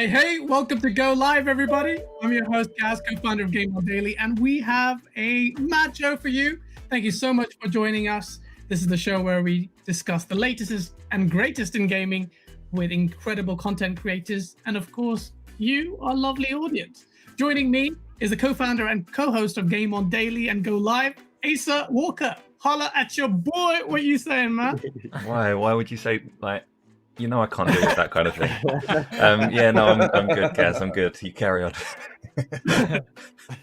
Hey, welcome to Go Live, everybody. I'm your host, Gaz, co-founder of GameOnDaily, and we have a mad show for you. Thank you so much for joining us. This is the show where we discuss the latest and greatest in gaming with incredible content creators, and of course, you, our lovely audience. Joining me is the co-founder and co-host of GameOnDaily and Go Live, Asa Walker. Holla at your boy. What you saying, man? Why would you say, like, you know I can't deal with that kind of thing. I'm good, Gaz. I'm good. You carry on.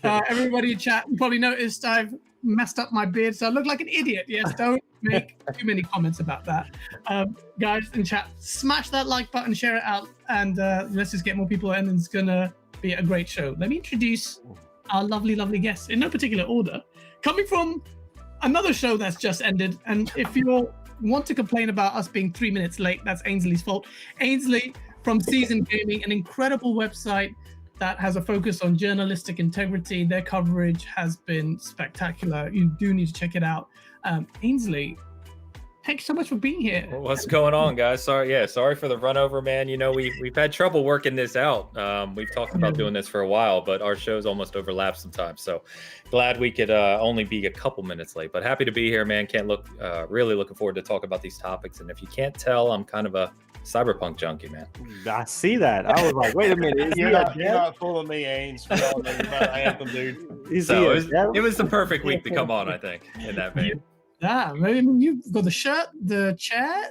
Everybody in chat, you probably noticed I've messed up my beard, so I look like an idiot. Yes, don't make too many comments about that. Guys in chat, smash that like button, share it out, and let's just get more people in, and it's going to be a great show. Let me introduce our lovely, lovely guests in no particular order. Coming from another show that's just ended, and if you want to complain about us being 3 minutes late, that's Ainsley's fault. Ainsley from Season Gaming, an incredible website that has a focus on journalistic integrity. Their coverage has been spectacular. You do need to check it out. Ainsley, thanks so much for being here. What's going on, guys? Sorry for the run over, man. You know, we've had trouble working this out. We've talked about doing this for a while, but our shows almost overlap sometimes. So glad we could only be a couple minutes late, but happy to be here, man. Really looking forward to talk about these topics. And if you can't tell, I'm kind of a Cyberpunk junkie, man. I see that. I was like, wait a minute. You're not fooling me, Ains. We all know you're not Anthem, dude. So it was the perfect week to come on, I think, in that vein. Yeah, maybe you've got the shirt, the chair,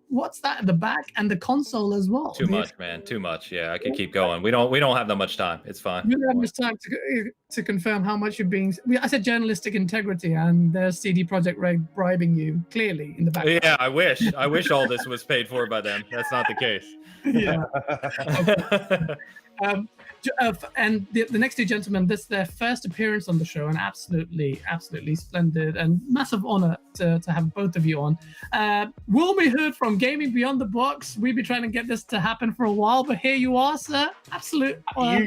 what's that in the back, and the console as well. Too much, man. Too much. Yeah, I could keep going. We don't have that much time. It's fine. We don't have much time to confirm how much you're being. I said journalistic integrity, and there's CD Projekt Red bribing you clearly in the back. Yeah, I wish all this was paid for by them. That's not the case. Yeah. And the next two gentlemen, this is their first appearance on the show, and absolutely splendid and massive honor to have both of you on. Will be heard from Gaming Beyond the Box. We've been trying to get this to happen for a while, but here you are, sir. Absolute.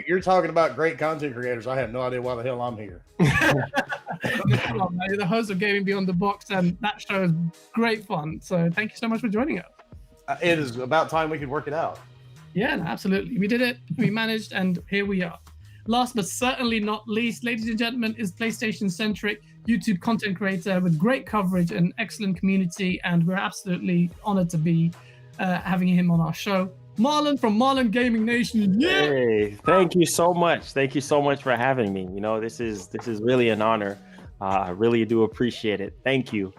You're talking about great content creators. I have no idea why the hell I'm here. Come on, man. You're the host of Gaming Beyond the Box, and that show is great fun. So thank you so much for joining us. It is about time we could work it out. Yeah, no, absolutely. We did it. We managed, and here we are. Last but certainly not least, ladies and gentlemen, is PlayStation-centric YouTube content creator with great coverage and excellent community, and we're absolutely honored to be having him on our show. Marlon from Marlon Gaming Nation. Yeah. Hey, thank you so much. Thank you so much for having me. You know, this is really an honor. I really do appreciate it. Thank you.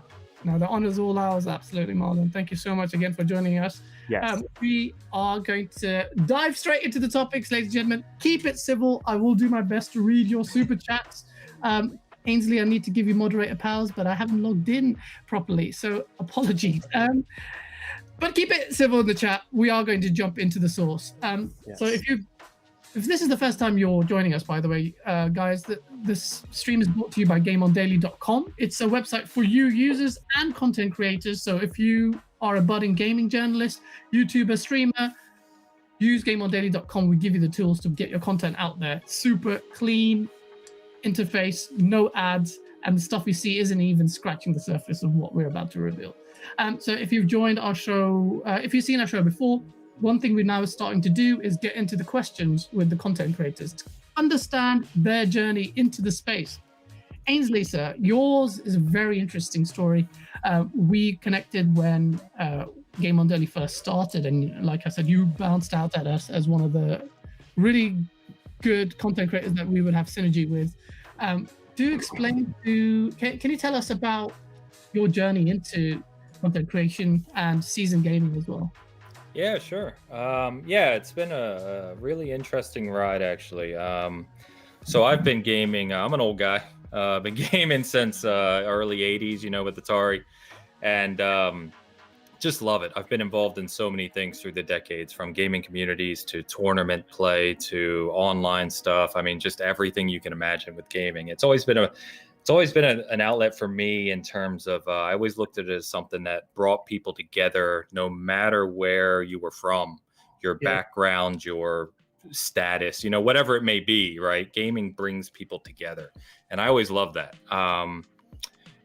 No, the honor's all ours. Absolutely, Marlon. Thank you so much again for joining us. Yes. We are going to dive straight into the topics, ladies and gentlemen. Keep it civil. I will do my best to read your super chats. Ainsley, I need to give you moderator powers, but I haven't logged in properly, so apologies. But keep it civil in the chat. We are going to jump into the source. Yes. So if this is the first time you're joining us, by the way, guys, this stream is brought to you by GameOnDaily.com. It's a website for you users and content creators. So if you are a budding gaming journalist, YouTuber, streamer, use GameOnDaily.com. We give you the tools to get your content out there. Super clean interface, no ads, and the stuff you see isn't even scratching the surface of what we're about to reveal. So if you've joined our show, if you've seen our show before, one thing we're now starting to do is get into the questions with the content creators to understand their journey into the space. Ainsley, sir, yours is a very interesting story. We connected when GameOnDaily first started, and like I said, you bounced out at us as one of the really good content creators that we would have synergy with. Can you tell us about your journey into content creation and seasoned gaming as well? Yeah, sure. It's been a really interesting ride, actually. So I've been gaming. I'm an old guy. Been gaming since early 80s, with Atari. And just love it. I've been involved in so many things through the decades, from gaming communities to tournament play to online stuff. I mean, just everything you can imagine with gaming. It's always been an outlet for me in terms of, I always looked at it as something that brought people together, no matter where you were from, your background, your status, whatever it may be, right? Gaming brings people together. And I always love that.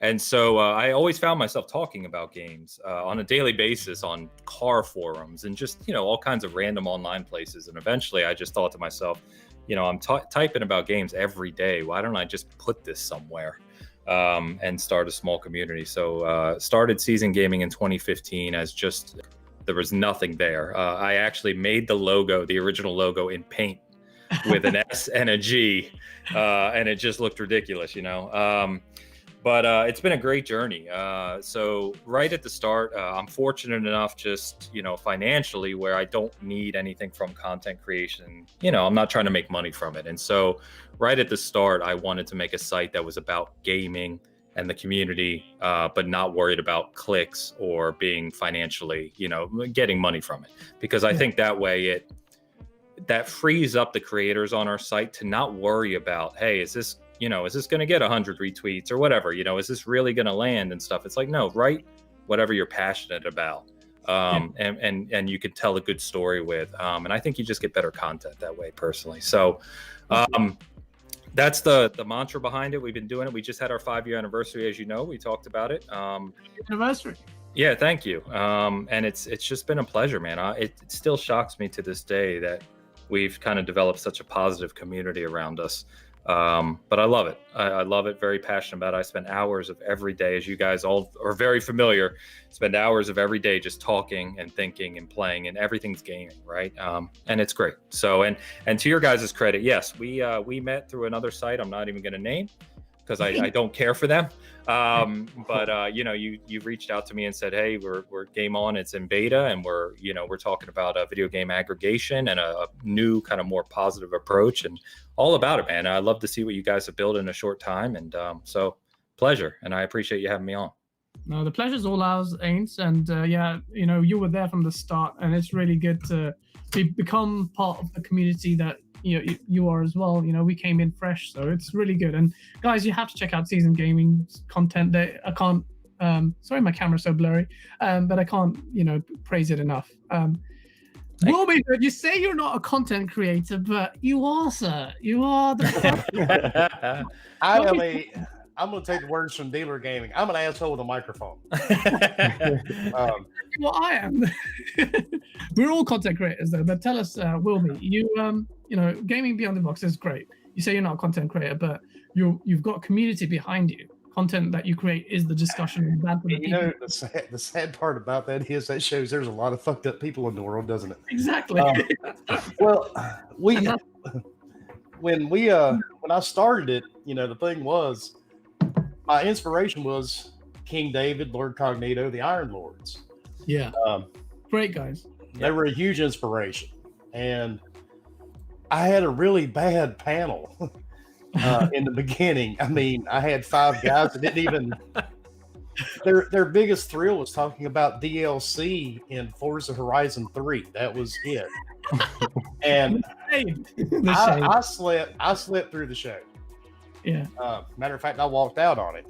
And so I always found myself talking about games on a daily basis on car forums and just, all kinds of random online places. And eventually I just thought to myself, I'm typing about games every day. Why don't I just put this somewhere and start a small community? So started Season Gaming in 2015 as just, there was nothing there. I actually made the original logo in paint with an S and a G, and it just looked ridiculous, But it's been a great journey. So right at the start, I'm fortunate enough just, financially where I don't need anything from content creation. I'm not trying to make money from it. And so right at the start, I wanted to make a site that was about gaming and the community, but not worried about clicks or being financially, getting money from it. Because I think that way that frees up the creators on our site to not worry about, hey, is this going to get 100 retweets or whatever, is this really going to land and stuff? It's like, no, write whatever you're passionate about. And you could tell a good story with, and I think you just get better content that way personally. So, that's the mantra behind it. We've been doing it. We just had our 5-year anniversary, as you know, we talked about it. Anniversary. Yeah, thank you. And it's just been a pleasure, man. It still shocks me to this day that we've kind of developed such a positive community around us. But I love it. I love it. Very passionate about it. I spend hours of every day, as you guys all are very familiar, spend hours of every day just talking and thinking and playing, and everything's gaming, right? And it's great. So, and to your guys' credit, yes, we met through another site I'm not even going to name because I don't care for them. But you reached out to me and said, hey, we're Game On. It's in beta, and we're talking about a video game aggregation and a new kind of more positive approach, and all about it, man. I love to see what you guys have built in a short time, and so pleasure, and I appreciate you having me on. No, the pleasure's all ours, Ains, and you were there from the start, and it's really good to become part of the community that you are as well. We came in fresh, so it's really good. And guys, you have to check out Season Gaming's content. I can't sorry, my camera's so blurry, but I can't praise it enough. Roby, you say you're not a content creator, but you are, sir. You are the I'm going to take the words from Dealer Gaming. I'm an asshole with a microphone. Well, I am. We're all content creators, though. But tell us, Wilby, gaming beyond the box is great. You say you're not a content creator, but you've got a community behind you. Content that you create is the discussion. The sad part about that is that shows there's a lot of fucked up people in the world, doesn't it? Exactly. Well, when I started it, the thing was, my inspiration was King David, Lord Cognito, the Iron Lords. Yeah. Great guys. They were a huge inspiration. And I had a really bad panel in the beginning. I mean, I had 5 guys that didn't even their biggest thrill was talking about DLC in Forza Horizon 3. That was it. And I slept through the show. Yeah. Matter of fact, I walked out on it.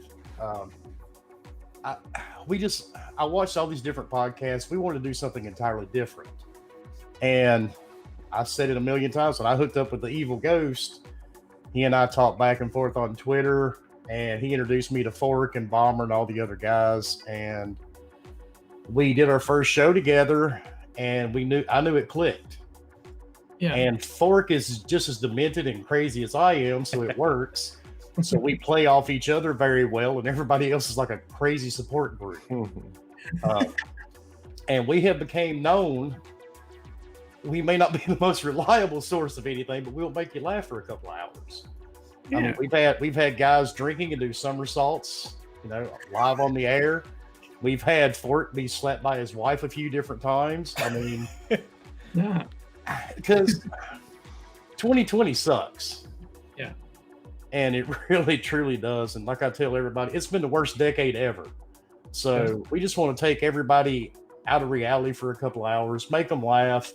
I watched all these different podcasts. We wanted to do something entirely different. And I said it a million times when I hooked up with the evil ghost. He and I talked back and forth on Twitter, and he introduced me to Fork and Bomber and all the other guys. And we did our first show together, and I knew it clicked. Yeah. And Fork is just as demented and crazy as I am, so it works. So we play off each other very well, and everybody else is like a crazy support group. And we have became known. We may not be the most reliable source of anything, but we'll make you laugh for a couple of hours. Yeah. I mean, we've had guys drinking and do somersaults, live on the air. We've had Fork be slapped by his wife a few different times. I mean, yeah, because 2020 sucks. Yeah. And it really, truly does. And like I tell everybody, it's been the worst decade ever. So we just want to take everybody out of reality for a couple of hours, make them laugh.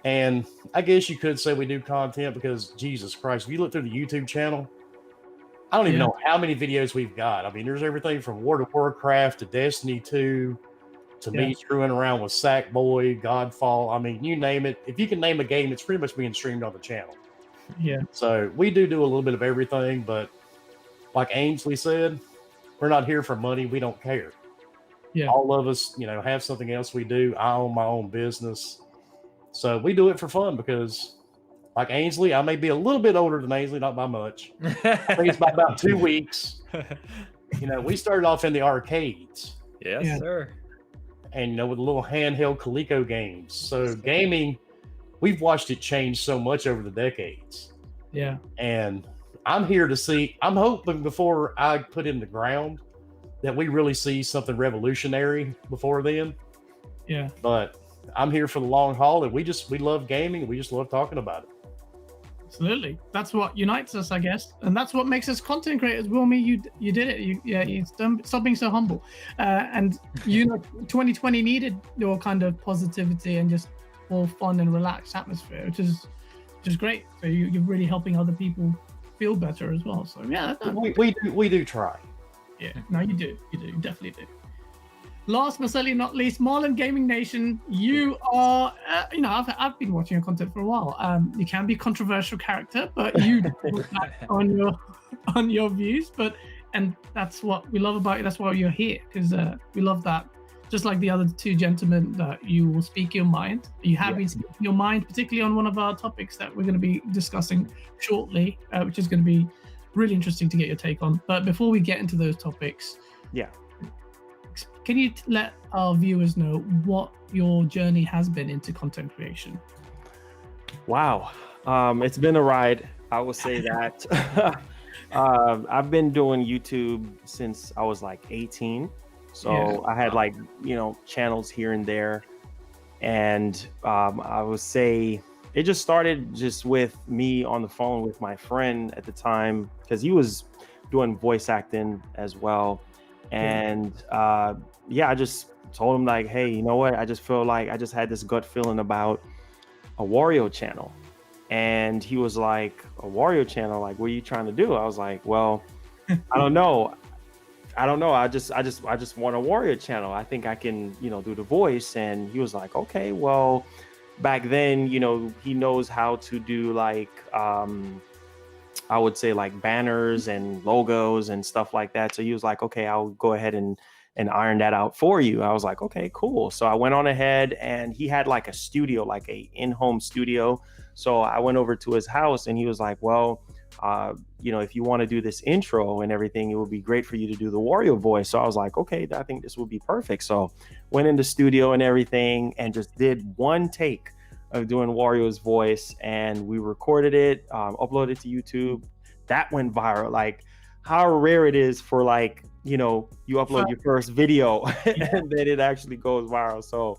And I guess you could say we do content because, Jesus Christ, if you look through the YouTube channel, I don't even know how many videos we've got. I mean, there's everything from World of Warcraft to Destiny 2 to me screwing around with Sackboy, Godfall. I mean, you name it. If you can name a game, it's pretty much being streamed on the channel. Yeah. So we do a little bit of everything, but like Ainsley said, We're not here for money. We don't care. Yeah. All of us, have something else we do. I own my own business. So we do it for fun because, like Ainsley, I may be a little bit older than Ainsley, not by much. I think it's by about 2 weeks. We started off in the arcades. Yes, Yeah. sir. And, with the little handheld Coleco games. So gaming, we've watched it change so much over the decades. Yeah. And I'm hoping before I put in the ground that we really see something revolutionary before then. Yeah. But I'm here for the long haul, and we love gaming, and we just love talking about it. Absolutely. That's what unites us, I guess. And that's what makes us content creators. Wilmy, you did it. You stop being so humble. And 2020 needed your kind of positivity and just all fun and relaxed atmosphere, which is great. So you're really helping other people feel better as well. So yeah, we do try. Yeah, no, you do. You definitely do. Last but certainly not least, Marlon Gaming Nation, you are, I've been watching your content for a while. You can be a controversial character, but you put that on your views. And that's what we love about you. That's why you're here, because we love that. Just like the other two gentlemen, that you will speak your mind. You have been speaking your mind, particularly on one of our topics that we're going to be discussing shortly, which is going to be really interesting to get your take on. But before we get into those topics, can you let our viewers know what your journey has been into content creation? Wow. It's been a ride. I will say that. I've been doing YouTube since I was like 18. So I had channels here and there. And I would say it just started just with me on the phone with my friend at the time, because he was doing voice acting as well. And I just told him like, hey, you know what? I just feel like I just had this gut feeling about a Wario channel. And he was like, a Wario channel? Like, what are you trying to do? I was like, well, I don't know. I just want a Wario channel. I think I can, do the voice. And he was like, okay, well, back then, he knows how to do like, I would say like banners and logos and stuff like that. So he was like, okay, I'll go ahead and iron that out for you. I was like, okay, cool. So I went on ahead, and he had like a studio, like a in-home studio. So I went over to his house, and he was like, well, if you want to do this intro and everything, it would be great for you to do the Wario voice. So I was like, okay, I think this would be perfect. So went in the studio and everything and just did one take of doing Wario's voice, and we recorded it, uploaded it to YouTube. That went viral. Like, how rare it is for you upload your first video and then it actually goes viral. So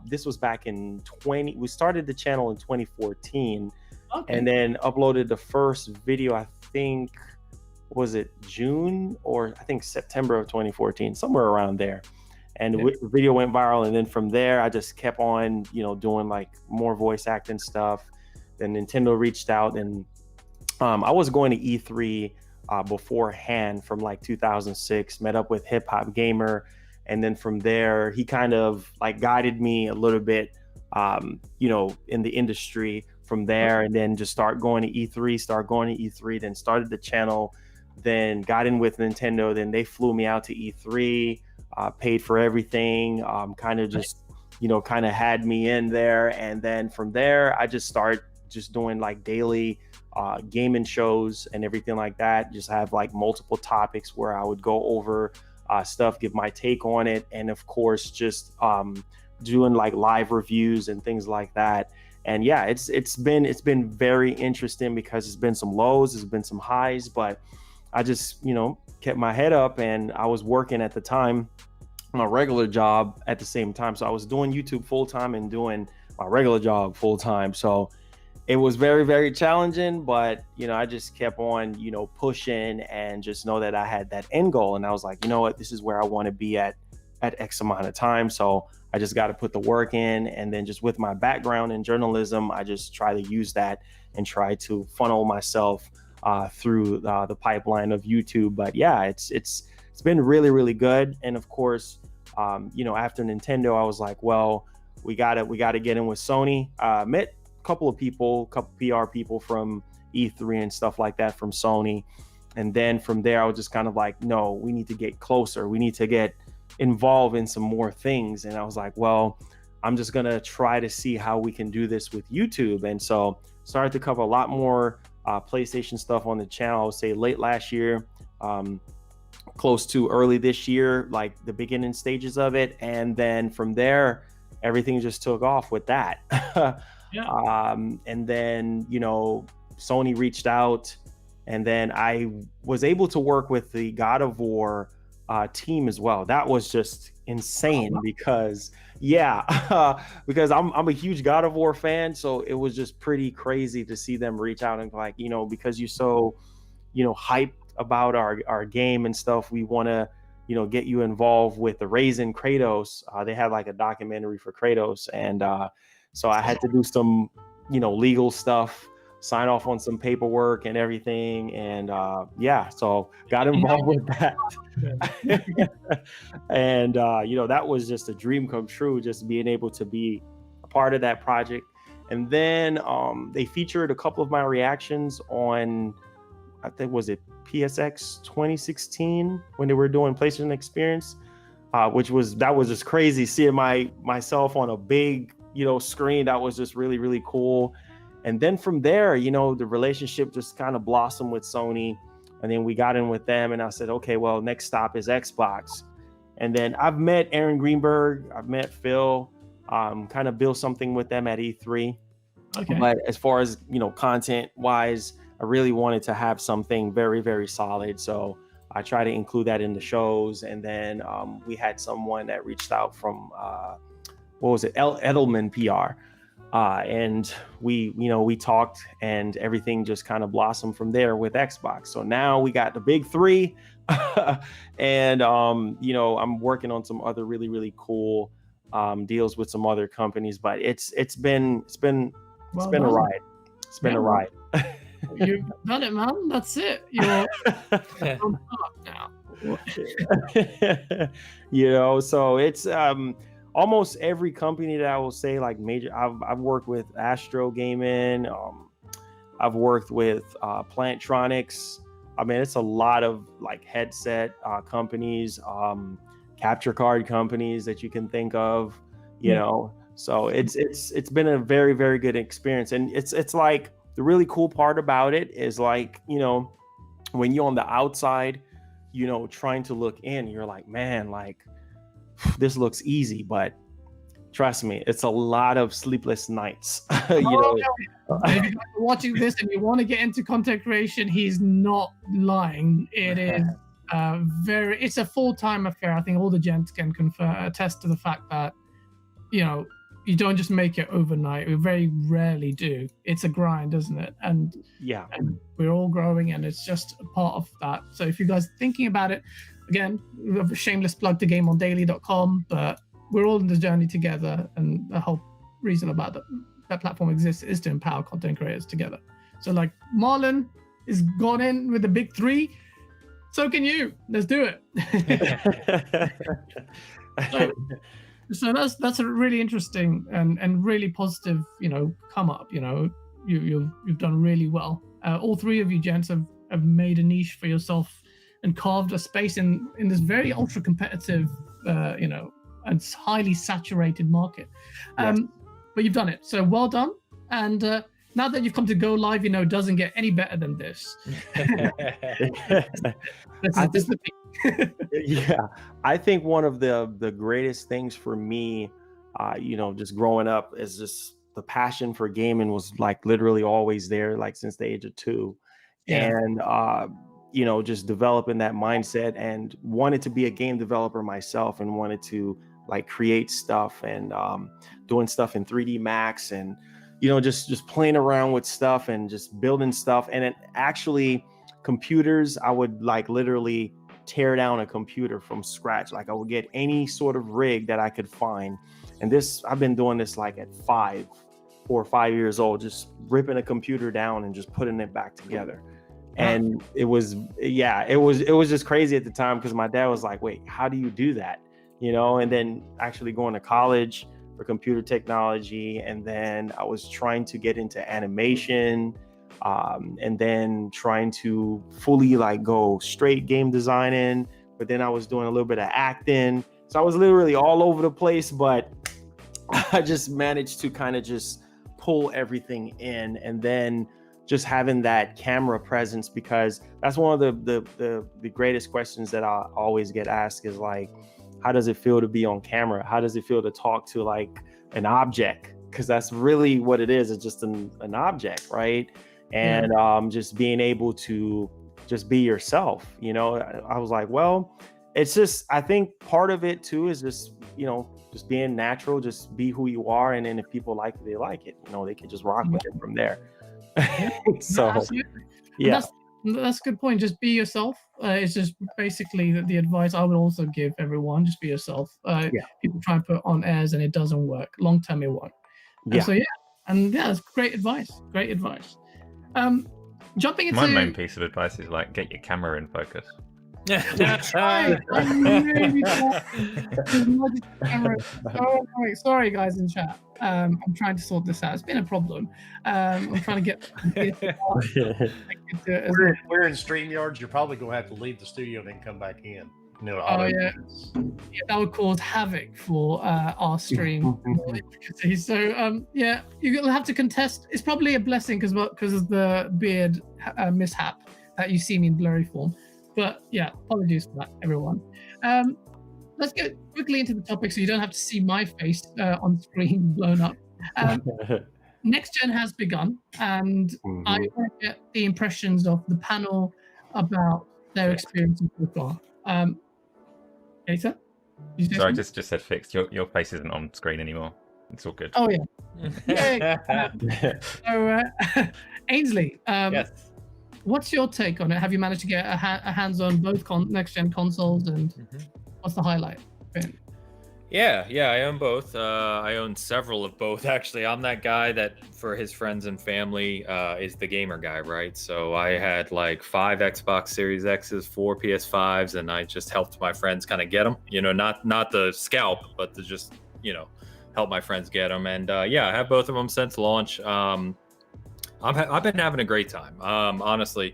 this was back in we started the channel in 2014. Okay. And then uploaded the first video, I think, was it June or I think September of 2014, somewhere around there. And the video went viral. And then from there, I just kept on, doing like more voice acting stuff. Then Nintendo reached out, and I was going to E3 beforehand from like 2006, met up with Hip Hop Gamer. And then from there, he kind of like guided me a little bit, in the industry from there, and then just start going to E3, then started the channel, then got in with Nintendo. Then they flew me out to E3, paid for everything, kind of just, kind of had me in there. And then from there, I just start just doing like daily gaming shows and everything like that. Just have like multiple topics where I would go over stuff, give my take on it. And of course, just doing like live reviews and things like that. And yeah, it's been very interesting because it's been some lows, there's been some highs, but I just, kept my head up, and I was working at the time my regular job at the same time. So I was doing YouTube full time and doing my regular job full time. So it was very, very challenging, but, I just kept on, pushing, and just know that I had that end goal. And I was like, you know what, this is where I want to be at X amount of time. So I just got to put the work in. And then just with my background in journalism, I just try to use that and try to funnel myself through the pipeline of YouTube. But yeah, it's been really, really good. And of course, after Nintendo, I was like, well, we gotta get in with Sony. Met a couple PR people from E3 and stuff like that from Sony. And then from there, I was just kind of like, no, we need to get closer. We need to get involved in some more things. And I was like, well, I'm just going to try to see how we can do this with YouTube. And so started to cover a lot more PlayStation stuff on the channel, I would say late last year, close to early this year, like the beginning stages of it. And then from there, everything just took off with that. And then, you know, Sony reached out, and then I was able to work with the God of War team as well. That was just insane because because I'm a huge God of War fan. So it was just pretty crazy to see them reach out and like, you know, because you're so, you know, hyped about our game and stuff, we want to, you know, get you involved with the Raising Kratos. They had like a documentary for Kratos. And so I had to do some, you know, legal stuff, sign off on some paperwork and everything. And so got involved with that. And, you know, that was just a dream come true, just being able to be a part of that project. And then they featured a couple of my reactions on, I think, was it PSX 2016 when they were doing PlayStation Experience, that was just crazy seeing myself on a big, you know, screen. That was just really, really cool. And then from there, you know, the relationship just kind of blossomed with Sony. And then we got in with them, and I said, okay, well, next stop is Xbox. And then I've met Aaron Greenberg, I've met Phil, kind of built something with them at E3. Okay. But as far as, you know, content wise, I really wanted to have something very, very solid. So I try to include that in the shows. And then we had someone that reached out from, Edelman PR. And we talked, and everything just kind of blossomed from there with Xbox. So now we got the big three. And, you know, I'm working on some other really, really cool deals with some other companies, but it's been a ride. It's been a ride. You've done it, man. That's it. You're on top now. You know, so it's almost every company that I will say like major. I've worked with Astro Gaming. I've worked with Plantronics. I mean, it's a lot of like headset companies, capture card companies that you can think of. You know, so it's been a very, very good experience, and it's like. The really cool part about it is like, you know, when you're on the outside, you know, trying to look in, you're like, man, like this looks easy, but trust me, it's a lot of sleepless nights. You know, if you're watching this and you want to get into content creation, he's not lying. It is it's a full-time affair. I think all the gents can attest to the fact that, you know, you don't just make it overnight. We very rarely do. It's a grind, isn't it? And we're all growing, and it's just a part of that. So if you guys are thinking about it, again, we have a shameless plug to GameOnDaily.com, but we're all in the journey together, and the whole reason about that platform exists is to empower content creators together. So like Marlon is gone in with the big three, so can you. Let's do it. So that's a really interesting and really positive, you know, come up. You know, you've done really well. All three of you gents have made a niche for yourself and carved a space in this very ultra competitive, you know, and highly saturated market. But you've done it, so well done. And now that you've come to go live, you know, it doesn't get any better than this. I think one of the greatest things for me, you know, just growing up is just the passion for gaming was like literally always there, like since the age of 2. And you know, just developing that mindset and wanted to be a game developer myself, and wanted to like create stuff and doing stuff in 3D Max, and you know, just playing around with stuff and just building stuff. And it actually computers, I would like literally tear down a computer from scratch. Like I would get any sort of rig that I could find. And this, I've been doing this like at 4 or 5 years old, just ripping a computer down and just putting it back together. And it was just crazy at the time, because my dad was like, wait, how do you do that? You know, and then actually going to college for computer technology. And then I was trying to get into animation. and then trying to fully like go straight game designing. But then I was doing a little bit of acting, so I was literally all over the place. But I just managed to kind of just pull everything in, and then just having that camera presence, because that's one of the greatest questions that I always get asked is like, how does it feel to be on camera? How does it feel to talk to like an object? Because that's really what it is. It's just an object, right? And just being able to just be yourself, you know. I was like, well, it's just, I think part of it too is just, you know, just being natural, just be who you are. And then if people like it, they like it, you know, they can just rock with it from there. So Absolutely. yeah, that's a good point. Just be yourself. It's just basically the advice I would also give everyone. Just be yourself. People try and put on airs and it doesn't work. Long term, it won't. So that's great advice. Great advice. Jumping into My main piece of advice is like, get your camera in focus. That's right. I'm really sorry, guys in chat. I'm trying to sort this out. It's been a problem. I'm trying to get. We're in StreamYards. You're probably going to have to leave the studio and then come back in. No, yeah, that would cause havoc for our stream. So you'll have to contest. It's probably a blessing because of the beard mishap that you see me in blurry form. But yeah, apologies for that, everyone. Let's get quickly into the topic so you don't have to see my face on screen blown up. Next Gen has begun, and I want to get the impressions of the panel about their experience so far. Elisa? Sorry, I just said fixed. Your face isn't on screen anymore. It's all good. Oh, yeah. So, Ainsley, yes. What's your take on it? Have you managed to get a hands on both next-gen consoles, and what's the highlight? Yeah, I own both. I own several of both, actually. I'm that guy that, for his friends and family, is the gamer guy, right? So I had like 5 Xbox Series X's, 4 PS5s, and I just helped my friends kind of get them. You know, not the scalp, but to just, you know, help my friends get them. And I have both of them since launch. I've been having a great time. Honestly,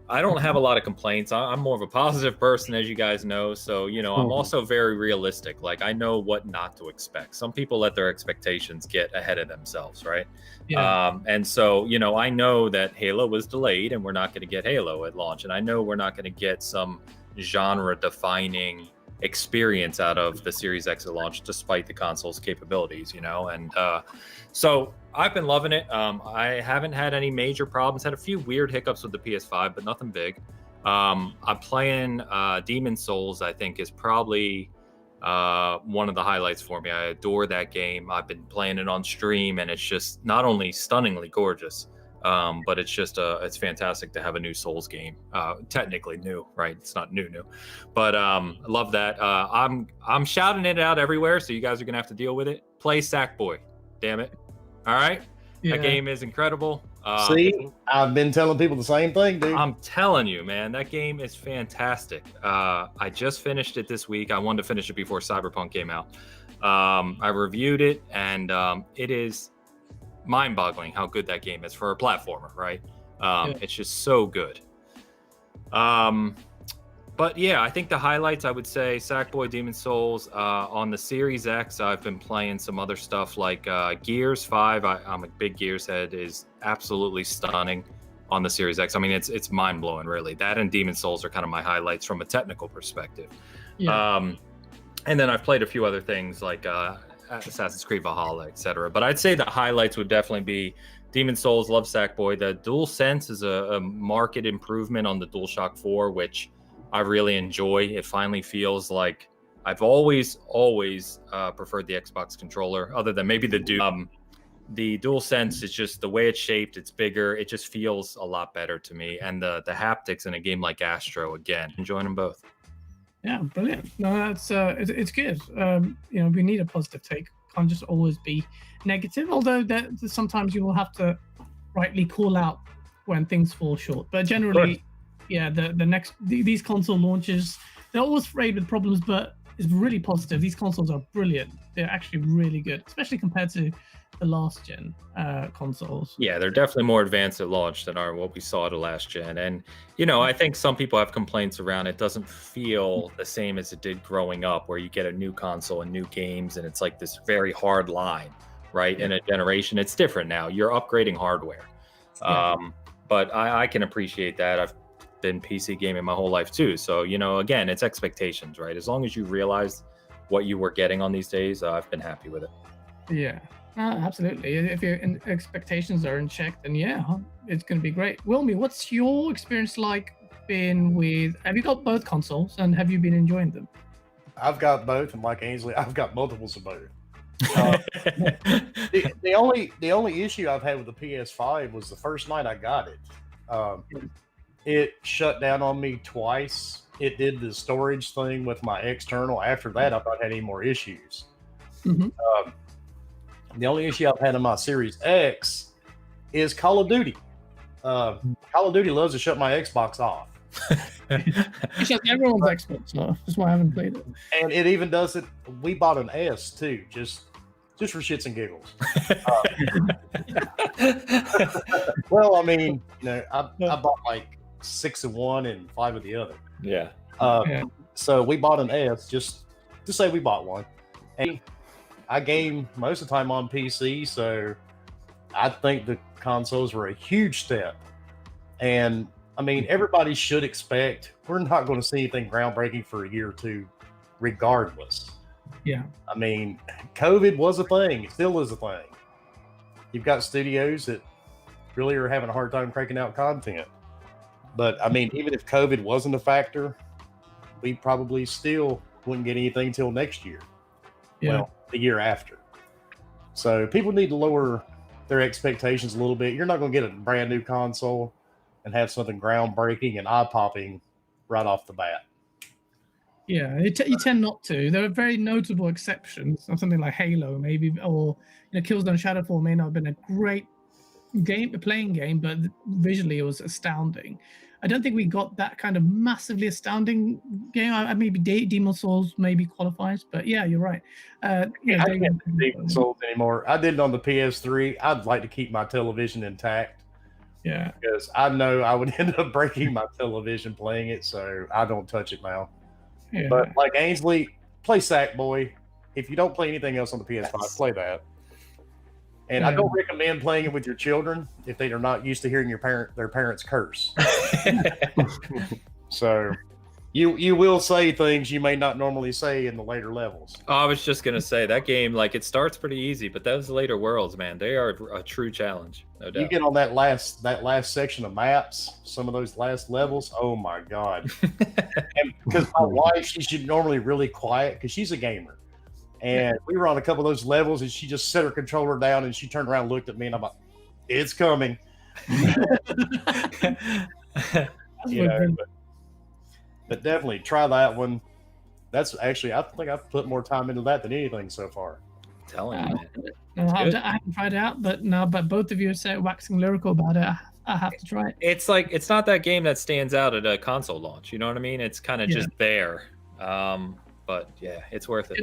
I don't have a lot of complaints. I'm more of a positive person, as you guys know. So, you know, I'm also very realistic. Like, I know what not to expect. Some people let their expectations get ahead of themselves, right? Yeah. And so, you know, I know that Halo was delayed and we're not going to get Halo at launch. And I know we're not going to get some genre-defining experience out of the Series X at launch, despite the console's capabilities, you know? And so I've been loving it. I haven't had any major problems. Had a few weird hiccups with the PS5, but nothing big. I'm playing Demon Souls, I think, is probably one of the highlights for me. I adore that game. I've been playing it on stream, and it's just not only stunningly gorgeous, but it's just it's fantastic to have a new Souls game. Technically new, right? It's not new, but I love that. I'm shouting it out everywhere, so you guys are gonna have to deal with it. Play Sackboy, damn it! All right, that game is incredible. See, I've been telling people the same thing, dude. I'm telling you, man, that game is fantastic. I just finished it this week. I wanted to finish it before Cyberpunk came out. I reviewed it, and it is mind-boggling how good that game is for a platformer, right? It's just so good. But yeah, I think the highlights, I would say Sackboy, Demon Souls. On the Series X, I've been playing some other stuff like Gears 5. I'm a big Gears head, is absolutely stunning on the Series X. I mean, it's mind-blowing, really. That and Demon Souls are kind of my highlights from a technical perspective. And then I've played a few other things like Assassin's Creed Valhalla, etc. But I'd say the highlights would definitely be Demon Souls, love Sackboy. The DualSense is a marked improvement on the DualShock 4, which I really enjoy. It finally feels like I've always preferred the Xbox controller, other than maybe the DualSense is just the way it's shaped. It's bigger. It just feels a lot better to me. And the haptics in a game like Astro, again, enjoying them both. Yeah, brilliant. No, that's it's good. You know, we need a positive take. Can't just always be negative. Although sometimes you will have to rightly call out when things fall short. But generally, yeah, these console launches, they're always frayed with problems. But is really positive. These consoles are brilliant. They're actually really good, especially compared to the last gen consoles. Yeah, they're definitely more advanced at launch than what we saw at the last gen. And, I think some people have complaints around it doesn't feel the same as it did growing up, where you get a new console and new games, and it's like this very hard line, right? In a generation, it's different now. You're upgrading hardware. Yeah. But I can appreciate that. I've been PC gaming my whole life too. So, again, it's expectations, right? As long as you realize what you were getting on these days, I've been happy with it. Yeah. Absolutely. If your expectations are in check, then it's going to be great. Wilmy, what's your experience like been with? Have you got both consoles, and have you been enjoying them? I've got both, and like Ainsley, I've got multiples of both. The only issue I've had with the PS5 was the first night I got it. It shut down on me twice. It did the storage thing with my external. After that, I've not had any more issues. Mhm. The only issue I've had in my Series X is Call of Duty. Call of Duty loves to shut my Xbox off. It shuts everyone's Xbox off. That's why I haven't played it. And it even does it. We bought an S too, just for shits and giggles. Well, I mean, I bought like 6 of one and 5 of the other. Yeah. So we bought an S just to say we bought one. And I game most of the time on PC, so I think the consoles were a huge step. And I mean, everybody should expect we're not going to see anything groundbreaking for a year or two, regardless. Yeah. I mean, COVID was a thing. It still is a thing. You've got studios that really are having a hard time cranking out content. But I mean, even if COVID wasn't a factor, we probably still wouldn't get anything till next year. Yeah. Well, the year after. So people need to lower their expectations a little bit. You're not going to get a brand new console and have something groundbreaking and eye-popping right off the bat. Yeah, you tend not to. There are very notable exceptions. Something like Halo, maybe, or Killzone Shadowfall may not have been a great playing game, but visually it was astounding. I don't think we got that kind of massively astounding game. Maybe Demon's Souls maybe qualifies, but yeah, you're right. I can't do Demon's Souls anymore. I did it on the PS3. I'd like to keep my television intact. Yeah, because I know I would end up breaking my television playing it, so I don't touch it now. yeah. But like Ainsley, play Sackboy. If you don't play anything else on the PS5, play that. And I don't recommend playing it with your children if they are not used to hearing their parents curse. So you will say things you may not normally say in the later levels. Oh, I was just gonna say that game, like, it starts pretty easy, but those later worlds, man, they are a true challenge, no doubt. You get on that last section of maps, some of those last levels. Oh my god! And because my wife, she's normally really quiet because she's a gamer, and we were on a couple of those levels, and she just set her controller down and she turned around, and looked at me, and I'm like, "It's coming." But definitely try that one. That's actually, I think I've put more time into that than anything so far. I'm telling you, I man. haven't tried it out, but both of you are waxing lyrical about it. I have to try it. It's like, it's not that game that stands out at a console launch. You know what I mean? It's kind of just there. But yeah, it's worth it.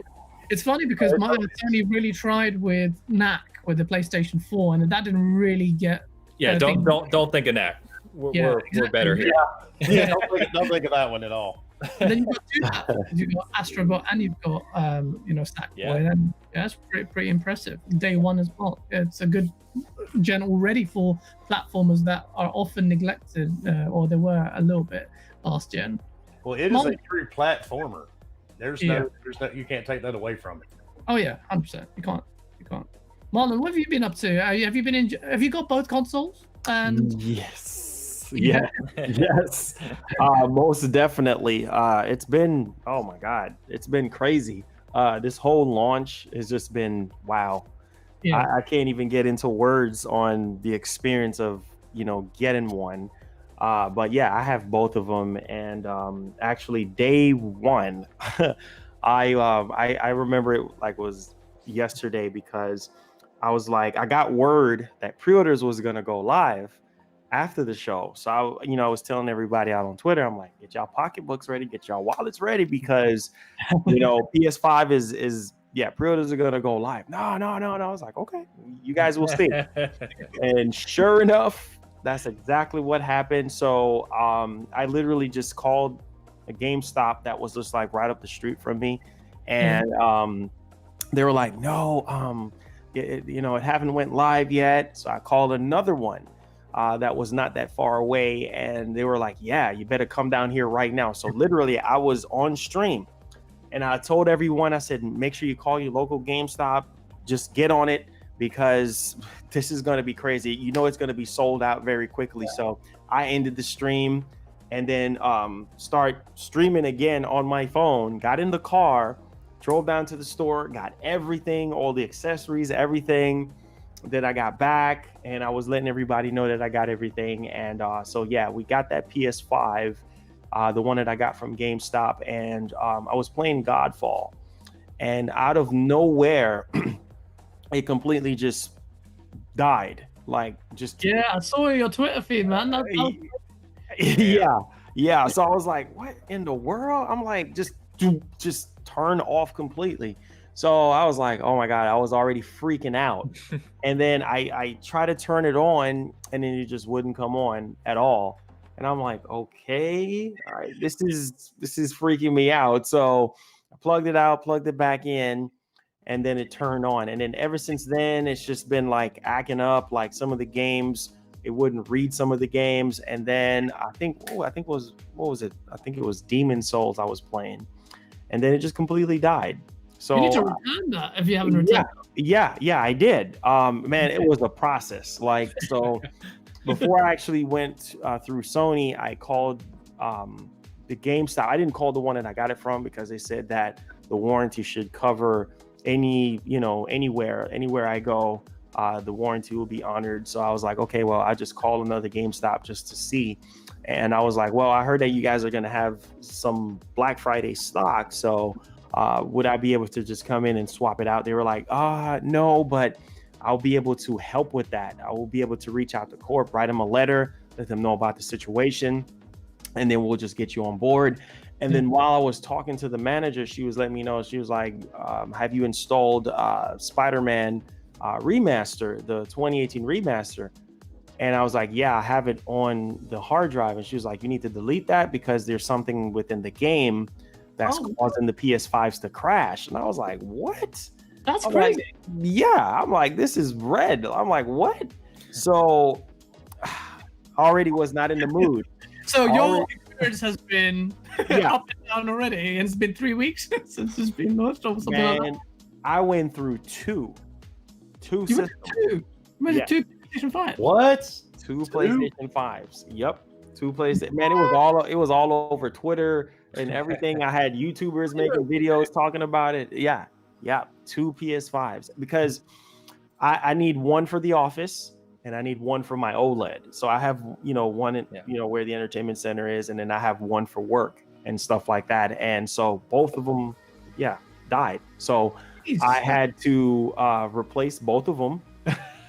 It's funny because Sony really tried with NAC with the PlayStation 4, and that didn't really get. Yeah, don't think of NAC. We're better here. Yeah, don't think of that one at all. And then you've got two platforms. You've got Astrobot and you've got Sackboy, and that's pretty impressive. Day one as well. It's a good gen already for platformers that are often neglected, or they were a little bit last gen. Well, it is a true platformer. There's no, you can't take that away from it. Oh yeah, 100%. You can't. Marlon, what have you been up to? Have you got both consoles? And yes, most definitely. It's been, oh my god, it's been crazy. This whole launch has just been wow. Yeah. I can't even get into words on the experience of getting one. But yeah, I have both of them, and actually day one, I remember it like it was yesterday, because I was like, I got word that pre-orders was gonna go live, after the show. So I was telling everybody out on Twitter, I'm like, get y'all pocketbooks ready, get y'all wallets ready, because PS5 is pre-orders are gonna go live. No. I was like, okay, you guys will see. And sure enough, that's exactly what happened. So I literally just called a GameStop that was just like right up the street from me, and they were like, no, it haven't went live yet. So I called another one that was not that far away, and they were like, yeah, you better come down here right now. So literally I was on stream and I told everyone, I said, make sure you call your local GameStop, just get on it, because this is going to be crazy. It's going to be sold out very quickly. So I ended the stream and then start streaming again on my phone, got in the car, drove down to the store, got everything, all the accessories, everything that I got back, and I was letting everybody know that I got everything. And so we got that PS5, the one that I got from GameStop, and I was playing Godfall, and out of nowhere it completely just died. Like, just I saw your Twitter feed, man. Yeah. So I was like, what in the world? I'm like, just turn off completely. So I was like, oh my God, I was already freaking out. And then I tried to turn it on, and then it just wouldn't come on at all. And I'm like, okay, all right, this is freaking me out. So I plugged it out, plugged it back in, and then it turned on. And then ever since then, it's just been like acting up. Like some of the games, it wouldn't read some of the games. And then I think it was Demon Souls I was playing, and then it just completely died. So you need to return that if you haven't returned it. Yeah, I did. Man, it was a process. Like, so before I actually went through Sony, I called the GameStop. I didn't call the one that I got it from, because they said that the warranty should cover anywhere I go, the warranty will be honored. So I was like, okay, well, I just call another GameStop just to see. And I was like, well, I heard that you guys are going to have some Black Friday stock. So would I be able to just come in and swap it out? They were like, no, but I'll be able to help with that. I will be able to reach out to Corp, write them a letter, let them know about the situation, and then we'll just get you on board. And then while I was talking to the manager, she was letting me know, she was like, have you installed Spider-Man remaster, the 2018 remaster? And I was like, yeah, I have it on the hard drive. And she was like, you need to delete that because there's something within the game that's causing the PS5s to crash. And I was like, what? That's I'm crazy. Like, yeah, I'm like, this is red. I'm like, what? So already was not in the mood. So your experience has been up and down already, and it's been 3 weeks since it's been launched or something like that. I went through two systems. You went to two PlayStation 5. What? Two PlayStation 5s. Yep. Two PlayStation. Man, it was all over Twitter and everything. I had YouTubers making videos talking about it. Yeah. Two PS5s, because I need one for the office and I need one for my OLED. So I have, one in, where the entertainment center is, and then I have one for work and stuff like that. And so both of them, died. So I had to replace both of them.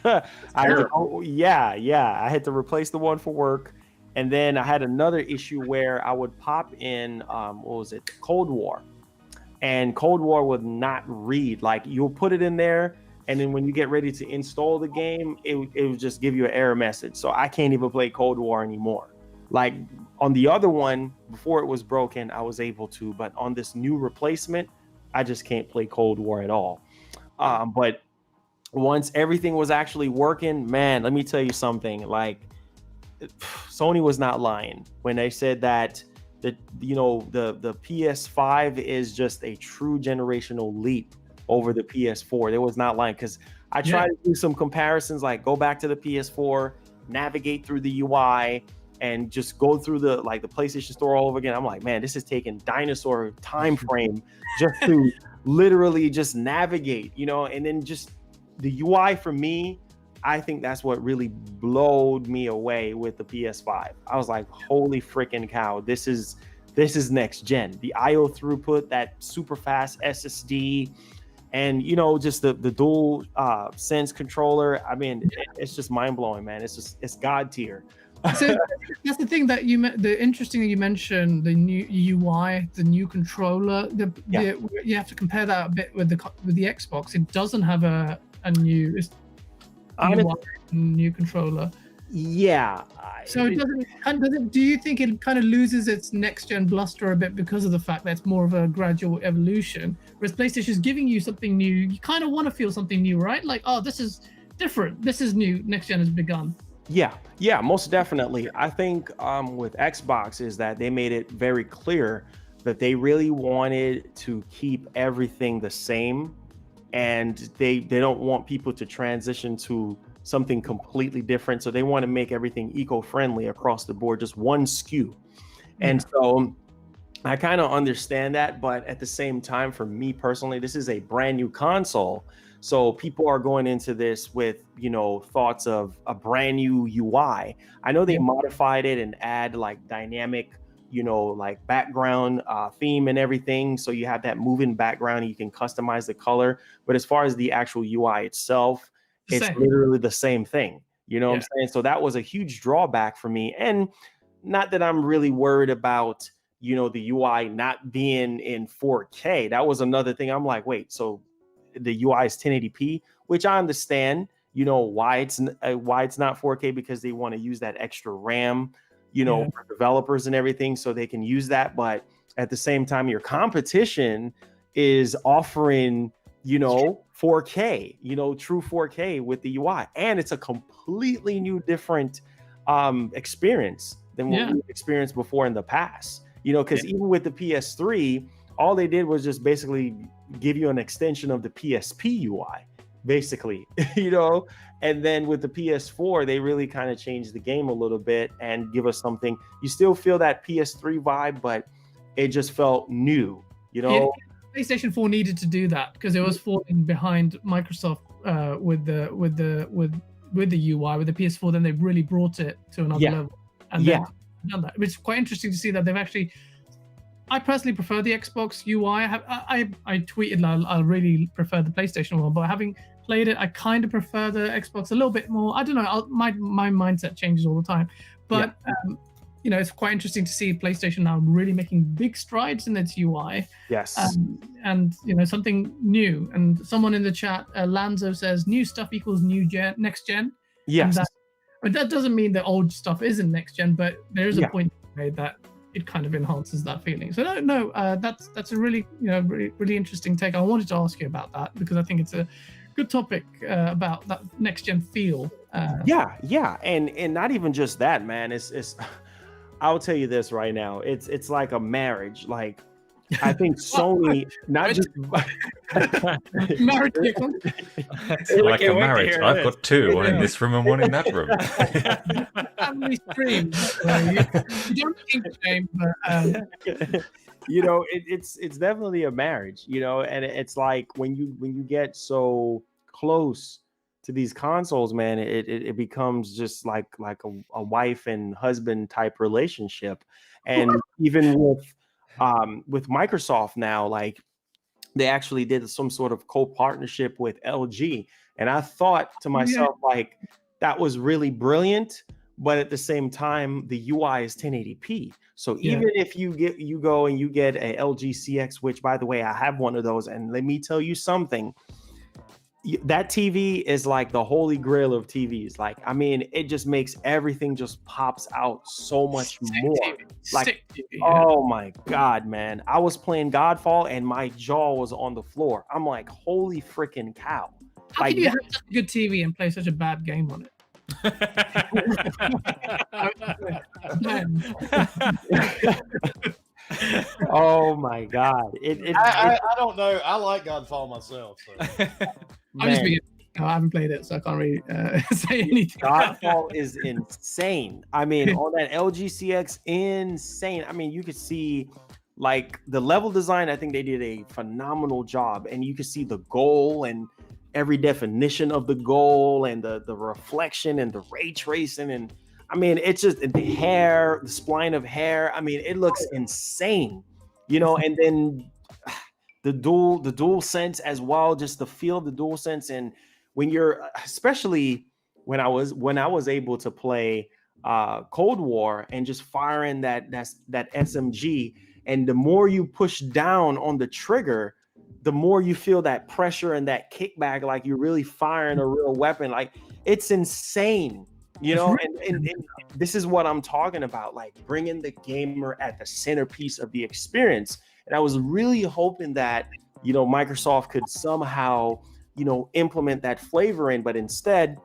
I had to replace the one for work. And then I had another issue where I would pop in, Cold War. And Cold War would not read. Like, you'll put it in there, and then when you get ready to install the game, it would just give you an error message. So I can't even play Cold War anymore. Like on the other one, before it was broken, I was able to, but on this new replacement, I just can't play Cold War at all. But once everything was actually working, man, let me tell you something. Like, Sony was not lying when they said that the PS5 is just a true generational leap over the PS4. They was not lying, because I tried to do some comparisons, like go back to the PS4, navigate through the UI, and just go through the PlayStation Store all over again. I'm like, man, this is taking dinosaur time frame just to literally just navigate, and then just the UI for me, I think that's what really blowed me away with the PS5. I was like, holy freaking cow, this is next gen. The IO throughput, that super fast SSD, and just the dual sense controller. I mean, it's just mind blowing, man. It's God tier. So that's the thing that the interesting thing you mentioned, the new UI, the new controller. You have to compare that a bit with the Xbox. It doesn't have a new UI, new controller. Yeah. So it doesn't. Do you think it kind of loses its next gen bluster a bit because of the fact that it's more of a gradual evolution, whereas PlayStation is giving you something new? You kind of want to feel something new, right? Like, oh, this is different. This is new. Next gen has begun. Yeah, most definitely. I think with Xbox is that they made it very clear that they really wanted to keep everything the same, and they don't want people to transition to something completely different. So they want to make everything eco-friendly across the board, just one SKU. And so I kind of understand that, but at the same time, for me personally, this is a brand new console. So people are going into this with, thoughts of a brand new UI. I know they modified it and add like dynamic, like background theme and everything. So you have that moving background and you can customize the color. But as far as the actual UI itself, it's literally the same thing. You know what I'm saying? So that was a huge drawback for me. And not that I'm really worried about, the UI not being in 4K. That was another thing. I'm like, wait, so the UI is 1080p, which I understand, why it's not 4K, because they want to use that extra RAM, for developers and everything, so they can use that. But at the same time, your competition is offering, 4K, true 4K with the UI, and it's a completely new, different experience than what we've experienced before in the past. Because even with the PS3, all they did was just basically give you an extension of the PSP UI, basically, and then with the PS4, they really kind of changed the game a little bit and give us something. You still feel that PS3 vibe, but it just felt new, PlayStation 4 needed to do that because it was falling behind Microsoft with the UI, with the PS4. Then they really brought it to another level, and then done that. Which is quite interesting to see that they've actually. I personally prefer the Xbox UI. I tweeted I really prefer the PlayStation one, but having played it, I kind of prefer the Xbox a little bit more. I don't know. My mindset changes all the time, but it's quite interesting to see PlayStation now really making big strides in its UI. Yes, and something new. And someone in the chat, Lanzo, says new stuff equals next gen. Yes, but that doesn't mean that old stuff isn't next gen. But there is a point made that it kind of enhances that feeling. So that's a really really interesting take. I wanted to ask you about that because I think it's a good topic about that next gen feel. And not even just that, man. It's I'll tell you this right now. It's like a marriage. Like I think Sony, not just marriage. It's like a marriage. I've got two, one in this room and one in that room. Family stream. You don't think shame, but it's definitely a marriage, and it's like when you get so close to these consoles, man, it becomes just like a wife and husband type relationship. And even with Microsoft now, like they actually did some sort of co-partnership with LG, and I thought to myself, like, that was really brilliant. But at the same time, the UI is 1080p. So even if you go and you get a LG CX, which by the way, I have one of those, and let me tell you something, that TV is like the holy grail of TVs. Like, I mean, it just makes everything just pops out so much more. Like, oh my God, man. I was playing Godfall and my jaw was on the floor. I'm like, holy freaking cow. How can you have such a good TV and play such a bad game on it? Oh my God. I don't know. I like Godfall myself. So. I'm just being, I haven't played it, so I can't really say anything. Godfall is insane. I mean, on that LG CX, insane. I mean, you could see like the level design. I think they did a phenomenal job, and you could see the goal and every definition of the goal and the reflection and the ray tracing. And I mean, it's just the hair, the spline of hair. I mean, it looks insane, and then the dual sense as well, just the feel of the dual sense. And when you're, especially when I was able to play Cold War and just firing that SMG, and the more you push down on the trigger, the more you feel that pressure and that kickback, like you're really firing a real weapon. Like, it's insane, you know. And this is what I'm talking about, like bringing the gamer at the centerpiece of the experience. And I was really hoping that, you know, Microsoft could somehow, you know, implement that flavor in, but instead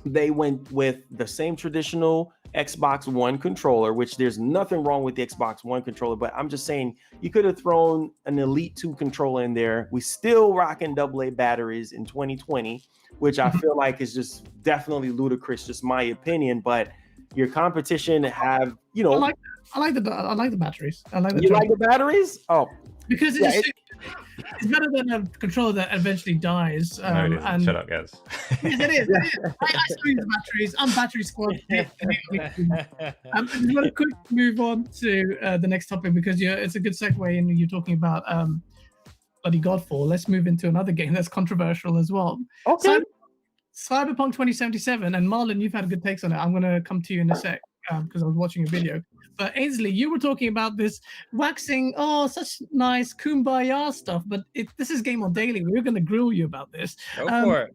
they went with the same traditional Xbox One controller, which there's nothing wrong with the Xbox One controller, but I'm just saying you could have thrown an Elite 2 controller in there. We still rocking AA batteries in 2020, which I feel like is just definitely ludicrous, just my opinion. But your competition have, you know, I like the batteries. I like the you like the batteries? Oh, because it's better than a controller that eventually dies. No, it isn't. And Shut up, guys. yes, it is. I still use batteries. I'm battery squad. I just want to quick move on to the next topic, because it's a good segue, and you're talking about bloody Godfall. Let's move into another game that's controversial as well. okay. Cyberpunk 2077, and Marlon, you've had good takes on it. I'm going to come to you in a sec because I was watching a video. But Ainsley, you were talking about this waxing, such nice kumbaya stuff, but this is GameOnDaily. We're going to grill you about this. Go for it.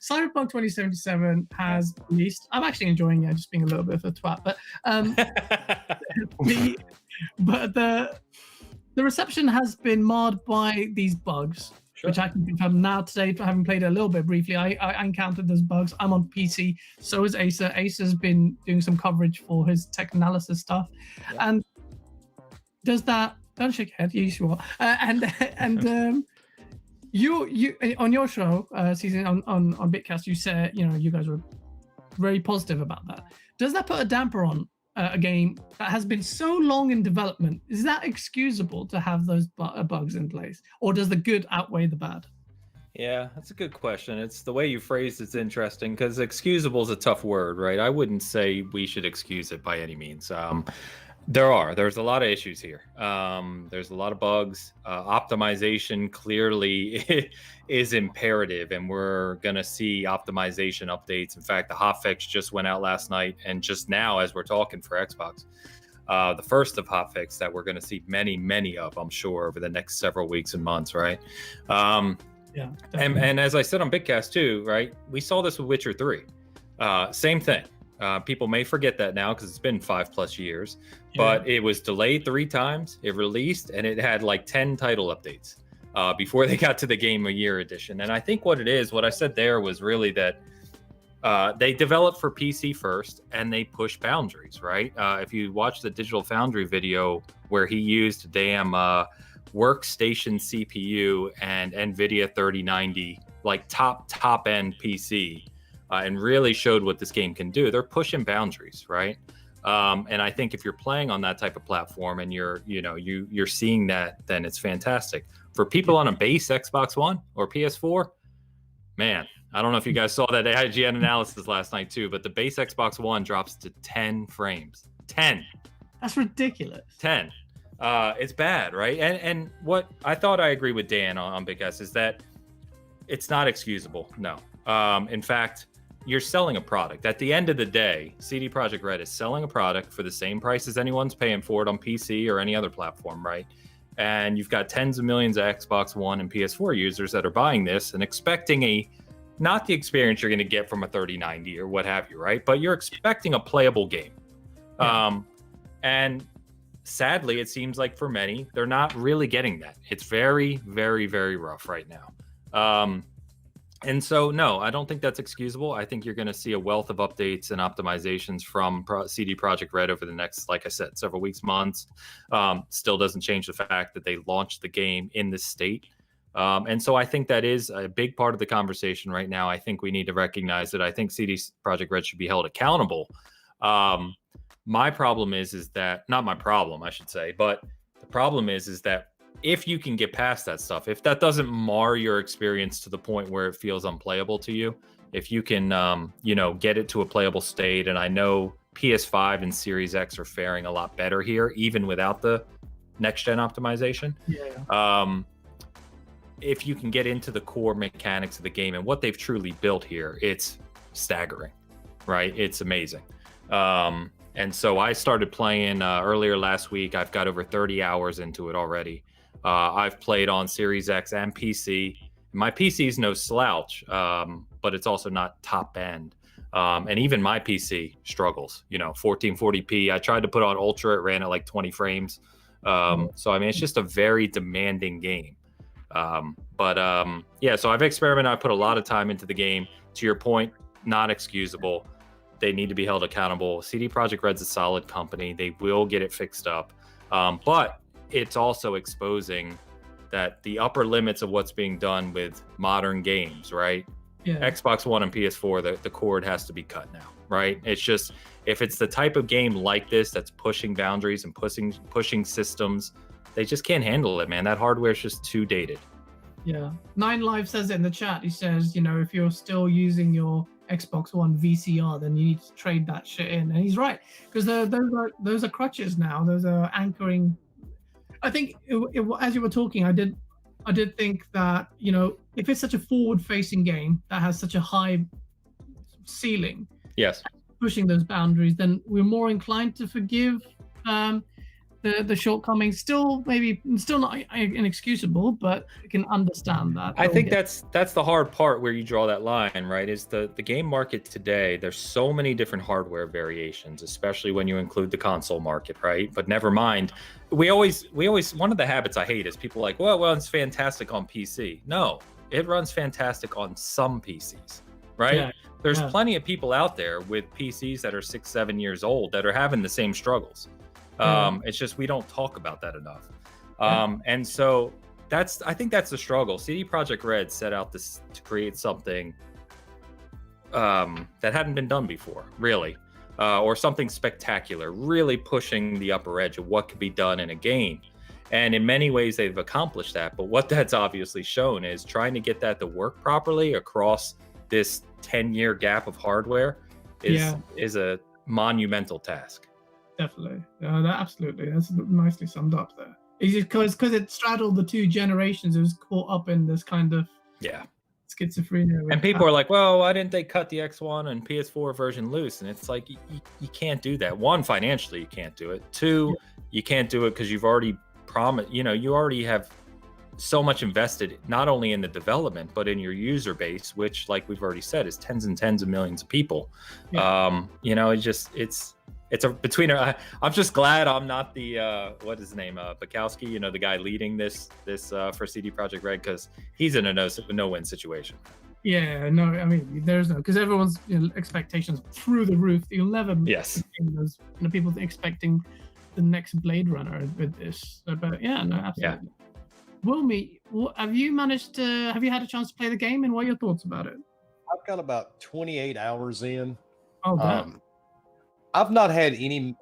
Cyberpunk 2077 has released. I'm actually enjoying it, just being a little bit of a twat. But the reception has been marred by these bugs, which I can confirm now today, having played it a little bit briefly. I encountered those bugs. I'm on PC. So is Acer. Acer's been doing some coverage for his tech analysis stuff. Yeah. And does that... Don't shake your head. You sure? You on your show, season on Bitcast, you said, you know, you guys were very positive about that. Does that put a damper on a game that has been so long in development? Is that excusable to have those bugs in place, or does the good outweigh the bad? Yeah, that's a good question. It's the way you phrased it's interesting, because excusable is a tough word, right? I wouldn't say we should excuse it by any means. There's a lot of issues here. There's a lot of bugs. Optimization clearly is imperative, and we're going to see optimization updates. In fact, the hotfix just went out last night, and just now as we're talking for Xbox, the first of hotfix that we're going to see many of, I'm sure, over the next several weeks and months, right? Yeah. And as I said on Bitcast too, right? We saw this with Witcher 3. Same thing. People may forget that now because it's been 5+ years, but it was delayed 3 times. It released, and it had like 10 title updates before they got to the Game of Year edition. And I think what I said there was really that they developed for PC first, and they push boundaries, right? If you watch the Digital Foundry video where he used damn workstation CPU and NVIDIA 3090, like top end PC, and really showed what this game can do. They're pushing boundaries, right? And I think if you're playing on that type of platform and you're seeing that, then it's fantastic. For people on a base Xbox One or PS4, man, I don't know if you guys saw that IGN analysis last night too, but the base Xbox One drops to 10 frames. 10. That's ridiculous. 10. It's bad, right? And what I thought, I agree with Dan on Big S, is that it's not excusable. No. In fact, you're selling a product. At the end of the day, CD Projekt Red is selling a product for the same price as anyone's paying for it on PC or any other platform, right? And you've got tens of millions of Xbox One and PS4 users that are buying this and expecting not the experience you're going to get from a 3090 or what have you, right? But you're expecting a playable game. Yeah. And sadly, it seems like for many, they're not really getting that. It's very, very, very rough right now. And so, no, I don't think that's excusable. I think you're going to see a wealth of updates and optimizations from CD Projekt Red over the next, like I said, several weeks, months. Still doesn't change the fact that they launched the game in this state. And so I think that is a big part of the conversation right now. I think we need to recognize that I think CD Projekt Red should be held accountable. My problem is that, not my problem, I should say, but the problem is that if you can get past that stuff, if that doesn't mar your experience to the point where it feels unplayable to you, if you can, get it to a playable state, and I know PS5 and Series X are faring a lot better here, even without the next-gen optimization. Yeah. If you can get into the core mechanics of the game and what they've truly built here, it's staggering, right? It's amazing. And so I started playing earlier last week. I've got over 30 hours into it already. I've played on Series X and PC. My PC is no slouch, but it's also not top end. And even my PC struggles, 1440p. I tried to put on Ultra, it ran at like 20 frames. So, I mean, it's just a very demanding game. Yeah, so I've experimented. I put a lot of time into the game. To your point, not excusable. They need to be held accountable. CD Projekt Red's a solid company. They will get it fixed up. But it's also exposing that the upper limits of what's being done with modern games, right? Yeah. Xbox One and PS4, the cord has to be cut now, right? It's just, if it's the type of game like this that's pushing boundaries and pushing systems, they just can't handle it, man. That hardware is just too dated. Yeah. Nine Live says it in the chat. He says, if you're still using your Xbox One VCR, then you need to trade that shit in. And he's right, because those are crutches now. Those are anchoring. I think as you were talking, I did think that, if it's such a forward-facing game that has such a high ceiling, yes, pushing those boundaries, then we're more inclined to forgive the shortcomings. Still not inexcusable, but I can understand that. I think that's the hard part where you draw that line, right? Is the game market today. There's so many different hardware variations, especially when you include the console market, right? But never mind. We always one of the habits I hate is people like, well, it's fantastic on PC. No, it runs fantastic on some PCs, right? Yeah. There's plenty of people out there with PCs that are 6-7 years old that are having the same struggles. It's just we don't talk about that enough. And so I think that's the struggle. CD Projekt Red set out to create something that hadn't been done before, really, or something spectacular, really pushing the upper edge of what could be done in a game. And in many ways, they've accomplished that. But what that's obviously shown is trying to get that to work properly across this 10-year gap of hardware is a monumental task. Definitely. Absolutely. That's nicely summed up there. It's just because it straddled the two generations, it was caught up in this kind of schizophrenia. And people are like, well, why didn't they cut the X1 and PS4 version loose? And it's like, you can't do that. One, financially, you can't do it. Two, you can't do it because you've already promised, you already have so much invested, not only in the development, but in your user base, which, like we've already said, is tens and tens of millions of people. I'm just glad I'm not the what is his name, Bukowski, the guy leading this for CD Projekt Red, because he's in a no-win situation. Yeah, no, I mean, there's no, because everyone's expectations through the roof. You'll never those people expecting the next Blade Runner with this. But yeah, no, absolutely. Yeah. Wilmy, have you had a chance to play the game, and what are your thoughts about it? I've got about 28 hours in. Oh, damn. I've not had any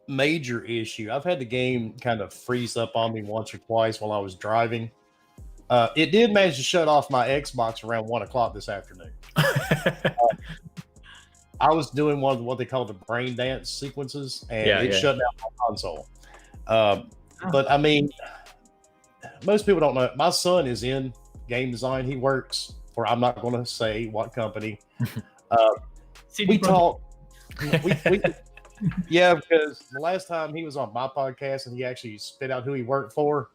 major issue. I've had the game kind of freeze up on me once or twice while I was driving. It did manage to shut off my Xbox around 1:00 this afternoon. I was doing one of what they call the brain dance sequences, and it shut down my console. But I mean, most people don't know. My son is in game design. He works for, I'm not going to say what company. We talk. Yeah, because the last time he was on my podcast and he actually spit out who he worked for,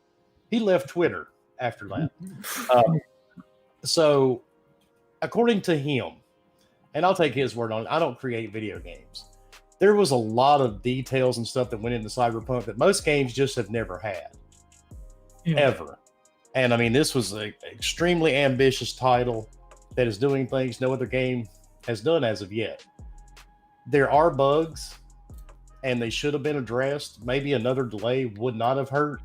he left Twitter after that. So, according to him, and I'll take his word on it, I don't create video games. There was a lot of details and stuff that went into Cyberpunk that most games just have never had, ever. And I mean, this was an extremely ambitious title that is doing things no other game has done as of yet. There are bugs, and they should have been addressed. Maybe another delay would not have hurt,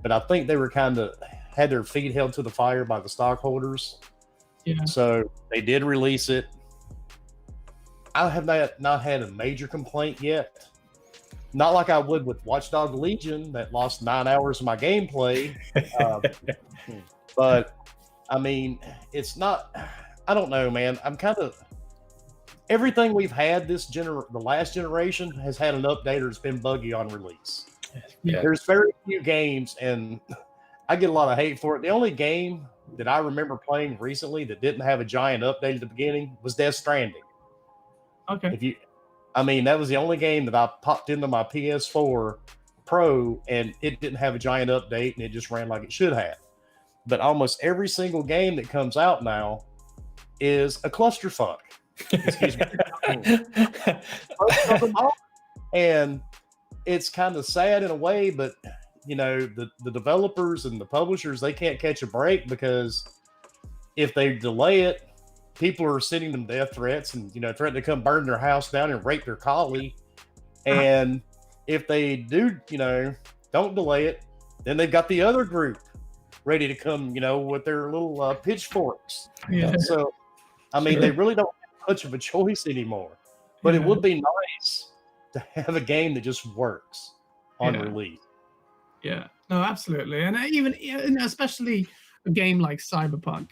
but I think they were had their feet held to the fire by the stockholders. Yeah. So they did release it. I have not had a major complaint yet. Not like I would with Watchdog Legion that lost 9 hours of my gameplay. But I mean, it's not. I don't know, man. I'm kind of. Everything we've had the last generation has had an update or it's been buggy on release. Yeah. There's very few games, and I get a lot of hate for it. The only game that I remember playing recently that didn't have a giant update at the beginning was Death Stranding. Okay. I mean, that was the only game that I popped into my PS4 Pro and it didn't have a giant update and it just ran like it should have. But almost every single game that comes out now is a clusterfuck. Excuse me. And it's kind of sad in a way, but you know, the developers and the publishers, they can't catch a break because if they delay it, people are sending them death threats and, you know, threatening to come burn their house down and rape their collie. And if they do, you know, don't delay it, then they've got the other group ready to come, you know, with their little pitchforks. Yeah. So, I mean, they really don't have much of a choice anymore. But it would be nice to have a game that just works on release. Yeah, no, absolutely. And even, especially a game like Cyberpunk.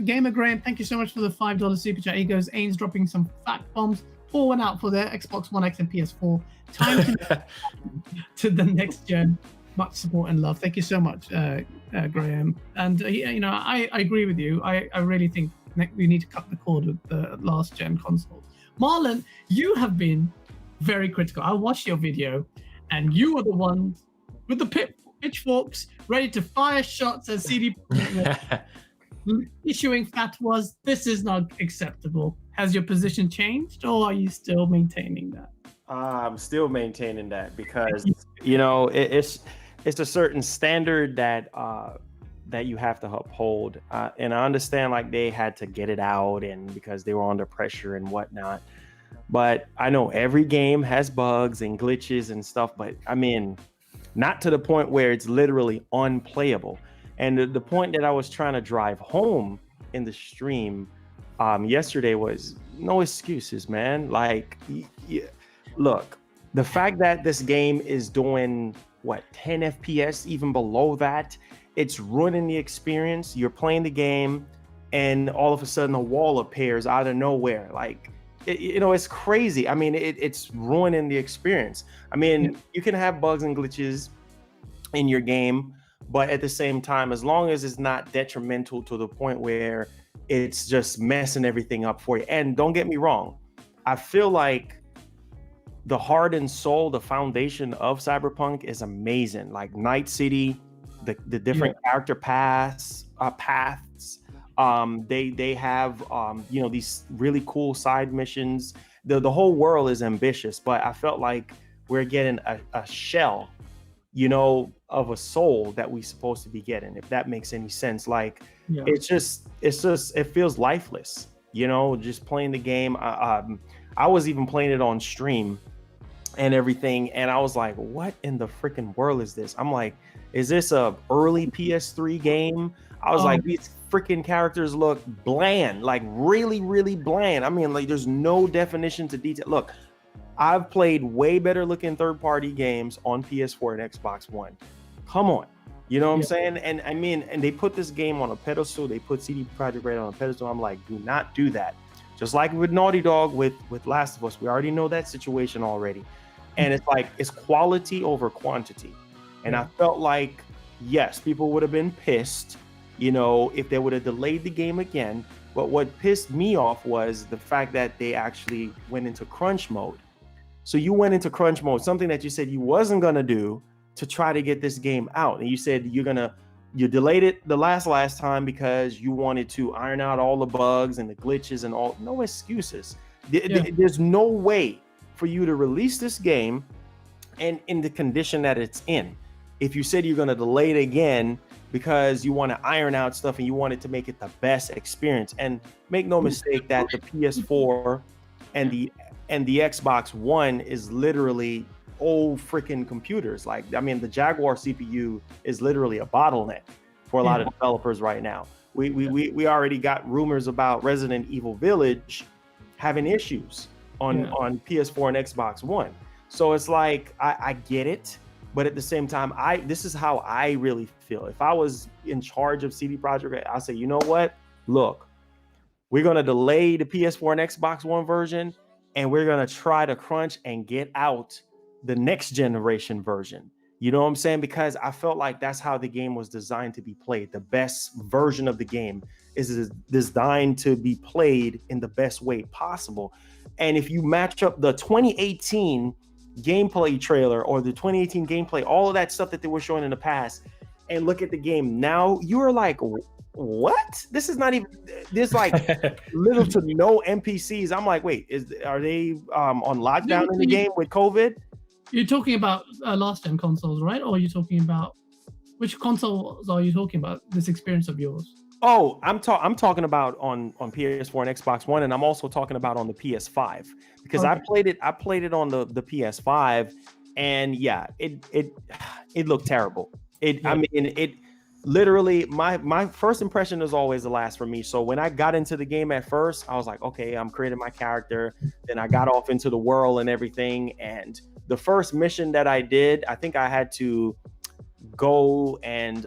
Gamer Graham, thank you so much for the $5 super chat. He goes, Ains dropping some fact bombs. Pour one out for their Xbox One X and PS4. Time to the next gen. Much support and love. Thank you so much, Graham. And you know, I agree with you. I really think we need to cut the cord with the last gen console. Marlon, you have been very critical. I watched your video, and you were the one with the pitchforks ready to fire shots at CD issuing fatwas. This is not acceptable. Has your position changed, or are you still maintaining that? I'm still maintaining that because, you know, it's a certain standard that that you have to uphold. And I understand like they had to get it out and because they were under pressure and whatnot. But I know every game has bugs and glitches and stuff, but I mean, not to the point where it's literally unplayable. And the point that I was trying to drive home in the stream yesterday was no excuses, man. Like, look, the fact that this game is doing what 10 FPS, even below that, it's ruining the experience. You're playing the game, and all of a sudden a wall appears out of nowhere. Like, you know, it's crazy. I mean, it's ruining the experience. I mean, you can have bugs and glitches in your game, but at the same time, as long as it's not detrimental to the point where it's just messing everything up for you. And don't get me wrong, I feel like the heart and soul, the foundation of Cyberpunk is amazing. Like Night City, the different character paths. They have you know, these really cool side missions. The whole world is ambitious, but I felt like we're getting a shell, you know, of a soul that we're supposed to be getting, if that makes any sense. Like it feels lifeless, you know, just playing the game. I was even playing it on stream and everything, and I was like, what in the freaking world is this? I'm like, is this a early PS3 game? I was like, these freaking characters look bland, like really, really bland. I mean, like there's no definition to detail. Look, I've played way better looking third-party games on PS4 and Xbox One. Come on, you know what I'm saying? And I mean, and they put this game on a pedestal. They put CD Projekt Red on a pedestal. I'm like, do not do that. Just like with Naughty Dog with Last of Us, we already know that situation already. And it's like, it's quality over quantity. And I felt like, yes, people would have been pissed, you know, if they would have delayed the game again. But what pissed me off was the fact that they actually went into crunch mode. So you went into crunch mode, something that you said you wasn't going to do to try to get this game out. And you said you delayed it the last time because you wanted to iron out all the bugs and the glitches and all. No excuses. There's no way for you to release this game and in the condition that it's in. If you said you're going to delay it again because you want to iron out stuff and you want it to make it the best experience. And make no mistake that the PS4 and the Xbox One is literally old freaking computers. Like, I mean, the Jaguar CPU is literally a bottleneck for a lot of developers right now. We already got rumors about Resident Evil Village having issues on PS4 and Xbox One. So it's like, I get it, but at the same time, this is how I really feel. If I was in charge of CD Projekt, I'll say, you know what? Look, we're going to delay the PS4 and Xbox One version, and we're going to try to crunch and get out the next generation version. You know what I'm saying? Because I felt like that's how the game was designed to be played. The best version of the game is designed to be played in the best way possible. And if you match up the 2018 gameplay trailer or the 2018 gameplay, all of that stuff that they were showing in the past, and look at the game now, you are like, what? This is not even. There's like little to no NPCs. I'm like, wait, are they on lockdown in the game with COVID? You're talking about last gen consoles, right? Or are you talking about which consoles are you talking about? This experience of yours? Oh, I'm talking about on PS4 and Xbox One, and I'm also talking about on the PS5 because I played it on the PS5, and yeah, it looked terrible. I mean, it literally, my first impression is always the last for me. So when I got into the game at first, I was like, okay, I'm creating my character. Then I got off into the world and everything, and the first mission that I did, I think I had to go and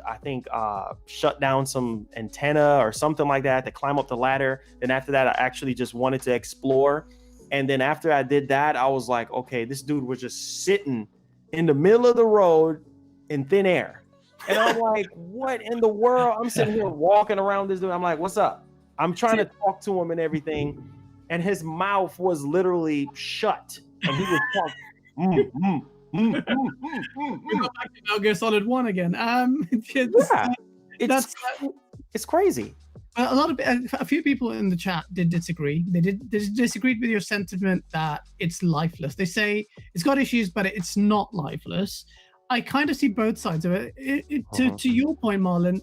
shut down some antenna or something like that to climb up the ladder. Then after that, I actually just wanted to explore. And then after I did that, I was like, okay, this dude was just sitting in the middle of the road in thin air. And I'm like, what in the world? I'm sitting here walking around this dude. I'm like, what's up? I'm trying to talk to him and everything. And his mouth was literally shut. And he was talking, We got back to Metal Gear Solid 1 again. It's crazy. A few people in the chat did disagree. They disagreed with your sentiment that it's lifeless. They say it's got issues, but it's not lifeless. I kind of see both sides of it. To your point, Marlon,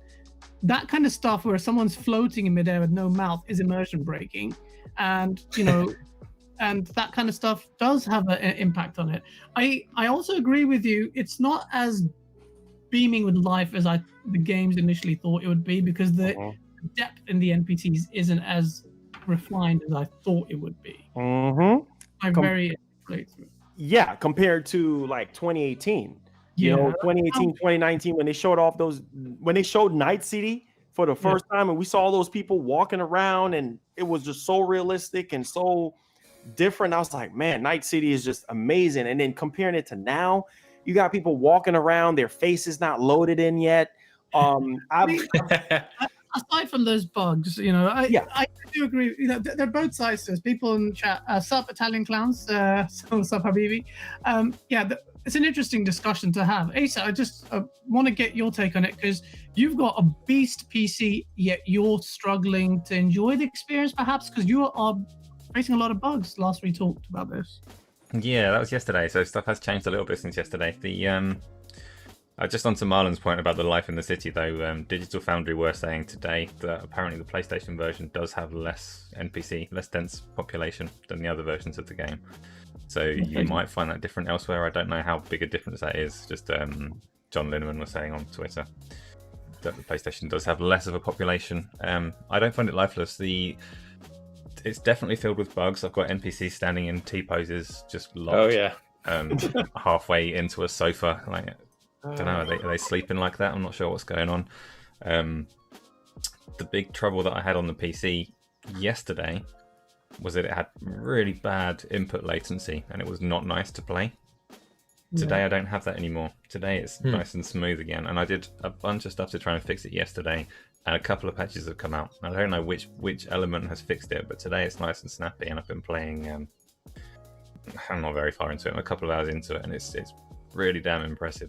that kind of stuff where someone's floating in midair with no mouth is immersion breaking, and and that kind of stuff does have an impact on it. I also agree with you. It's not as beaming with life as the games initially thought it would be, because the depth in the NPCs isn't as refined as I thought it would be. Yeah, compared to like 2018. You know, 2018, 2019, when they showed Night City for the first time, and we saw all those people walking around, and it was just so realistic and so different. I was like, man, Night City is just amazing. And then comparing it to now, you got people walking around, their face is not loaded in yet. Aside from those bugs, I do agree. They're both sides to this. People in chat, sup Italian clowns, sup Habibi. It's an interesting discussion to have. Asa, I just want to get your take on it, because you've got a beast PC, yet you're struggling to enjoy the experience, perhaps because you are facing a lot of bugs. Last we talked about this. Yeah, that was yesterday. So stuff has changed a little bit since yesterday. Just on to Marlon's point about the life in the city, though, Digital Foundry were saying today that apparently the PlayStation version does have less NPC, less dense population than the other versions of the game. So you might find that different elsewhere. I don't know how big a difference that is. Just John Lineman was saying on Twitter that the PlayStation does have less of a population. I don't find it lifeless. It's definitely filled with bugs. I've got NPCs standing in T-poses, just locked. Halfway into a sofa. Like, I don't know, are they sleeping like that? I'm not sure what's going on. The big trouble that I had on the PC yesterday was that it had really bad input latency, and it was not nice to play. Today I don't have that anymore. Today it's nice and smooth again, and I did a bunch of stuff to try and fix it yesterday, and a couple of patches have come out. I don't know which element has fixed it, but today it's nice and snappy, and I've been playing. I'm not very far into it. I'm a couple of hours into it, and it's really damn impressive.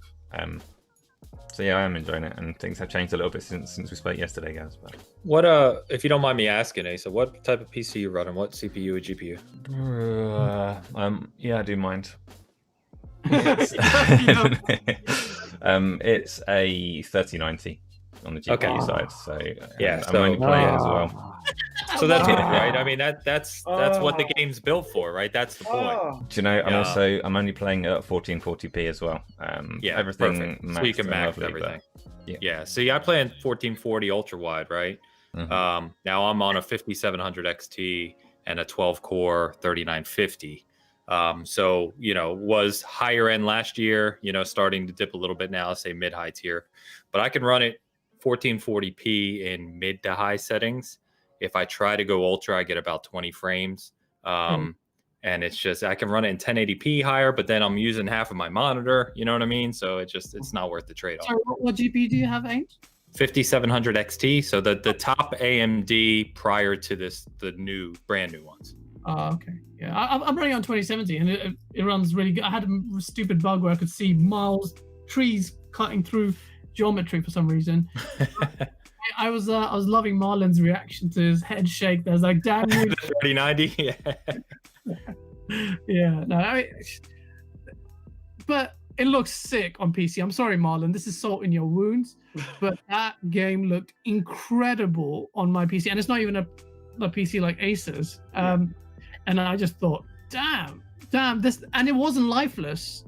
So yeah, I am enjoying it, and things have changed a little bit since we spoke yesterday, guys. But what if you don't mind me asking, Asa, what type of PC you running? What CPU or GPU? Yeah, I do mind. It's a 3090 on the GPU side, so I'm only playing it as well. So that's it, right? I mean, that's what the game's built for, right? That's the point. Do you know? I'm only playing at 1440p as well. Everything perfect. So you can max everything. Yeah. See, I play in 1440 ultra wide, right? Mm-hmm. Now I'm on a 5700 XT and a 12-core 3950. So was higher end last year. Starting to dip a little bit now, say mid-high tier, but I can run it 1440p in mid to high settings. If I try to go ultra, I get about 20 frames. And it's just, I can run it in 1080p higher, but then I'm using half of my monitor. You know what I mean? So it's not worth the trade-off. So what GPU do you have, Ames? 5700 XT. So the top AMD prior to this, the brand new ones. Okay. Yeah, I'm running on 2070, and it runs really good. I had a stupid bug where I could see miles, trees cutting through geometry for some reason. I was loving Marlon's reaction to his head shake. There's like, damn you. The 3090. Yeah. No. But it looks sick on PC. I'm sorry, Marlon. This is salt in your wounds. But that game looked incredible on my PC, and it's not even a PC like Acer's. And I just thought, damn, this, and it wasn't lifeless.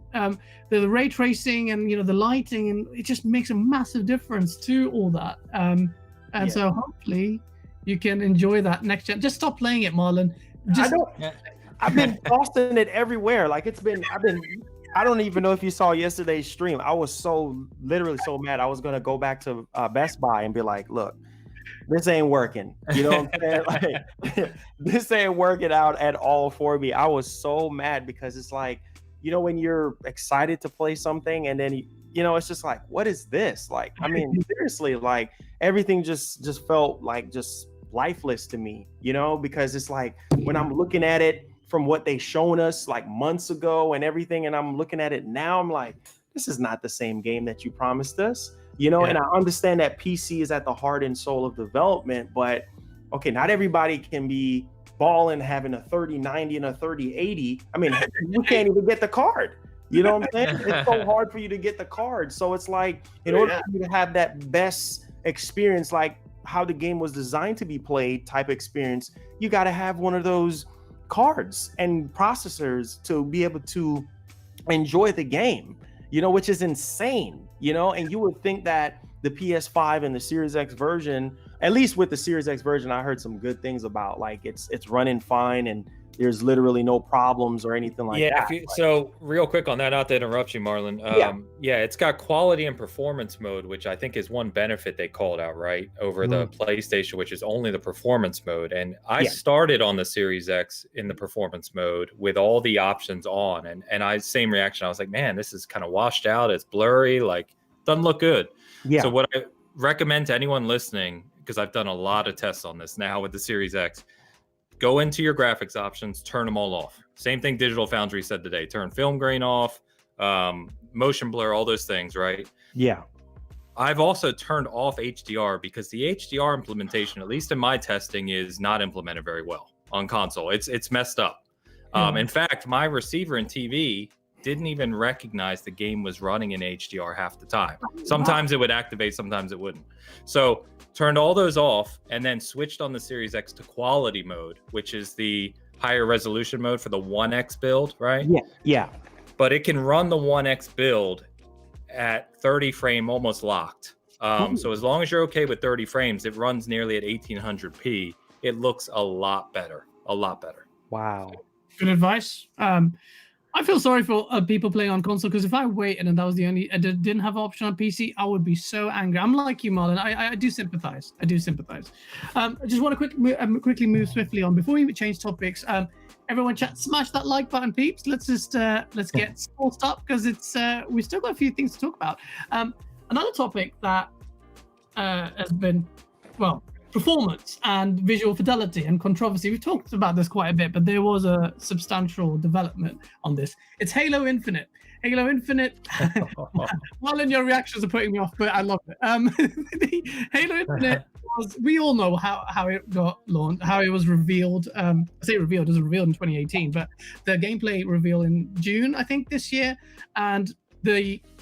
The ray tracing and the lighting, and it just makes a massive difference to all that. So hopefully you can enjoy that next gen. Just stop playing it, Marlon. I've been tossing it everywhere. Like I don't even know if you saw yesterday's stream. I was literally so mad. I was gonna go back to Best Buy and be like, look, this ain't working. You know what I'm saying? Like, this ain't working out at all for me. I was so mad because it's like, when you're excited to play something and then it's just like, what is this? Like, I mean, seriously, like everything just felt like just lifeless to me, because it's like when I'm looking at it from what they shown us like months ago and everything, and I'm looking at it now, I'm like, this is not the same game that you promised us. And I understand that PC is at the heart and soul of development, but okay, not everybody can be balling having a 3090 and a 3080. I mean, you can't even get the card. You know what I'm saying? It's so hard for you to get the card. So it's like, in order for you to have that best experience, like how the game was designed to be played type experience, you got to have one of those cards and processors to be able to enjoy the game, which is insane. And you would think that the PS5 and the Series X version, at least with the Series X version, I heard some good things about, like it's running fine and there's literally no problems or anything like that. So real quick on that, not to interrupt you, Marlon. It's got quality and performance mode, which I think is one benefit they called out, right, over the PlayStation, which is only the performance mode. And I started on the Series X in the performance mode with all the options on, and I same reaction. I was like, man, this is kind of washed out. It's blurry, like doesn't look good. Yeah. So what I recommend to anyone listening, because I've done a lot of tests on this now with the Series X, go into your graphics options, turn them all off. Same thing Digital Foundry said today. Turn film grain off, motion blur, all those things, right? Yeah. I've also turned off HDR because the HDR implementation, at least in my testing, is not implemented very well on console. It's messed up. In fact, my receiver and TV didn't even recognize the game was running in HDR half the time. Sometimes it would activate, sometimes it wouldn't. So turned all those off and then switched on the Series X to quality mode, which is the higher resolution mode for the 1X build, right? Yeah. But it can run the 1X build at 30 frame almost locked. So as long as you're okay with 30 frames, it runs nearly at 1800p. It looks a lot better. Wow. Good advice. I feel sorry for people playing on console, because if I waited and that was the only, I didn't have an option on PC, I would be so angry. I'm like you, Marlon. I do sympathize. I just want to quickly move swiftly on before we change topics. Everyone, chat, smash that like button, peeps. Let's get sports up, because we've still got a few things to talk about. Another topic that has been, performance and visual fidelity and controversy. We've talked about this quite a bit, but there was a substantial development on this. It's Halo Infinite. Well, in your reactions are putting me off, but I love it. The Halo Infinite we all know how it got launched, how it was revealed. I say revealed, it was revealed in 2018, but the gameplay reveal in June, I think, this year, and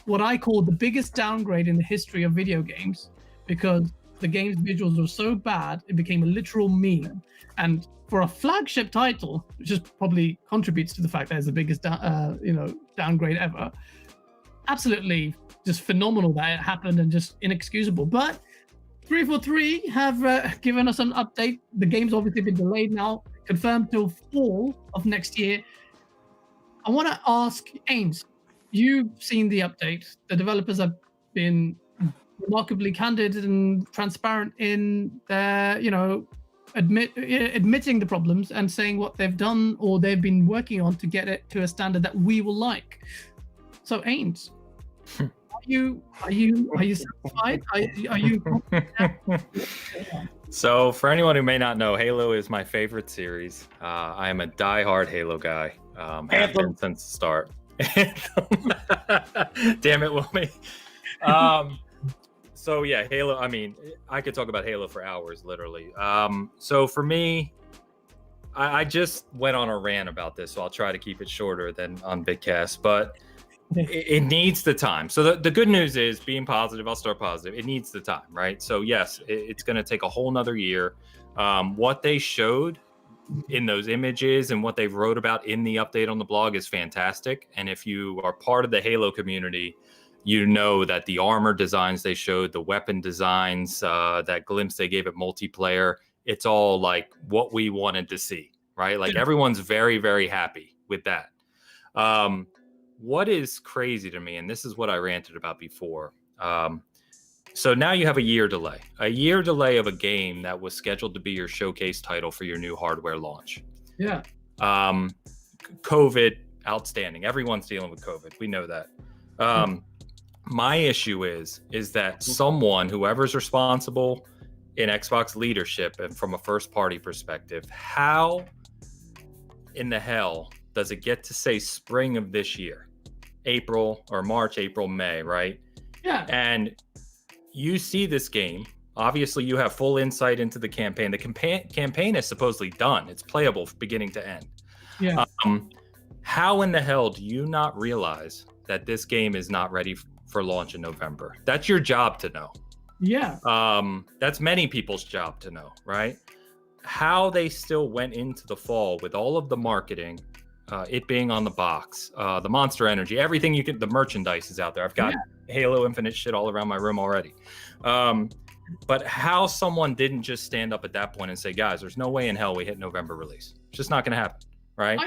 what I call the biggest downgrade in the history of video games, because the game's visuals were so bad, it became a literal meme. And for a flagship title, which just probably contributes to the fact that it's the biggest downgrade ever, absolutely just phenomenal that it happened and just inexcusable. But 343 have given us an update. The game's obviously been delayed now, confirmed till fall of next year. I want to ask Ames, you've seen the update. The developers have been remarkably candid and transparent in their, admitting the problems and saying what they've done or they've been working on to get it to a standard that we will like. So, Ames, are you satisfied? Are you? So, for anyone who may not know, Halo is my favorite series. I am a diehard Halo guy. Have been since the start. Damn it, Wilmy. So yeah, Halo. I mean, I could talk about Halo for hours, literally. So for me, I just went on a rant about this, so I'll try to keep it shorter than on Bitcast, but it needs the time. So the good news is, being positive, I'll start positive. It needs the time, right? So yes, it's going to take a whole nother year. What they showed in those images and what they wrote about in the update on the blog is fantastic. And if you are part of the Halo community, you know that the armor designs they showed, the weapon designs, that glimpse they gave at multiplayer, it's all like what we wanted to see, right? Like everyone's very, very happy with that. What is crazy to me, and this is what I ranted about before. So now you have a year delay of a game that was scheduled to be your showcase title for your new hardware launch. Yeah. COVID, outstanding. Everyone's dealing with COVID. We know that. My issue is that someone, whoever's responsible in Xbox leadership and from a first party perspective, how in the hell does it get to say spring of this year? April or March, April, May, right? Yeah. And you see this game. Obviously, you have full insight into the campaign. The campaign is supposedly done. It's playable beginning to end. Yeah. How in the hell do you not realize that this game is not ready for launch in November? That's your job to know. Yeah. That's many people's job to know, right? How they still went into the fall with all of the marketing, it being on the box, the Monster Energy, everything you can, the merchandise is out there. I've got Halo Infinite shit all around my room already. But how someone didn't just stand up at that point and say, guys, there's no way in hell we hit November release. It's just not going to happen, right?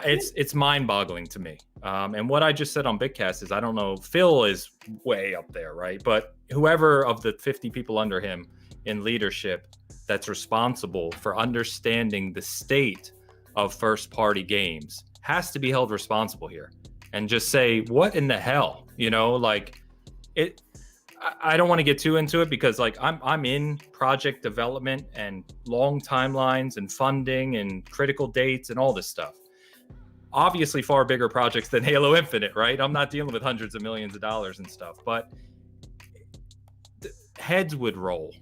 It's mind-boggling to me. And what I just said on Bitcast is, I don't know, Phil is way up there, right? But whoever of the 50 people under him in leadership that's responsible for understanding the state of first-party games has to be held responsible here and just say, what in the hell? You know, like it. I don't want to get too into it because like I'm in project development and long timelines and funding and critical dates and all this stuff. Obviously far bigger projects than Halo Infinite, right? I'm not dealing with hundreds of millions of dollars and stuff, but heads would roll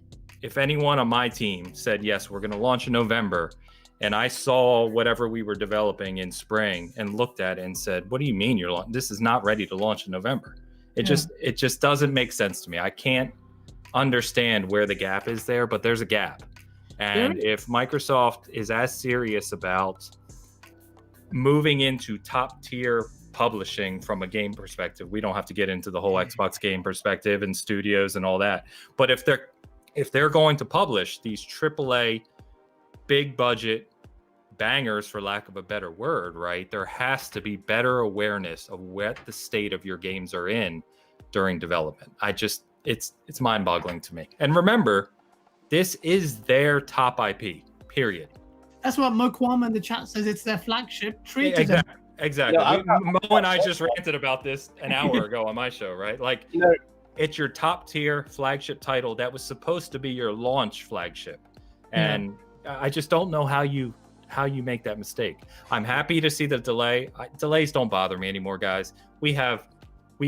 if anyone on my team said, yes, we're going to launch in November. And I saw whatever we were developing in spring and looked at it and said, what do you mean this is not ready to launch in November? It just doesn't make sense to me. I can't understand where the gap is there, but there's a gap. And if Microsoft is as serious about moving into top tier publishing from a game perspective, we don't have to get into the whole Xbox game perspective and studios and all that. But if they're going to publish these AAA big budget bangers, for lack of a better word, right, there has to be better awareness of what the state of your games are in during development. It's mind-boggling to me. And remember, this is their top IP, period. That's what Mo Kwame in the chat says. It's their flagship. Treated them. Exactly. Mo and I just ranted about this an hour ago on my show, right? Like, it's your top tier flagship title that was supposed to be your launch flagship. And I just don't know how you make that mistake. I'm happy to see the delay. Delays don't bother me anymore, guys. We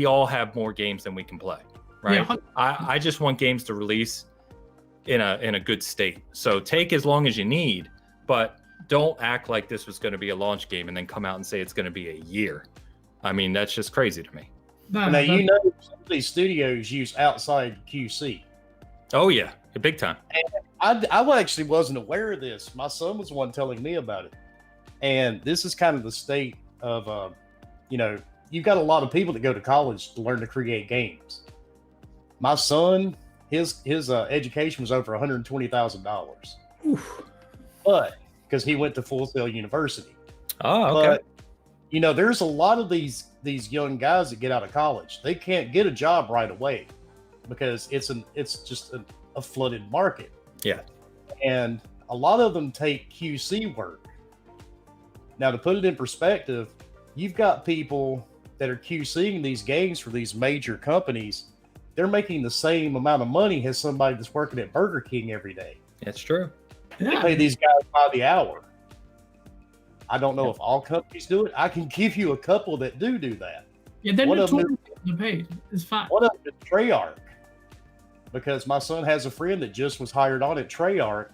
all have more games than we can play, right? Yeah. I just want games to release in a good state. So take as long as you need, but don't act like this was going to be a launch game and then come out and say it's going to be a year. I mean, that's just crazy to me. Now, you know, some of these studios use outside QC. Oh yeah, big time. And I actually wasn't aware of this. My son was the one telling me about it. And this is kind of the state of, you've got a lot of people that go to college to learn to create games. My son, his education was over $120,000. But because he went to Full Sail University. Oh, okay. But, there's a lot of these young guys that get out of college. They can't get a job right away because it's just a flooded market. Yeah. And a lot of them take QC work. Now, to put it in perspective, you've got people that are QCing these games for these major companies they're making the same amount of money as somebody that's working at Burger King every day. It's true. They pay these guys by the hour. I don't know if all companies do it. I can give you a couple that do that. Yeah, they're One not of them paid. It's fact. One of them is Treyarch, because my son has a friend that just was hired on at Treyarch,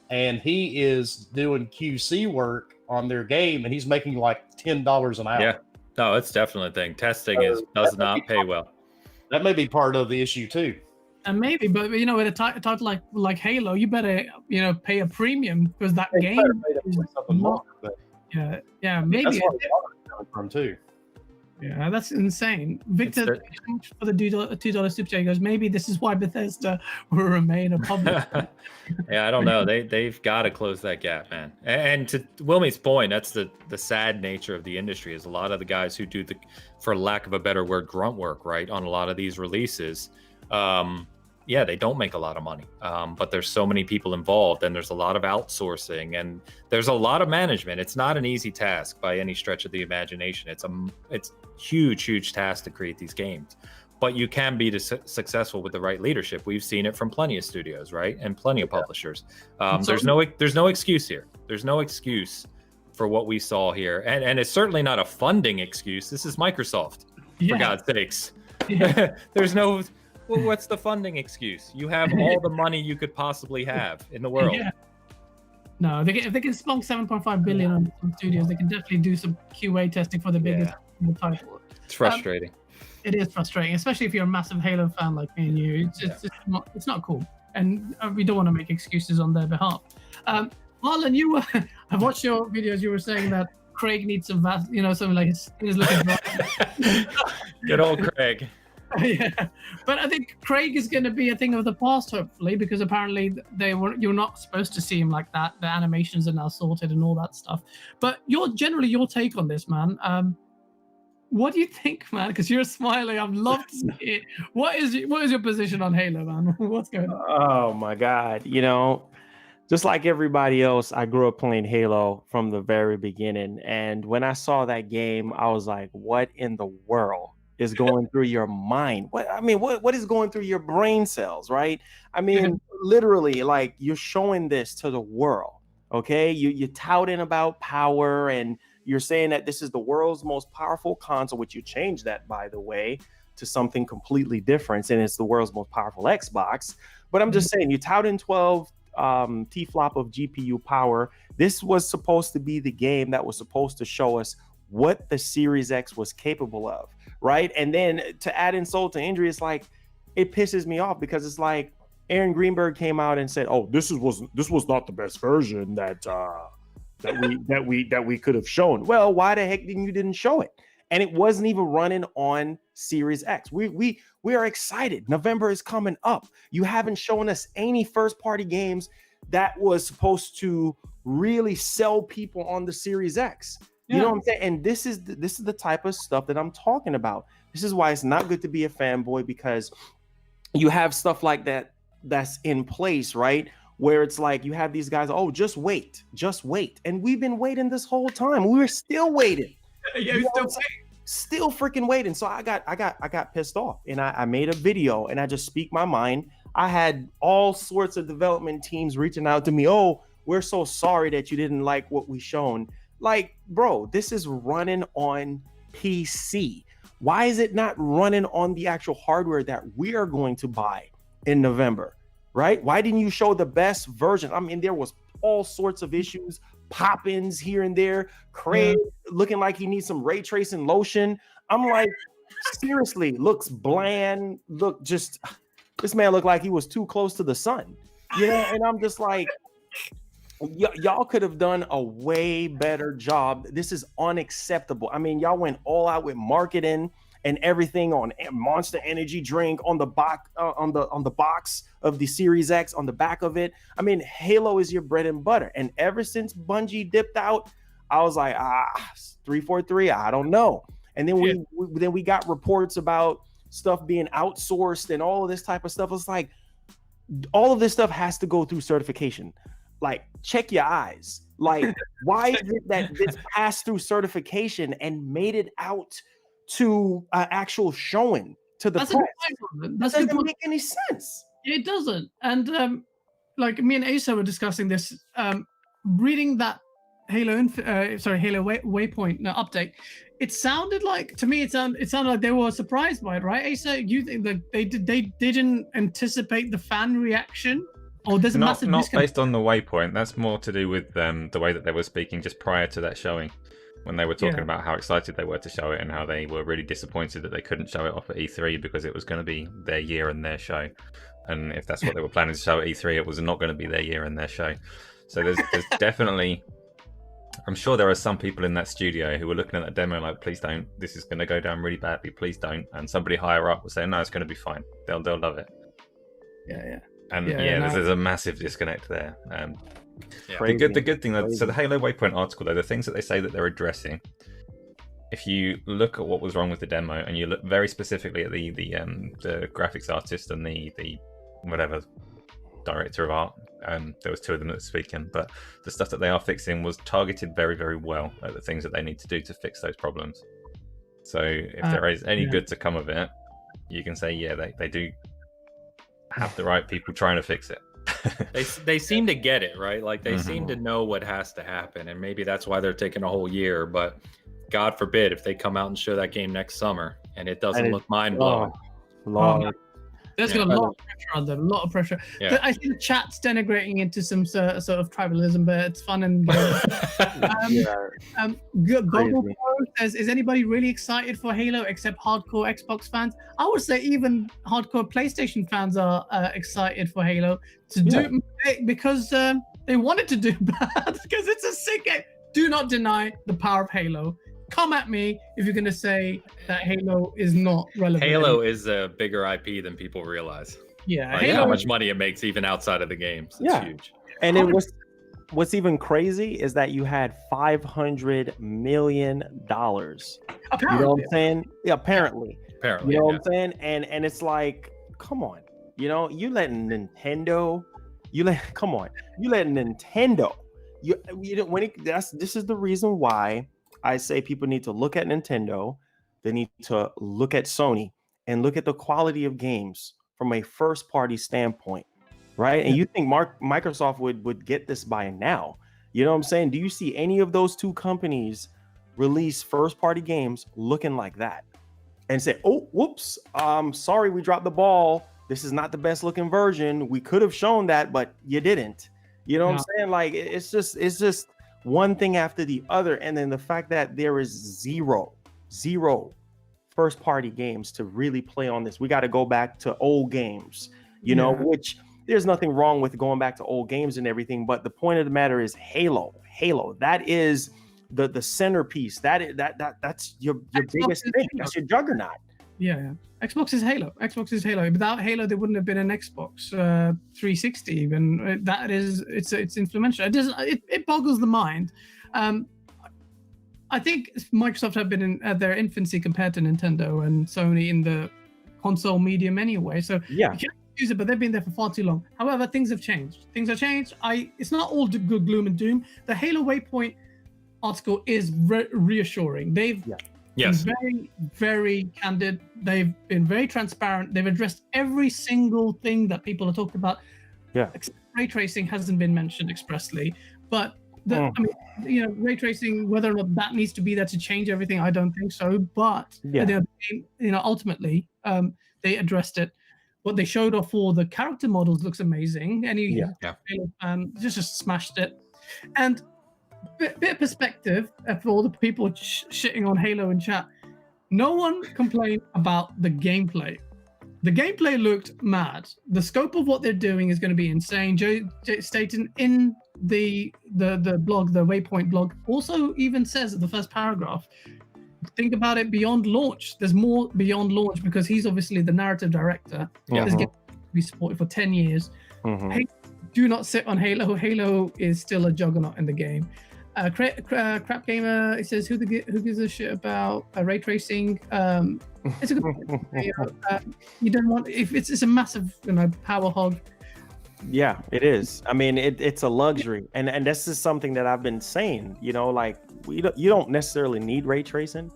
and he is doing QC work on their game, and he's making like $10 an hour. Yeah, no, it's definitely a thing. Testing does not pay well. That may be part of the issue too. And maybe, but with a title like Halo, you better pay a premium because that They game better pay them is for something more, but yeah, maybe. that's where the dollar's coming from too. Yeah, that's insane. Victor, for the $2 super chat, he goes, maybe this is why Bethesda will remain a public. Yeah, I don't know. They've got to close that gap, man. And to Wilmie's point, that's the sad nature of the industry is a lot of the guys who do for lack of a better word, grunt work, right, on a lot of these releases. Yeah, they don't make a lot of money, but there's so many people involved, and there's a lot of outsourcing, and there's a lot of management. It's not an easy task by any stretch of the imagination. It's huge task to create these games, but you can be successful with the right leadership. We've seen it from plenty of studios, right, and plenty of publishers. There's no excuse here. There's no excuse for what we saw here, and it's certainly not a funding excuse. This is Microsoft, for God's sakes. Yeah. There's no. Well, what's the funding excuse? You have all the money you could possibly have in the world. Yeah. No, if they can spunk 7.5 billion on some studios, they can definitely do some QA testing for the biggest title. It's frustrating. It is frustrating, especially if you're a massive Halo fan like me and you. It's not cool, and we don't want to make excuses on their behalf. Marlon, I've watched your videos. You were saying that Craig needs some something like his looking dry. Good old Craig. Yeah, but I think Craig is going to be a thing of the past, hopefully, because apparently you're not supposed to see him like that. The animations are now sorted and all that stuff. But your take on this, man. What do you think, man? Because you're smiling. I'd love to see it. What is your position on Halo, man? What's going on? Oh my God! Just like everybody else, I grew up playing Halo from the very beginning, and when I saw that game, I was like, "What in the world is going through your mind? What is going through your brain cells, right? I mean, literally, like, you're showing this to the world, okay? You're touting about power, and you're saying that this is the world's most powerful console, which you changed that, by the way, to something completely different, and it's the world's most powerful Xbox. But I'm just saying, you touting 12 T-flop of GPU power. This was supposed to be the game that was supposed to show us what the Series X was capable of, right? And then to add insult to injury, it's like, it pisses me off because it's like Aaron Greenberg came out and said, "Oh, this was not the best version that we could have shown." Well, why the heck didn't show it? And it wasn't even running on Series X. We are excited. November is coming up. You haven't shown us any first party games that was supposed to really sell people on the Series X. You know what I'm saying? And this is the type of stuff that I'm talking about. This is why it's not good to be a fanboy, because you have stuff like that that's in place, right? Where it's like you have these guys, "Oh, just wait. And we've been waiting this whole time. We were still waiting. Still freaking waiting. So I got pissed off, and I made a video, and I just speak my mind. I had all sorts of development teams reaching out to me. "Oh, we're so sorry that you didn't like what we shown." Like, bro, this is running on PC. Why is it not running on the actual hardware that we are going to buy in November, right? Why didn't you show the best version? I mean, there was all sorts of issues, pop-ins here and there. Craig looking like he needs some ray tracing lotion. I'm like, seriously, looks bland. This man looked like he was too close to the sun, and I'm just like, y'all could have done a way better job. This is unacceptable. I mean, y'all went all out with marketing and everything on Monster Energy drink on the box, on the box of the Series X, on the back of it. I mean, Halo is your bread and butter. And ever since Bungie dipped out, I was like, 343, I don't know. And then we got reports about stuff being outsourced and all of this type of stuff. It's like, all of this stuff has to go through certification. Like, check your eyes. Like, why is it that this passed through certification and made it out to actual showing to the That's a press. good point, man. That That's a good doesn't point. make any sense. It doesn't. And like me and Asa were discussing this, reading that Halo Waypoint update, it sounded like to me it sounded like they were surprised by it, right? Asa, you think that they didn't anticipate the fan reaction? Or there's a massive not disconnect. based on the waypoint. That's more to do with the way that they were speaking just prior to that showing, when they were talking about how excited they were to show it and how they were really disappointed that they couldn't show it off at E3 because it was going to be their year and their show. And if that's what they were planning to show at E3, it was not going to be their year and their show. So there's definitely, I'm sure there are some people in that studio who were looking at that demo like, please don't, this is going to go down really badly, please don't. And somebody higher up was saying, no, it's going to be fine. They'll love it. Yeah. And no. there's a massive disconnect there. Crazy. The good thing, so the Halo Waypoint article, though, the things that they say that they're addressing, if you look at what was wrong with the demo and you look very specifically at the graphics artist and the whatever director of art, there was two of them that were speaking, but the stuff that they are fixing was targeted very, very well at the things that they need to do to fix those problems. So if there is any good to come of it, you can say, they do have the right people trying to fix it. They seem to get it, right? Like they seem to know what has to happen, and maybe that's why they're taking a whole year. But God forbid if they come out and show that game next summer and it doesn't look mind-blowing. Lord. There's got a lot of pressure on them, a lot of pressure. Yeah. I see the chat's denigrating into some sort of tribalism, but it's fun and Goggle Pro says, is anybody really excited for Halo except hardcore Xbox fans? I would say even hardcore PlayStation fans are excited for Halo to do because they wanted to do bad because it's a sick game. Do not deny the power of Halo. Come at me if you're going to say that Halo is not relevant. Halo is a bigger IP than people realize. Yeah, like Halo, how much money it makes even outside of the games. It's huge. And what's even crazy is that you had $500 million. apparently. You know what I'm saying? Yeah, apparently. Apparently, You know what I'm saying? And it's like, come on. You know, you let Nintendo. This is the reason why I say people need to look at Nintendo. They need to look at Sony and look at the quality of games from a first party standpoint, right? And you think Microsoft would get this by now. You know what I'm saying? Do you see any of those two companies release first party games looking like that and say, oh, whoops, sorry, we dropped the ball. This is not the best looking version. We could have shown that, but you didn't. You know what I'm saying? Like it's just one thing after the other. And then the fact that there is zero first party games to really play on this. We got to go back to old games, you know, which there's nothing wrong with going back to old games and everything. But the point of the matter is Halo, that is the centerpiece. That's your biggest thing. That's your juggernaut. Yeah. Xbox is Halo. Without Halo, there wouldn't have been an Xbox 360. Even it's influential. It boggles the mind. I think Microsoft have been in their infancy compared to Nintendo and Sony in the console medium anyway. So you can't use it, but they've been there for far too long. However, things have changed. It's not all good gloom and doom. The Halo Waypoint article is reassuring. They've been very, very candid. They've been very transparent. They've addressed every single thing that people are talking about. Except ray tracing hasn't been mentioned expressly, but ray tracing, whether or not that needs to be there to change everything, I don't think so. But ultimately, they addressed it. What they showed off for the character models looks amazing. Just smashed it. And bit of perspective for all the people shitting on Halo in chat. No one complained about the gameplay. The gameplay looked mad. The scope of what they're doing is going to be insane. Joe Staten in the blog, the Waypoint blog, also even says in the first paragraph, think about it beyond launch. There's more beyond launch because he's obviously the narrative director. This game will be supported for 10 years. Hey, do not sit on Halo. Halo is still a juggernaut in the game. Crap Gamer, it says, who gives a shit about ray tracing? It's a good point. You don't want, if it's a massive power hog. Yeah, it is. I mean, it's a luxury, and this is something that I've been saying. You know, like you don't necessarily need ray tracing,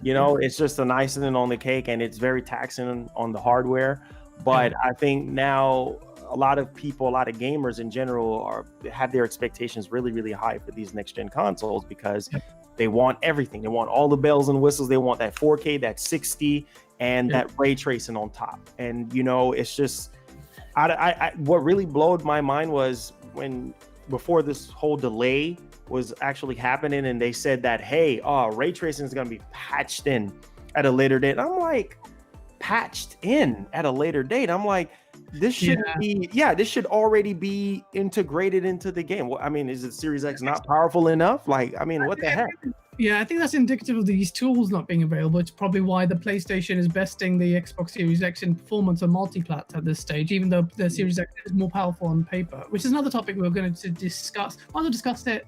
You know, it's just an icing on the cake, and it's very taxing on the hardware. But I think now a lot of people, a lot of gamers in general have their expectations really, really high for these next gen consoles because they want everything. They want all the bells and whistles. They want that 4K, that 60, and that ray tracing on top. And, you know, it's just, what really blowed my mind was before this whole delay was actually happening, and they said that, hey, ray tracing is going to be patched in at a later date. I'm like, patched in at a later date? I'm like, this should this should already be integrated into the game. Well, I mean, is the Series X not powerful enough? Like, I mean, what the heck? Yeah, I think that's indicative of these tools not being available. It's probably why the PlayStation is besting the Xbox Series X in performance on multi-plat at this stage, even though the Series X is more powerful on paper, which is another topic we're going to discuss. Might as well discuss it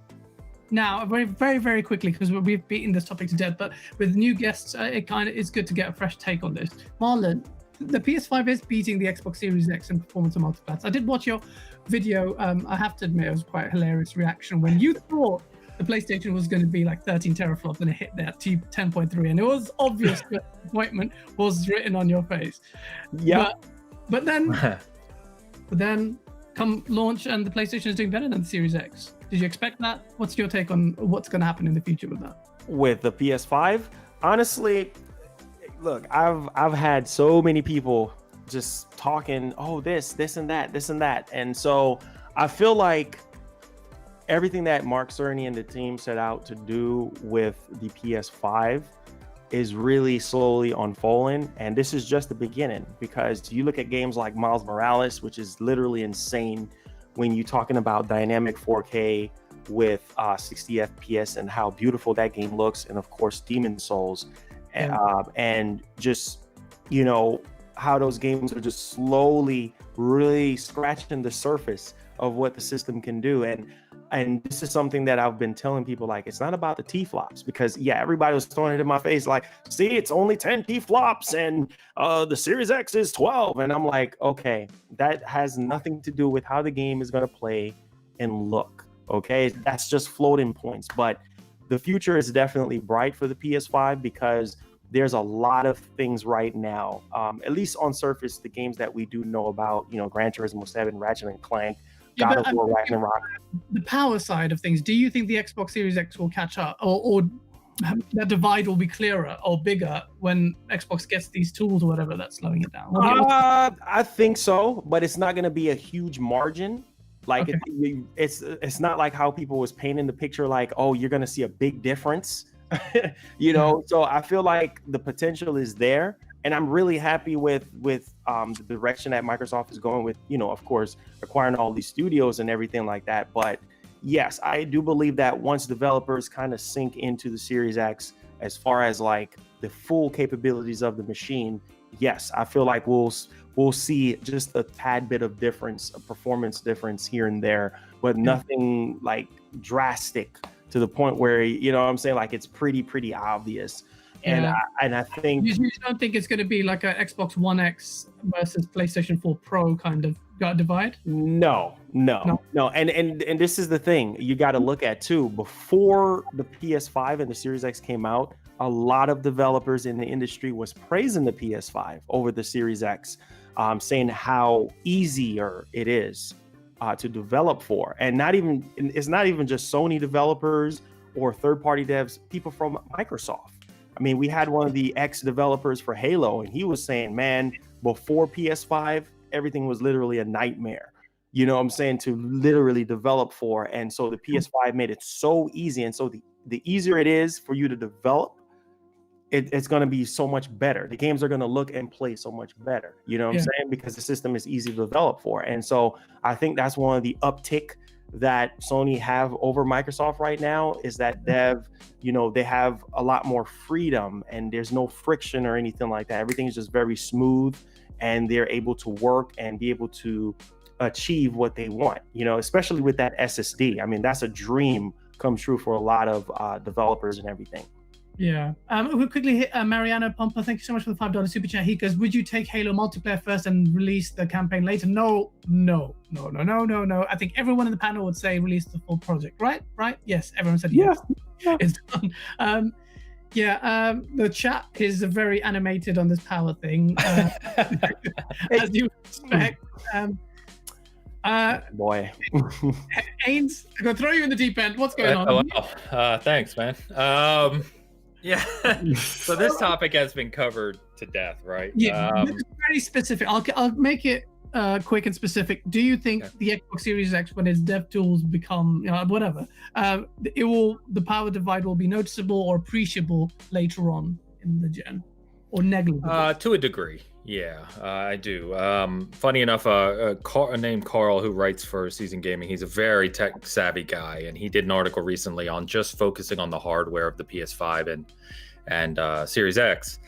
now very, very, very quickly because we've beaten this topic to death. But with new guests, it kind of is good to get a fresh take on this. Marlon, the PS5 is beating the Xbox Series X in performance on multi-plats. I did watch your video. I have to admit, it was quite a hilarious reaction when you thought the PlayStation was going to be like 13 teraflops and it hit that 10.3, and it was obvious the disappointment was written on your face. Yeah, but then come launch and the PlayStation is doing better than the Series X. Did you expect that? What's your take on what's going to happen in the future with that? With the PS5, honestly, look, I've had so many people just talking, this and that, and so I feel like everything that Mark Cerny and the team set out to do with the PS5 is really slowly unfolding, and this is just the beginning, because you look at games like Miles Morales, which is literally insane when you're talking about dynamic 4K with 60 FPS and how beautiful that game looks, and of course Demon Souls, and just, you know, how those games are just slowly really scratching the surface of what the system can do. And this is something that I've been telling people, like, it's not about the T-flops, because everybody was throwing it in my face, like, see, it's only 10 T-flops and the Series X is 12. And I'm like, okay, that has nothing to do with how the game is going to play and look. Okay, that's just floating points. But the future is definitely bright for the PS5 because there's a lot of things right now, at least on surface, the games that we do know about, you know, Gran Turismo 7, Ratchet and Clank, God of War, Ragnarok. The power side of things, do you think the Xbox Series X will catch up, or that divide will be clearer or bigger when Xbox gets these tools or whatever that's slowing it down? I think so, but it's not going to be a huge margin. Like, it's not like how people was painting the picture, like, oh, you're going to see a big difference. You know, so I feel like the potential is there, and I'm really happy with the direction that Microsoft is going with, you know, of course, acquiring all these studios and everything like that. But yes, I do believe that once developers kind of sink into the Series X as far as like the full capabilities of the machine, yes, I feel like we'll see just a tad bit of difference, a performance difference here and there, but nothing like drastic to the point where, you know what I'm saying, like it's pretty obvious. And I think you don't think it's going to be like a Xbox One X versus PlayStation 4 Pro kind of divide? No. And this is the thing you got to look at too. Before the PS5 and the Series X came out, a lot of developers in the industry was praising the PS5 over the Series X, saying how easier it is to develop for. And it's not even just Sony developers or third-party devs, people from Microsoft. I mean, we had one of the ex-developers for Halo, and he was saying, man, before PS5, everything was literally a nightmare. You know what I'm saying, to literally develop for. And so the PS5 made it so easy. And so the easier it is for you to develop, it's going to be so much better. The games are going to look and play so much better. You know what I'm saying? Because the system is easy to develop for. And so I think that's one of the uptick that Sony have over Microsoft right now, is that they have a lot more freedom and there's no friction or anything like that. Everything is just very smooth, and they're able to work and be able to achieve what they want, you know, especially with that SSD. I mean, that's a dream come true for a lot of developers and everything. Yeah. We'll quickly hit Mariano Pompa. Thank you so much for the $5 super chat. He goes, would you take Halo multiplayer first and release the campaign later? No. I think everyone in the panel would say release the full project, right? Yes, everyone said yes. It's done. Yeah, the chat is very animated on this power thing, as you expect. Boy. Ains, I'm gonna throw you in the deep end. What's going on? Wow. Thanks, man. Yeah. So this topic has been covered to death, right? Yeah, it's very specific. I'll make it quick and specific. Do you think the Xbox Series X, when its dev tools become whatever, the power divide will be noticeable or appreciable later on in the gen, or negligible? To a degree, yeah, I do. Funny enough, a named Carl who writes for Season Gaming, he's a very tech savvy guy, and he did an article recently on just focusing on the hardware of the PS5 and Series X.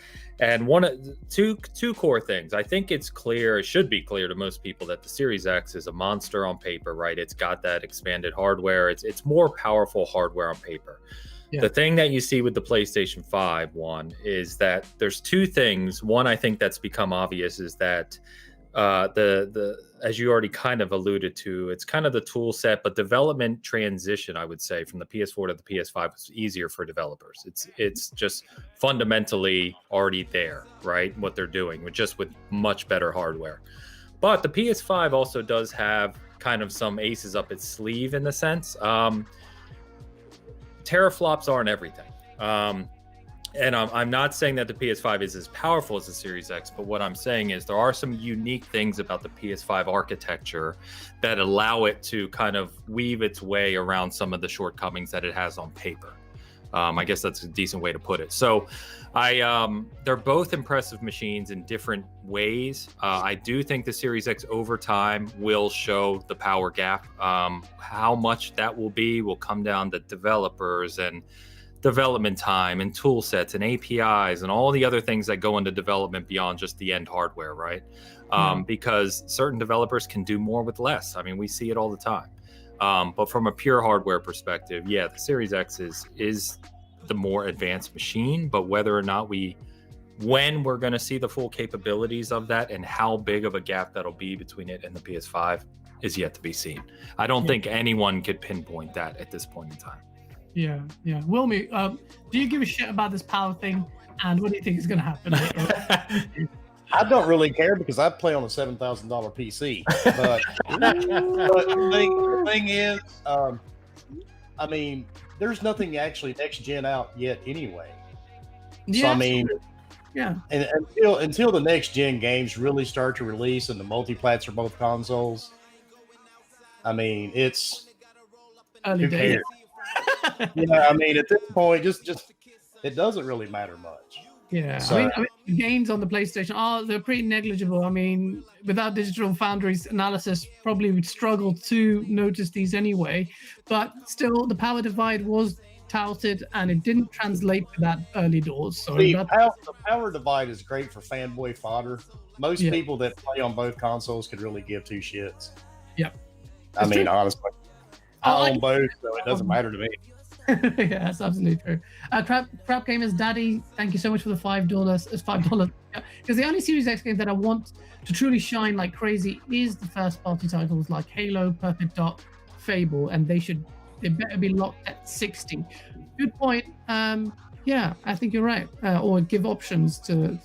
And two core things. I think it's clear, it should be clear to most people that the Series X is a monster on paper, right? It's got that expanded hardware. It's more powerful hardware on paper. Yeah. The thing that you see with the PlayStation 5 one is that there's two things. One, I think that's become obvious is that as you already kind of alluded to, it's kind of the tool set, but development transition, I would say, from the PS4 to the PS5 was easier for developers. It's just fundamentally already there, right? What they're doing, with much better hardware. But the PS5 also does have kind of some aces up its sleeve in the sense. Teraflops aren't everything. And I'm not saying that the PS5 is as powerful as the Series X, but what I'm saying is there are some unique things about the PS5 architecture that allow it to kind of weave its way around some of the shortcomings that it has on paper. I guess that's a decent way to put it. So they're both impressive machines in different ways. I do think the Series X over time will show the power gap. How much that will be will come down to developers and development time and tool sets and APIs and all the other things that go into development beyond just the end hardware, right? Because certain developers can do more with less. I mean, we see it all the time. But from a pure hardware perspective, yeah, the Series X is the more advanced machine, but whether or not when we're going to see the full capabilities of that and how big of a gap that'll be between it and the PS5 is yet to be seen. I don't think anyone could pinpoint that at this point in time. Yeah. Wilmy, do you give a shit about this power thing? And what do you think is going to happen? I don't really care because I play on a $7,000 PC. But, the thing is, I mean, there's nothing actually next gen out yet anyway. Yeah, so I mean, yeah. And until the next gen games really start to release and the multi-plats for both consoles, I mean, it's early days. Yeah, I mean, at this point, just it doesn't really matter much. Yeah, so, I mean, the games on the PlayStation they're pretty negligible. I mean, without Digital Foundry's analysis, probably would struggle to notice these anyway. But still, the power divide was touted, and it didn't translate to that early doors. So the power divide is great for fanboy fodder. Most people that play on both consoles could really give two shits. Yep. I mean, honestly, I own both, so it doesn't matter to me. Yeah, that's absolutely true. Crap Gamers Daddy, thank you so much for the $5. It's $5 because the only Series X game that I want to truly shine like crazy is the first party titles like Halo, Perfect Dark, Fable, and they better be locked at 60. Good point. Yeah, I think you're right. Or give options to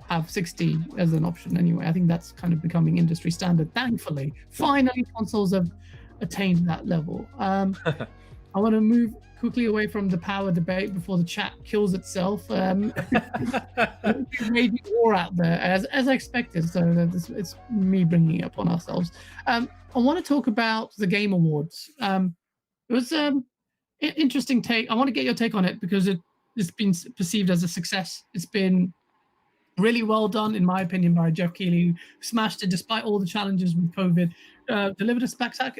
have 60 as an option anyway. I think that's kind of becoming industry standard. Thankfully, finally consoles have attained that level. I want to move quickly away from the power debate before the chat kills itself. Maybe war out there as I expected. So it's me bringing it up on ourselves. I want to talk about the Game Awards. It was an interesting take. I want to get your take on it because it's been perceived as a success. It's been really well done, in my opinion, by Jeff Keighley, who smashed it despite all the challenges with COVID. Delivered a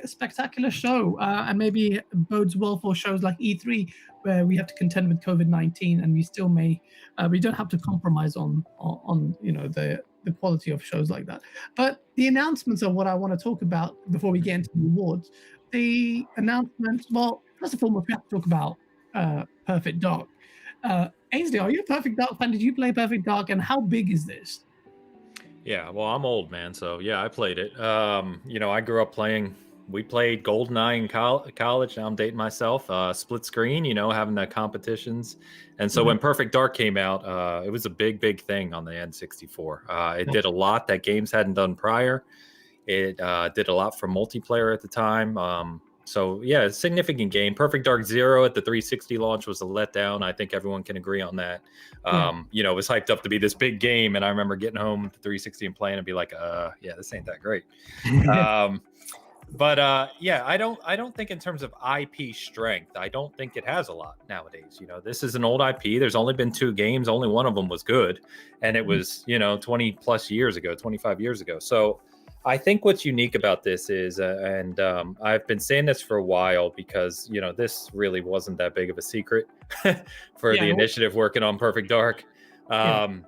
spectacular show, and maybe bodes well for shows like E3, where we have to contend with COVID-19, and we still we don't have to compromise on the quality of shows like that. But the announcements are what I want to talk about before we get into the awards. The announcement, well, first of all, we have to talk about Perfect Dark. Ainsley, are you a Perfect Dark fan? Did you play Perfect Dark, and how big is this? Yeah, well, I'm old, man, so yeah, I played it. I grew up playing we played GoldenEye in college. Now I'm dating myself. Split screen, having the competitions. And so when Perfect Dark came out, it was a big thing on the N64. It did a lot that games hadn't done prior. It did a lot for multiplayer at the time. So yeah, a significant game. Perfect Dark Zero at the 360 launch was a letdown. I think everyone can agree on that. It was hyped up to be this big game, and I remember getting home with the 360 and playing and be like, yeah, this ain't that great. But I don't think in terms of IP strength, I don't think it has a lot nowadays. This is an old IP. There's only been 2 games. Only one of them was good, and it was 20 plus years ago, 25 years ago. So I think what's unique about this is, and I've been saying this for a while because, this really wasn't that big of a secret for the initiative working on Perfect Dark. But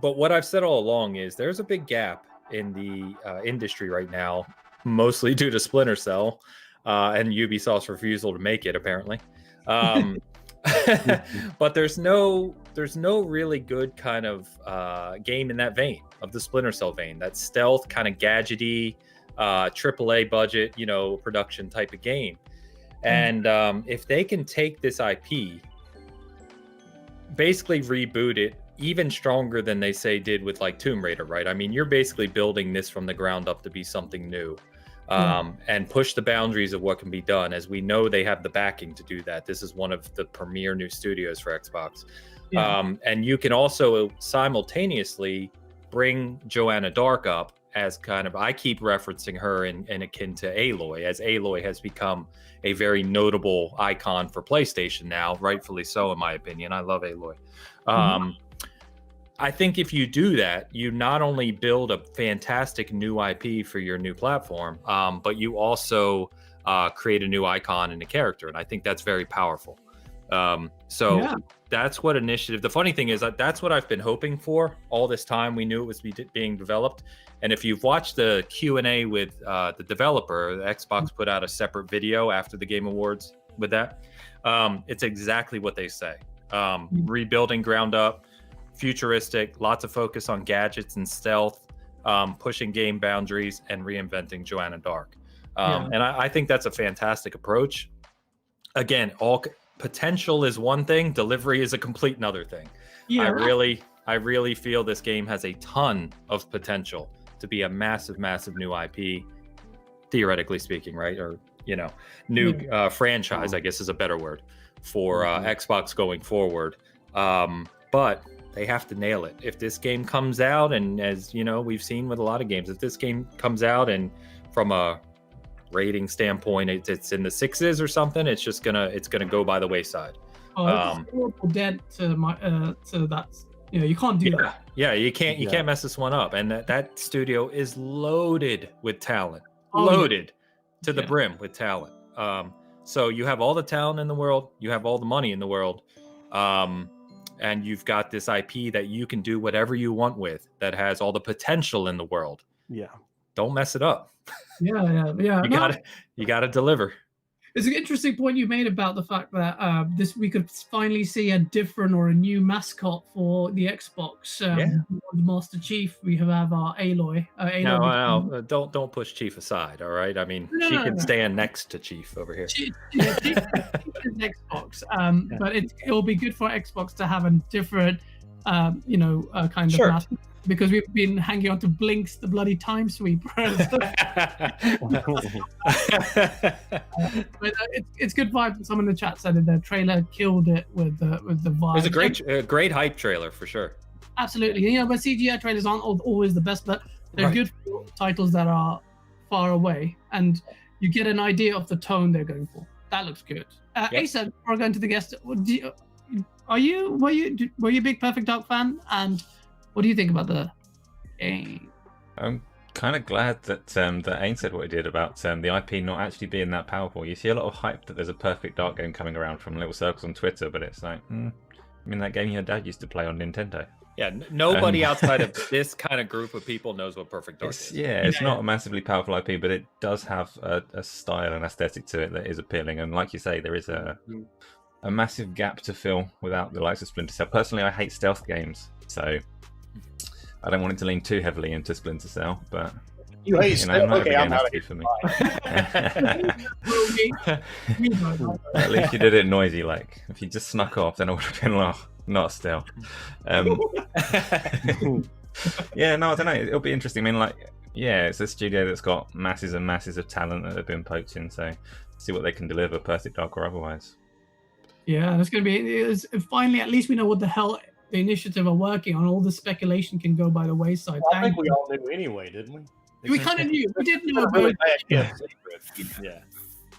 what I've said all along is there's a big gap in the industry right now, mostly due to Splinter Cell and Ubisoft's refusal to make it, apparently. But there's no really good kind of game in that vein of the Splinter Cell vein, that stealth kind of gadgety, AAA budget, production type of game. And if they can take this IP, basically reboot it even stronger than they say did with like Tomb Raider, right? I mean, you're basically building this from the ground up to be something new. And push the boundaries of what can be done, as we know they have the backing to do that. This is one of the premier new studios for Xbox. And you can also simultaneously bring Joanna Dark up as kind of, I keep referencing her in akin to Aloy, as Aloy has become a very notable icon for PlayStation now, rightfully so in my opinion. I love Aloy. I think if you do that, you not only build a fantastic new IP for your new platform, but you also create a new icon and a character. And I think that's very powerful. That's what initiative. The funny thing is that's what I've been hoping for all this time. We knew it was being developed. And if you've watched the Q&A with the developer, Xbox put out a separate video after the Game Awards with that. It's exactly what they say. Rebuilding ground up, futuristic, lots of focus on gadgets and stealth, pushing game boundaries and reinventing Joanna Dark. And I think that's a fantastic approach. Again, all potential is one thing, delivery is a complete another thing. I really feel this game has a ton of potential to be a massive new IP, theoretically speaking, right? Or new franchise, I guess is a better word for Xbox going forward. But they have to nail it. If this game comes out, and as we've seen with a lot of games, if this game comes out and from a rating standpoint it's in the 6s or something, it's gonna go by the wayside. Dead to that. You can't do that. Yeah, you can't mess this one up. And that studio is loaded with talent, to the brim with talent. So you have all the talent in the world, you have all the money in the world, and you've got this IP that you can do whatever you want with, that has all the potential in the world. Don't mess it up. You gotta deliver. It's an interesting point you made about the fact that we could finally see a different or a new mascot for the Xbox. The Master Chief, we have our Aloy. No, don't push Chief aside. All right, I mean she can stand next to Chief over here. Chief is Xbox, but it'll be good for Xbox to have a different, kind of mascot. Because we've been hanging on to Blinks, the bloody time sweeper. But it's good vibe. Someone in the chat said that the trailer killed it with the vibe. It was a great hype trailer for sure. Absolutely, but CGI trailers aren't always the best, but they're good for titles that are far away, and you get an idea of the tone they're going for. That looks good. Asa, before going to the guest, were you a big Perfect Dark fan? And what do you think about the game? I'm kind of glad that Ain said what he did about the IP not actually being that powerful. You see a lot of hype that there's a Perfect Dark game coming around from little circles on Twitter, but it's like, that game your dad used to play on Nintendo. Yeah, nobody outside of this kind of group of people knows what Perfect Dark is. Yeah, it's not a massively powerful IP, but it does have a style and aesthetic to it that is appealing. And like you say, there is a massive gap to fill without the likes of Splinter Cell. Personally, I hate stealth games, so I don't want it to lean too heavily into Splinter Cell, but You hate You know, stealth. not every Okay, I'm game has not to be for me. We know. At least you did it noisy, like. If you just snuck off, then it would have been not stealth. Yeah, no, I don't know. It'll be interesting. I mean, like, yeah, it's a studio that's got masses and masses of talent that have been poaching, so see what they can deliver, Perfect Dark or otherwise. Yeah, that's going to be. Finally, at least we know what the hell the initiative are working on. All the speculation can go by the wayside. Well, I think we all knew anyway, didn't we? We kind of knew. We did know. Really But, bad secret. Yeah.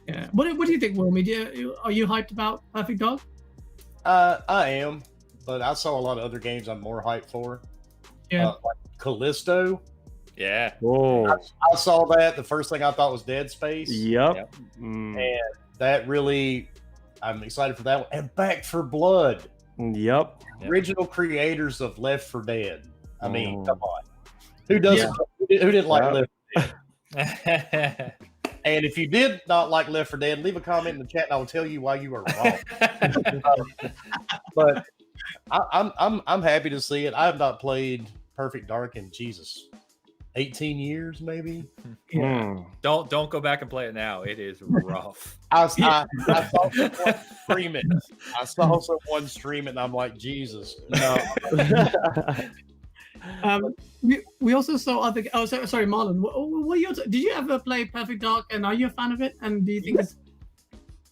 yeah. What do you think, Wilmy? Are you hyped about Perfect Dark? I am, but I saw a lot of other games I'm more hyped for. Yeah. Like Callisto. Yeah. Whoa. I saw that. The first thing I thought was Dead Space. Yep. And that really, I'm excited for that one. And Back for Blood. Yep. Original creators of Left 4 Dead. I mean, come on. Who doesn't? Who didn't like Left 4 Dead? And if you did not like Left 4 Dead, leave a comment in the chat, and I will tell you why you are wrong. But I'm happy to see it. I have not played Perfect Dark in 18 years, maybe. Yeah. Don't go back and play it now. It is rough. I saw someone stream it. I saw someone stream it, and I'm like, Jesus, no. We also saw other. Oh, sorry, Marlon. Did you ever play Perfect Dark? And are you a fan of it? And do you think it's?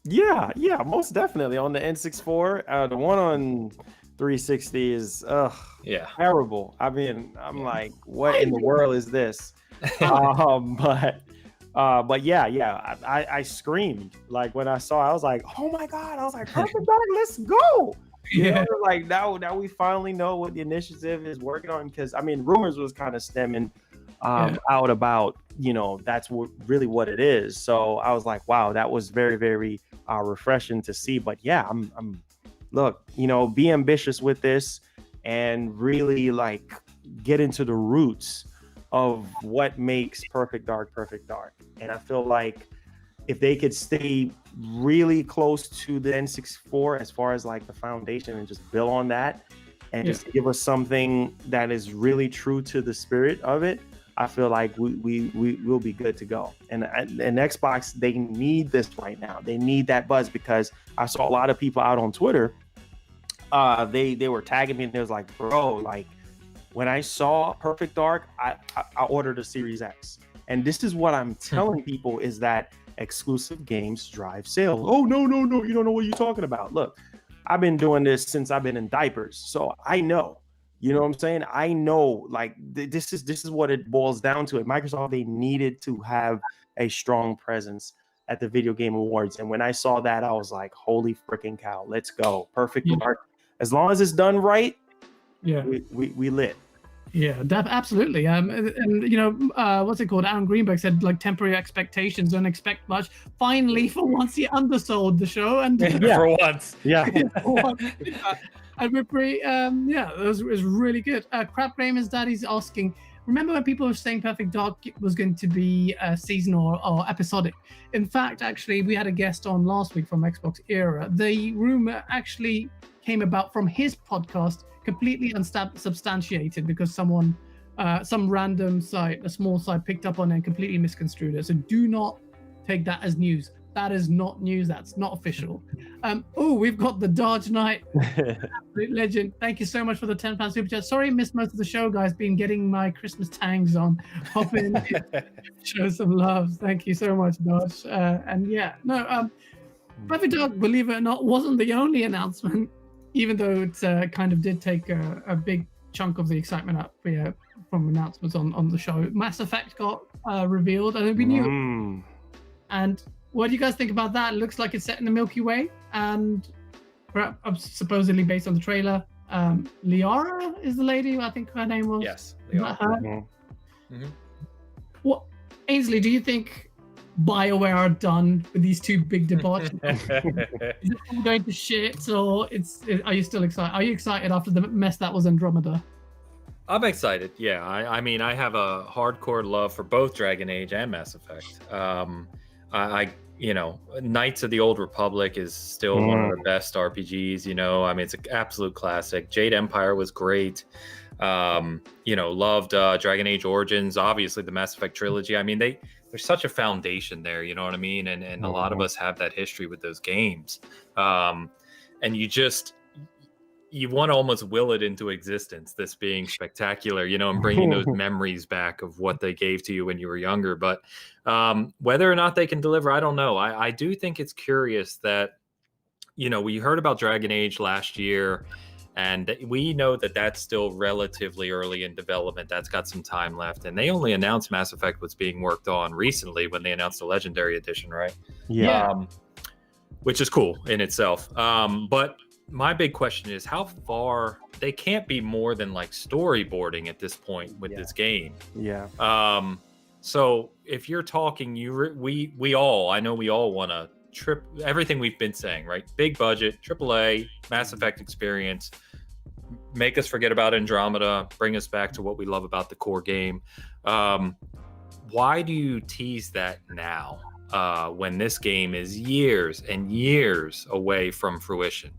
Yeah, most definitely on the N64. The one on 360 is terrible. I mean, I'm like, what in the world is this? But yeah, I screamed like when I saw. I was like, oh my god! I was like, Perfect Dark, let's go! You know, like now we finally know what the initiative is working on, because I mean, rumors was kind of stemming out about, you know, that's really what it is. So I was like, wow, that was very, very refreshing to see. But yeah, I'm look, you know, be ambitious with this and really like get into the roots of what makes Perfect Dark. And I feel like if they could stay really close to the N64 as far as like the foundation and just build on that and just give us something that is really true to the spirit of it, I feel like we will be good to go. And Xbox, they need this right now. They need that buzz, because I saw a lot of people out on Twitter. They were tagging me and they was like, bro, like when I saw Perfect Dark, I ordered a Series X. And this is what I'm telling people, is that exclusive games drive sales. Oh, no, you don't know what you're talking about. Look, I've been doing this since I've been in diapers, so I know. You know what I'm saying? I know, like, this is what it boils down to. At Microsoft, they needed to have a strong presence at the Video Game Awards. And when I saw that, I was like, holy freaking cow, let's go. Perfect Dark. As long as it's done right, we lit. Yeah, absolutely. And you know, what's it called? Aaron Greenberg said, like, temporary expectations, don't expect much. Finally, for once, he undersold the show, and For once. And we're pretty, it was really good. Crap Raymond's daddy's asking, remember when people were saying Perfect Dark was going to be seasonal or episodic? In fact, actually, we had a guest on last week from Xbox Era. The rumor actually came about from his podcast, completely unsubstantiated, because someone, some random site, a small site, picked up on it and completely misconstrued it. So do not take that as news. That is not news. That's not official. We've got the Dark Knight, absolute legend. Thank you so much for the £10 super chat. Sorry, I missed most of the show, guys. Been getting my Christmas tangs on. Hop in, show some love. Thank you so much, Dodge. Perfect Dark, believe it or not, wasn't the only announcement, even though it kind of did take a big chunk of the excitement up from announcements on the show. Mass Effect got revealed. I think we knew. And what do you guys think about that? It looks like it's set in the Milky Way, and supposedly based on the trailer. Liara is the lady, I think her name was. Yes. What, Ainsley, do you think BioWare are done with these two big debauches? Is it all going to shit, or are you still excited? Are you excited after the mess that was Andromeda? I'm excited. Yeah, I mean, I have a hardcore love for both Dragon Age and Mass Effect. You know, Knights of the Old Republic is still one of the best RPGs. You know, I mean, it's an absolute classic. Jade Empire was great. Loved Dragon Age Origins, obviously the Mass Effect trilogy. I mean, there's such a foundation there, you know what I mean? And a lot of us have that history with those games. And you want to almost will it into existence, this being spectacular, and bringing those memories back of what they gave to you when you were younger. But whether or not they can deliver, I don't know. I do think it's curious that, we heard about Dragon Age last year, and we know that that's still relatively early in development. That's got some time left. And they only announced Mass Effect was being worked on recently when they announced the Legendary Edition, right? Yeah. Which is cool in itself. But my big question is how far they can't be more than like storyboarding at this point with this game. Yeah. So if you're talking, we all want to trip everything we've been saying, right? Big budget, AAA, Mass Effect experience, make us forget about Andromeda, bring us back to what we love about the core game. Why do you tease that now when this game is years and years away from fruition?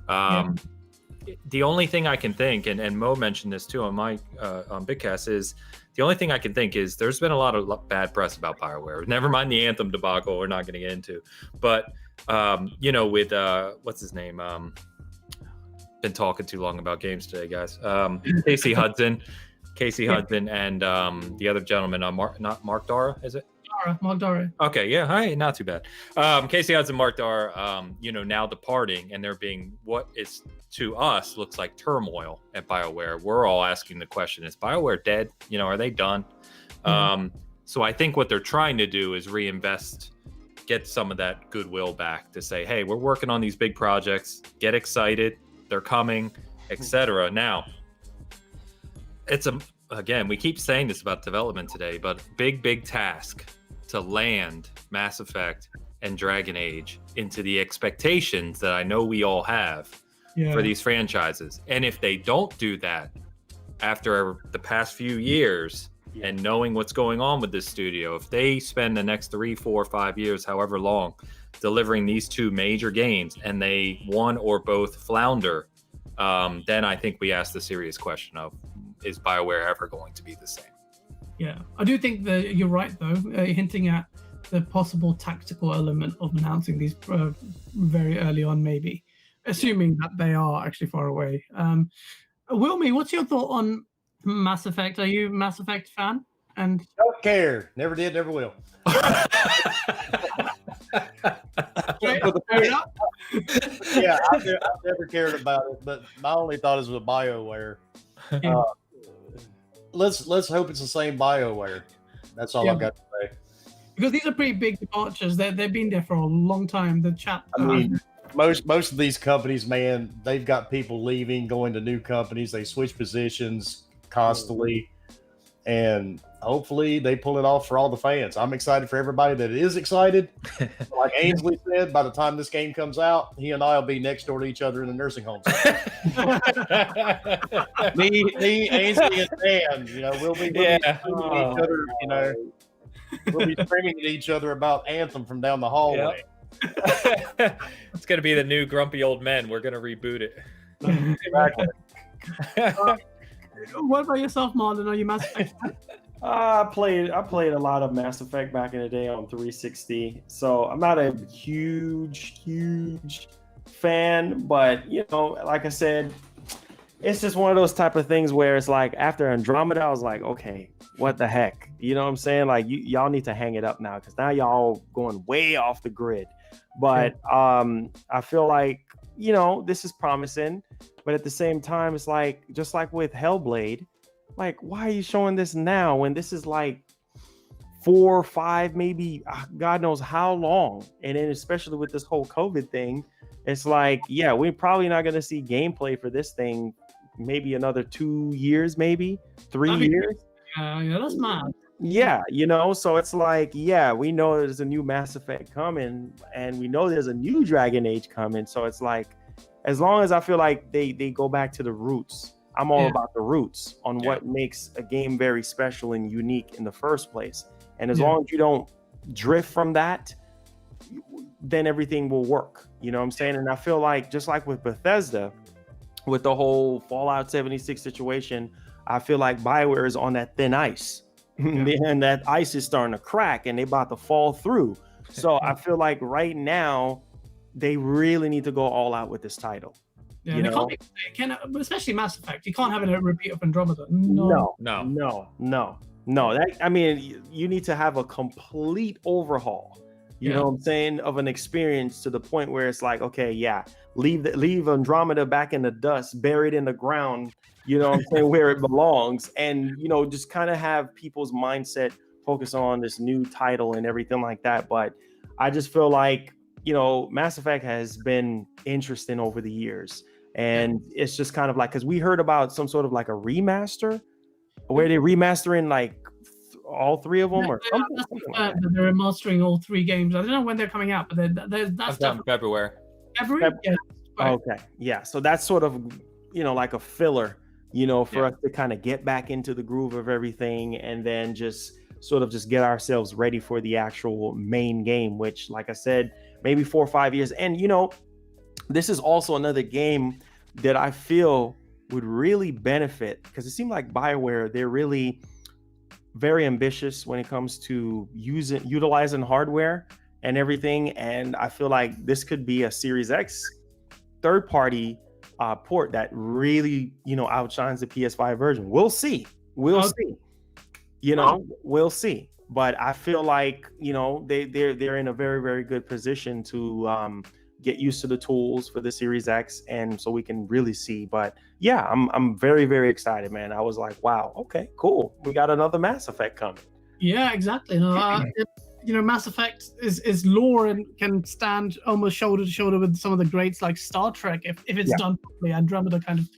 The only thing I can think, and Mo mentioned this too on my on Bigcast, is the only thing I can think is there's been a lot of bad press about BioWare. Never mind the Anthem debacle we're not going to get into. But, with, what's his name? Been talking too long about games today, guys. Casey Hudson, and the other gentleman, not Mark Dara, is it? Mark Dara. Okay, yeah, hi, not too bad. Casey Hudson, Mark Dara, now departing, and there being what is to us looks like turmoil at BioWare. We're all asking the question: is BioWare dead? Are they done? So I think what they're trying to do is reinvest, get some of that goodwill back to say, hey, we're working on these big projects. Get excited, they're coming, etc. Now, again, we keep saying this about development today, but big task to land Mass Effect and Dragon Age into the expectations that I know we all have for these franchises. And if they don't do that after the past few years and knowing what's going on with this studio, if they spend the next 3, 4, 5 years, however long, delivering these two major games and they one or both flounder, then I think we ask the serious question of, is BioWare ever going to be the same? Yeah, I do think that you're right, though, hinting at the possible tactical element of announcing these very early on, maybe, assuming that they are actually far away. Wilmy, what's your thought on Mass Effect? Are you a Mass Effect fan? And don't care. Never did, never will. Yeah, I've never cared about it, but my only thought is with BioWare. Yeah. Let's hope it's the same BioWare. That's all I've got to say. Because these are pretty big departures. They've been there for a long time. The chat. I mean, most of these companies, man, they've got people leaving, going to new companies. They switch positions constantly, and hopefully they pull it off for all the fans. I'm excited for everybody that is excited. Like Ainsley said, by the time this game comes out, he and I will be next door to each other in the nursing home. me, Ainsley, and Dan, we'll be each other, we'll be screaming at each other about Anthem from down the hallway. Yep. It's going to be the new Grumpy Old Men. We're going to reboot it. Exactly. What about yourself, Marlon? Are you Mass Effect fan? I played a lot of Mass Effect back in the day on 360, so I'm not a huge fan, but like I said, it's just one of those type of things where it's like after Andromeda, I was like, okay, what the heck? You know what I'm saying? Like y'all need to hang it up now because now y'all going way off the grid. But I feel like this is promising, but at the same time, it's like just like with Hellblade. Like, why are you showing this now when this is like 4 or 5, maybe God knows how long? And then especially with this whole COVID thing, it's like, we're probably not going to see gameplay for this thing maybe another 2 years, maybe 3 years. Yeah, that's mad. Yeah, so it's like, we know there's a new Mass Effect coming and we know there's a new Dragon Age coming. So it's like, as long as I feel like they go back to the roots, I'm all about the roots on what makes a game very special and unique in the first place. And as long as you don't drift from that, then everything will work. You know what I'm saying? And I feel like, just like with Bethesda, with the whole Fallout 76 situation, I feel like BioWare is on that thin ice, and that ice is starting to crack, and they about to fall through. So I feel like right now they really need to go all out with this title. Yeah, You they know? can't especially Mass Effect. You can't have a repeat of Andromeda. No. No. That, I mean, you need to have a complete overhaul. You know what I'm saying, of an experience to the point where it's like, okay, yeah, leave Andromeda back in the dust, buried in the ground. You know what I'm saying, where it belongs, and just kind of have people's mindset focus on this new title and everything like that. But I just feel like Mass Effect has been interesting over the years, and it's just kind of like, because we heard about some sort of like a remaster where they're remastering like all three of them, or something like that. They're remastering all 3 games. I don't know when they're coming out, but that's in February. February. Yeah, right. Okay, yeah. So that's sort of like a filler, for us to kind of get back into the groove of everything, and then just sort of just get ourselves ready for the actual main game, which, like I said, maybe 4 or 5 years. And this is also another game that I feel would really benefit, because it seemed like BioWare, they're really very ambitious when it comes to utilizing hardware and everything. And I feel like this could be a Series X third-party port that really, outshines the PS5 version. We'll see. We'll see. But I feel like, they're in a very, very good position to get used to the tools for the Series X, and so we can really see. But yeah, I'm very, very excited, man. I was like, wow, okay, cool. We got another Mass Effect coming. Yeah, exactly. Mass Effect is lore and can stand almost shoulder to shoulder with some of the greats like Star Trek if it's done properly. Andromeda kind of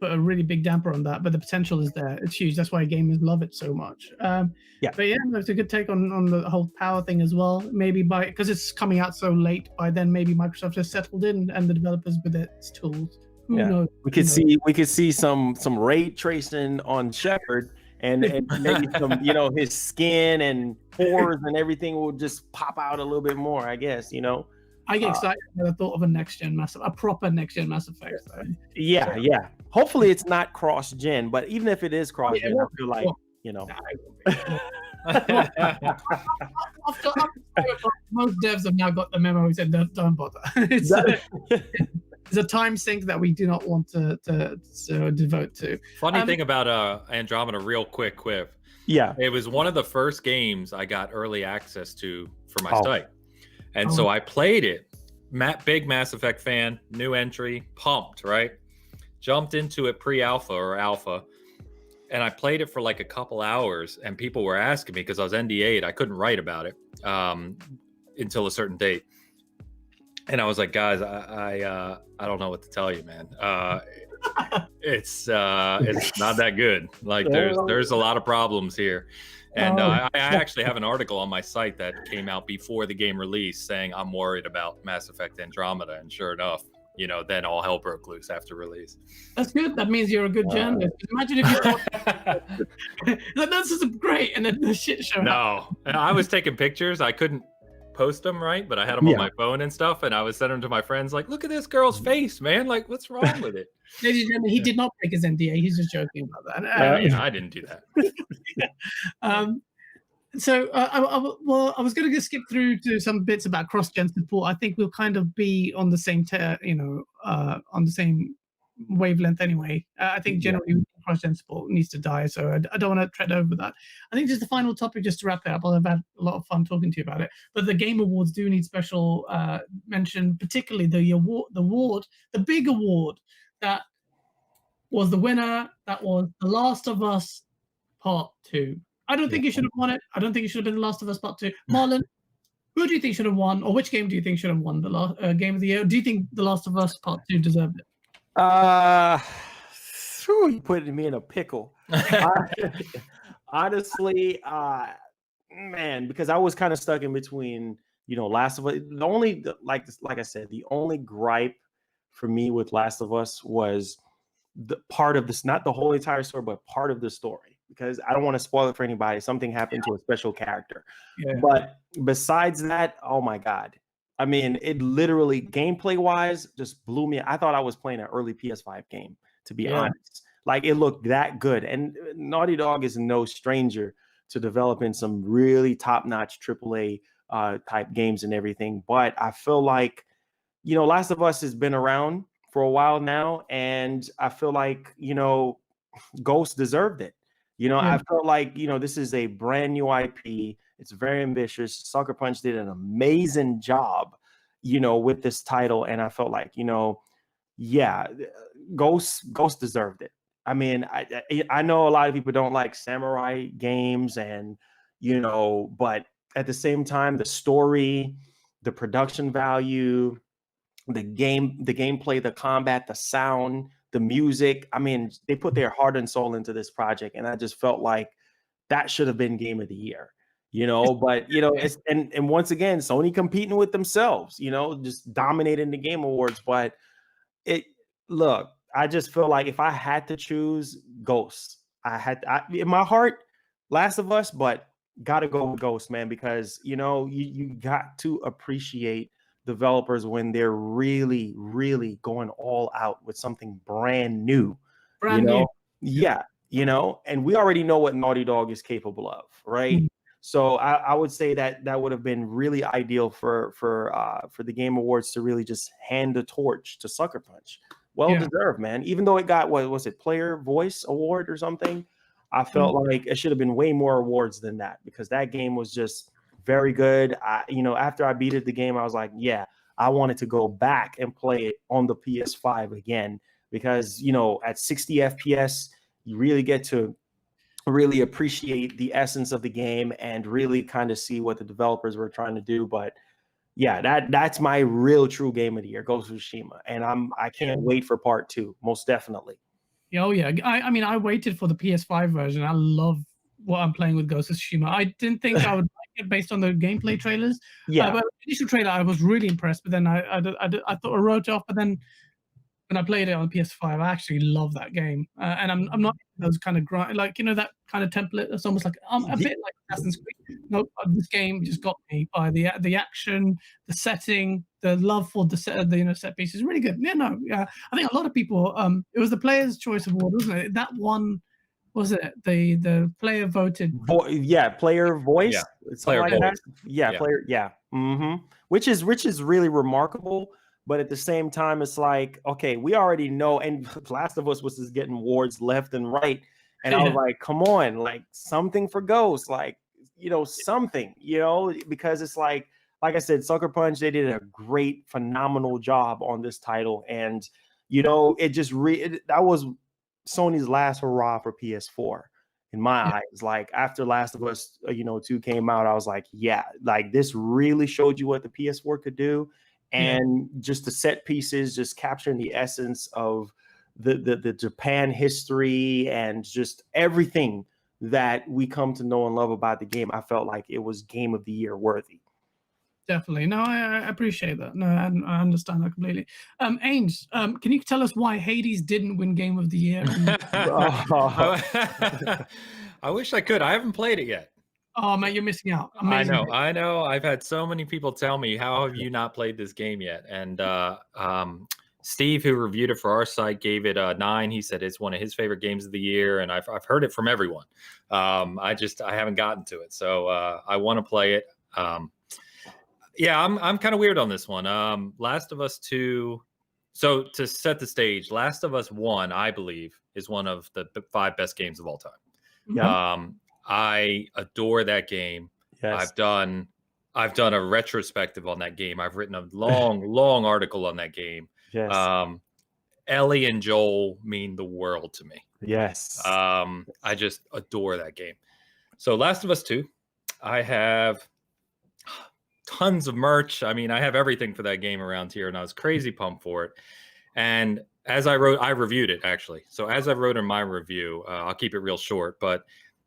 put a really big damper on that, but the potential is there. It's huge. That's why gamers love it so much. But yeah, it's a good take on the whole power thing as well. Maybe because it's coming out so late, by then maybe Microsoft has settled in and the developers with its tools. Who knows? We could see some ray tracing on Shepard, and maybe some his skin and pores and everything will just pop out a little bit more, I guess. I get excited at the thought of a proper next gen Mass Effect. So. Yeah. Hopefully it's not cross gen, but even if it is cross gen, I feel like most devs have now got the memo and said don't bother. It's a time sink that we do not want to devote to. Funny thing about Andromeda, real quick quip. Yeah, it was one of the first games I got early access to for my site. And so I played it. Big Mass Effect fan, new entry, pumped, right? Jumped into it pre-alpha or alpha, and I played it for like a couple hours, and people were asking me, because I was NDA'd, I couldn't write about it until a certain date. And I was like, guys, I don't know what to tell you, man. It's not that good. Like there's a lot of problems here. And I actually have an article on my site that came out before the game release saying I'm worried about Mass Effect Andromeda. And sure enough, then all hell broke loose after release. That's good. That means you're a good journalist. Imagine if you thought, this is great, and then the shit showed up. No, I was taking pictures. I couldn't post them, right? But I had them on my phone and stuff, and I was sending them to my friends like, look at this girl's face, man. Like, what's wrong with it? Ladies and gentlemen, he did not break his NDA. He's just joking about that. I didn't do that. I was going to skip through to some bits about cross-gen support. I think we'll kind of be on the same, on the same wavelength anyway. I think generally cross-gen support needs to die, so I don't want to tread over that. I think just the final topic, just to wrap it up. I've had a lot of fun talking to you about it, but the Game Awards do need special mention, particularly the big award that was the winner. That was The Last of Us Part 2. I don't think you should have won it. I don't think it should have been The Last of Us Part 2. Marlon, who do you think should have won, or which game do you think should have won the game of the year? Do you think The Last of Us Part 2 deserved it? You put me in a pickle. Honestly, man, because I was kind of stuck in between, Last of Us. The only, like I said, the only gripe for me with Last of Us was the part of this, not the whole entire story, but part of the story. Because I don't want to spoil it for anybody. Something happened to a special character. Yeah. But besides that, oh my God. I mean, it literally, gameplay-wise, just blew me. I thought I was playing an early PS5 game, to be honest. Like it looked that good. And Naughty Dog is no stranger to developing some really top-notch AAA type games and everything. But I feel like, Last of Us has been around for a while now, and I feel like, Ghost deserved it. Yeah. I felt like, this is a brand new IP. It's very ambitious. Sucker Punch did an amazing job, with this title. And I felt like, yeah, Ghost deserved it. I mean, I know a lot of people don't like samurai games, and but at the same time, the story, the production value, the gameplay, the combat, the sound, the music. I mean, they put their heart and soul into this project, and I just felt like that should have been Game of the Year. But it's and once again, Sony competing with themselves, just dominating the Game Awards. But it look, I just feel like if I had to choose Ghost, in my heart, Last of Us, but gotta go with Ghost, man, because you got to appreciate developers when they're really, really going all out with something brand new. Brand new. Yeah, and we already know what Naughty Dog is capable of, right? Mm. So I would say that would have been really ideal for the Game Awards to really just hand the torch to Sucker Punch. Well deserved, man. Even though it got, what was it, Player Voice Award or something, I felt like it should have been way more awards than that, because that game was just very good. After I beat the game, I was like, yeah, I wanted to go back and play it on the PS5 again, because at 60 FPS, you really get to really appreciate the essence of the game and really kind of see what the developers were trying to do. But yeah, that's my real true Game of the Year, Ghost of Tsushima, and I can't wait for part 2, most definitely. Oh yeah, I mean, I waited for the PS5 version. I love what I'm playing with Ghost of Tsushima. I didn't think I would like it based on the gameplay trailers. Yeah, but the initial trailer, I was really impressed. But then I thought I wrote it off. But then when I played it on PS5, I actually love that game. And I'm not those kind of grind, like that kind of template. It's almost like a bit like Assassin's Creed. No, this game just got me by the action, the setting, the love for the set pieces. Really good. I think a lot of people. It was the Player's Choice Award, wasn't it? That one. Was it the player voted? Player voice. Yeah, player like vote. Yeah, player. Yeah. Mm-hmm. Which is really remarkable. But at the same time, it's like, okay, we already know. And Last of Us was just getting awards left and right. And I was like, come on, like something for Ghost, like, something, because it's like I said, Sucker Punch, they did a great, phenomenal job on this title. And, it just that was Sony's last hurrah for PS4 in my eyes. Like after Last of Us, 2 came out, I was like, yeah, like this really showed you what the PS4 could do. And just the set pieces, just capturing the essence of the Japan history and just everything that we come to know and love about the game. I felt like it was Game of the Year worthy. Definitely. No, I appreciate that. No, I understand that completely. Ains, can you tell us why Hades didn't win Game of the Year? I wish I could. I haven't played it yet. Oh man, you're missing out. Amazing. I know. I've had so many people tell me, how have you not played this game yet? And Steve, who reviewed it for our site, gave it a 9. He said it's one of his favorite games of the year, and I've heard it from everyone. I haven't gotten to it, so I want to play it. Yeah, I'm kind of weird on this one. Last of Us 2. So to set the stage, Last of Us 1, I believe, is one of the 5 best games of all time. Yeah. I adore that game. Yes. I've done a retrospective on that game. I've written a long article on that game. Yes. Ellie and Joel mean the world to me. Yes. I just adore that game. So Last of Us 2, I have tons of merch. I mean, I have everything for that game around here, and I was crazy pumped for it. And as I reviewed it actually. So as I wrote in my review, I'll keep it real short, but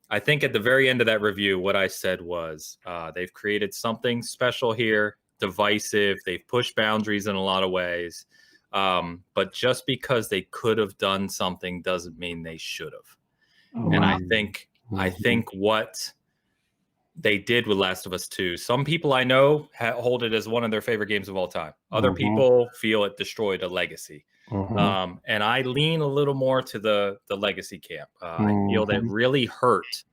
I think at the very end of that review, what I said was they've created something special here, divisive. They've pushed boundaries in a lot of ways. But just because they could have done something doesn't mean they should have. Oh, and wow. I think what they did with Last of Us 2. Some people I know hold it as one of their favorite games of all time. Other people feel it destroyed a legacy. And I lean a little more to the legacy camp. I feel that really hurt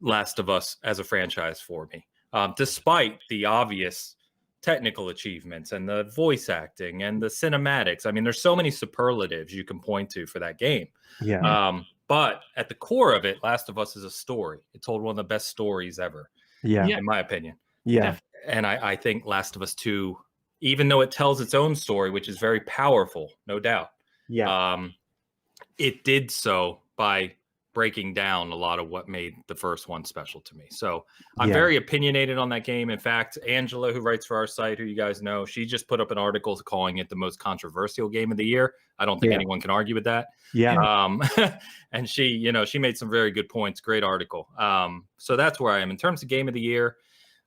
Last of Us as a franchise for me, despite the obvious technical achievements and the voice acting and the cinematics. I mean, there's so many superlatives you can point to for that game. But at the core of it, Last of Us is a story. It told one of the best stories ever, in my opinion. And I think Last of Us 2, even though it tells its own story, which is very powerful, no doubt, it did so by breaking down a lot of what made the first one special to me. So I'm very opinionated on that game. In fact, Angela, who writes for our site, who you guys know, she just put up an article calling it the most controversial game of the year. I don't think anyone can argue with that. And she made some very good points. Great article. So that's where I am in terms of game of the year.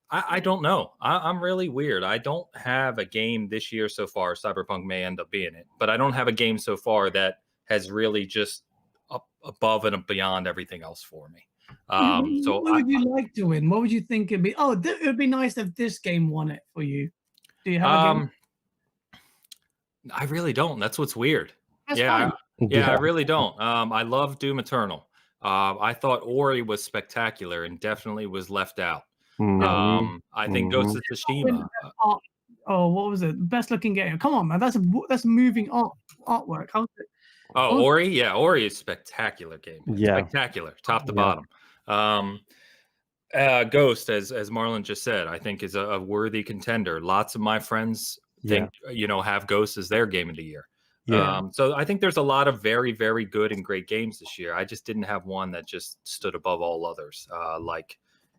I don't know. I'm really weird. I don't have a game this year so far. Cyberpunk may end up being it, but I don't have a game so far that has really just up above and beyond everything else for me. So what would you like to win? What would you think it'd be? Oh, it would be nice if this game won it for you. Do you have a game? I really don't. That's what's weird. That's I fine. really don't. I love Doom Eternal. I thought Ori was spectacular and definitely was left out. I think Ghost of Tsushima. Oh, what was it? Best looking game. Come on, man. That's moving artwork. How's it? Oh, Ori? Yeah, Ori is spectacular game. Spectacular, top to bottom. Ghost, as Marlon just said, I think is a worthy contender. Lots of my friends think, have Ghost as their game of the year. So I think there's a lot of very, very good and great games this year. I just didn't have one that just stood above all others.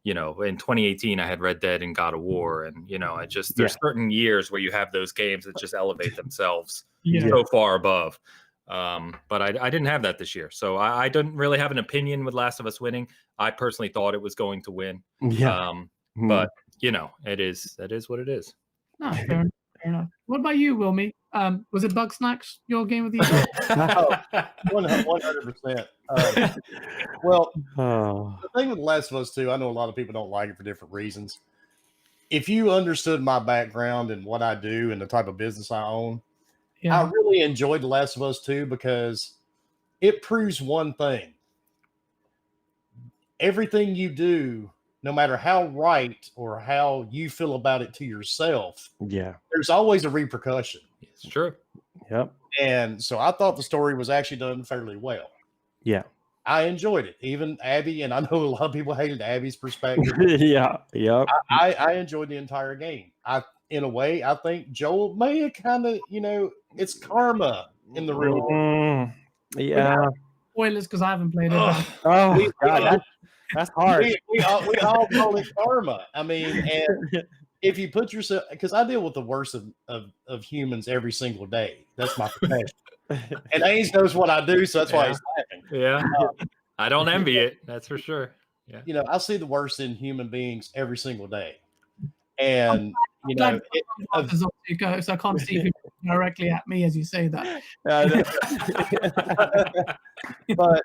In 2018, I had Red Dead and God of War. And, there's certain years where you have those games that just elevate themselves so far above. But I didn't have that this year. So I didn't really have an opinion with Last of Us winning. I personally thought it was going to win. But, that is what it is. No, fair enough. What about you, Wilmy? Was it Bugsnax, your game of the year? 100%. Well, the thing with The Last of Us 2, I know a lot of people don't like it for different reasons. If you understood my background and what I do and the type of business I own, I really enjoyed The Last of Us 2 because it proves one thing. Everything you do, no matter how right or how you feel about it to yourself, there's always a repercussion. It's true. And so I thought the story was actually done fairly well. I enjoyed it. Even Abby, and I know a lot of people hated Abby's perspective. I enjoyed the entire game. In a way, I think Joel may have kind of, it's karma in the real world. Spoilers, because I haven't played it. God, that's hard. We all call it karma. I mean, and if you put yourself, because I deal with the worst of humans every single day. That's my profession. And Ains knows what I do, so that's why he's laughing. I don't envy it. That's for sure. I see the worst in human beings every single day. And so I can't see you directly at me as you say that. But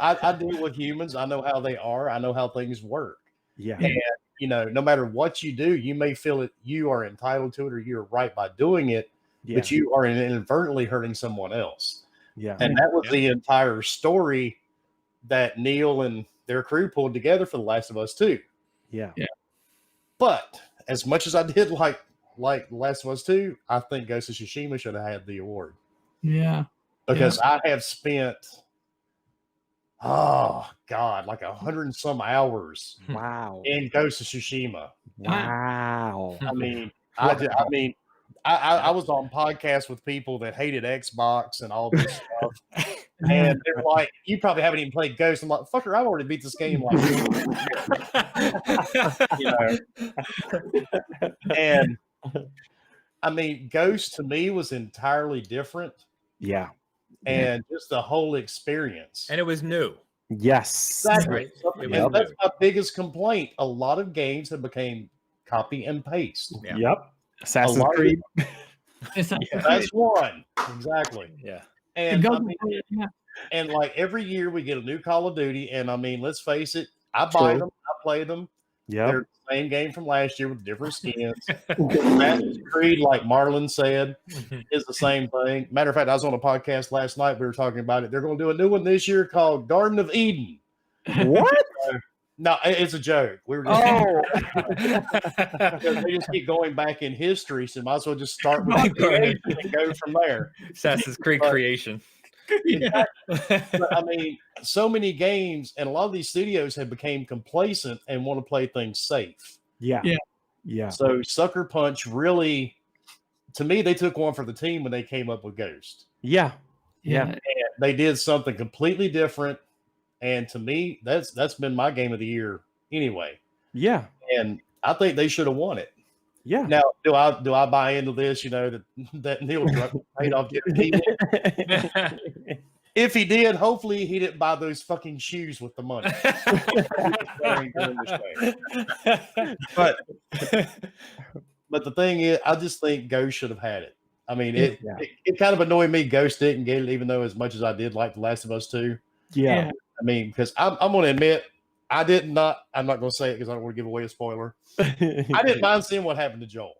I deal with humans. I know how they are. I know how things work. And no matter what you do, you may feel that you are entitled to it or you're right by doing it, but you are inadvertently hurting someone else. And that was the entire story that Neil and their crew pulled together for The Last of Us 2. But as much as I did like The Last of Us 2, I think Ghost of Tsushima should have had the award. Because I have spent, like 100 and some hours. In Ghost of Tsushima. I was on podcasts with people that hated Xbox and all this stuff. And they're like, you probably haven't even played Ghost. I'm like, fucker, I've already beat this game And I mean, Ghost to me was entirely different. And just the whole experience. And it was new. Exactly. And that's my biggest complaint. A lot of games have became copy and paste. Assassin's Creed. That's one. Exactly. And And and like every year we get a new Call of Duty, and I mean, let's face it, I buy them, I play them. Yeah. They're the same game from last year with different skins. Assassin's Creed, like Marlon said, is the same thing. Matter of fact, I was on a podcast last night. We were talking about it. They're going to do a new one this year called Garden of Eden. What? No, it's a joke. We were just because they just keep going back in history, so might as well just start with creation and go from there. Assassin's Creed creation. But, I mean, so many games, and a lot of these studios have become complacent and want to play things safe. Yeah. Yeah. Yeah. So Sucker Punch really, to me, they took one for the team when they came up with Ghost. Yeah. Yeah. And they did something completely different. And to me, that's been my game of the year anyway. Yeah. And I think they should have won it. Yeah. Now, do I buy into this? You know that Neil Druckmann paid off If he did, hopefully he didn't buy those fucking shoes with the money. But the thing is, I just think Ghost should have had it. I mean, it kind of annoyed me Ghost didn't get it, even though as much as I did like The Last of Us 2. Yeah. I mean, because I'm going to admit, I'm not going to say it because I don't want to give away a spoiler. I didn't mind seeing what happened to Joel.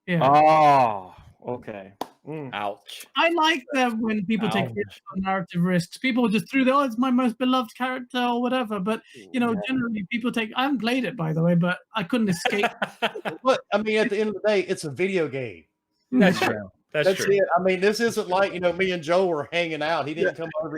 Yeah. Oh, okay. Ouch. I like that when people take narrative risks. People just threw the, it's my most beloved character or whatever. But, generally people take, I haven't played it, by the way, but I couldn't escape. But, I mean, at the end of the day, it's a video game. That's true. That's true. it. I mean, this isn't like, me and Joe were hanging out. He didn't come over,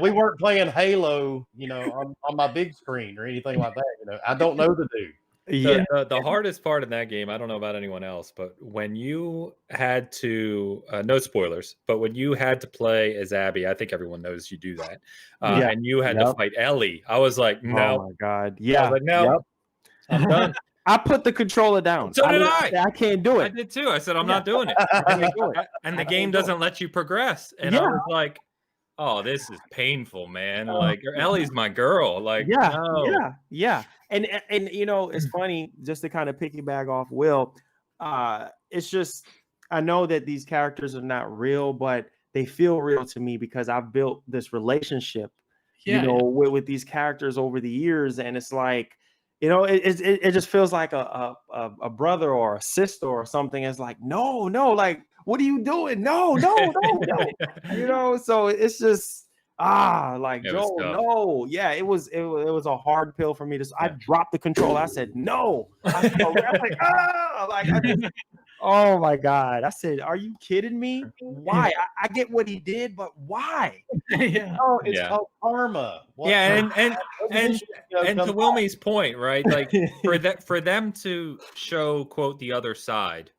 we weren't playing Halo, on my big screen or anything like that. I don't know the dude. Yeah. The hardest part in that game, I don't know about anyone else, but when you had to, no spoilers, but when you had to play as Abby, I think everyone knows you do that. And you had to fight Ellie. I was like, no. Oh my God. Yeah. I was like, no, I'm done. I put the controller down. So did I. I can't do it. I did too. I said, I'm not doing it. And the game doesn't let you progress. And I was like, oh, this is painful, man. Like, Ellie's my girl. Like, no. Yeah. And it's funny, just to kind of piggyback off Will, it's just, I know that these characters are not real, but they feel real to me because I've built this relationship, with these characters over the years. And it's like, it just feels like a brother or a sister or something. It's like, no, like, what are you doing? No. So it's just, Joel, no. Yeah, it was a hard pill for me to, I dropped the controller. I said, no. I was like, oh my God. I said, are you kidding me? Why? I get what he did, but why? It's called karma. And to Wilmie's point, right? Like for them to show, quote, the other side,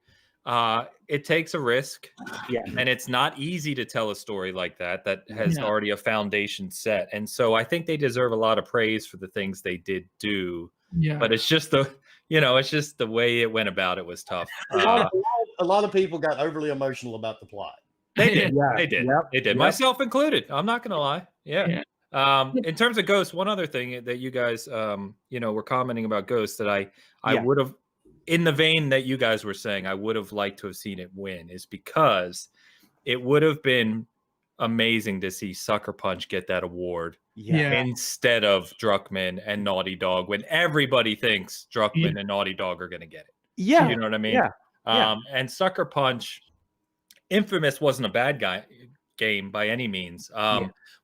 it takes a risk. Yeah. And it's not easy to tell a story like that has already a foundation set. And so I think they deserve a lot of praise for the things they did do. Yeah. But it's just the way it went about it was tough. A lot of people got overly emotional about the plot. They did. They did. Yep. They did. Yep. Myself included. I'm not going to lie. Yeah. In terms of Ghost, one other thing that you guys, were commenting about Ghost that I would have, in the vein that you guys were saying, I would have liked to have seen it win, is because it would have been amazing to see Sucker Punch get that award instead of Druckmann and Naughty Dog, when everybody thinks Druckmann and Naughty Dog are going to get it. Yeah. You know what I mean? Yeah. And Sucker Punch, Infamous wasn't a bad game by any means.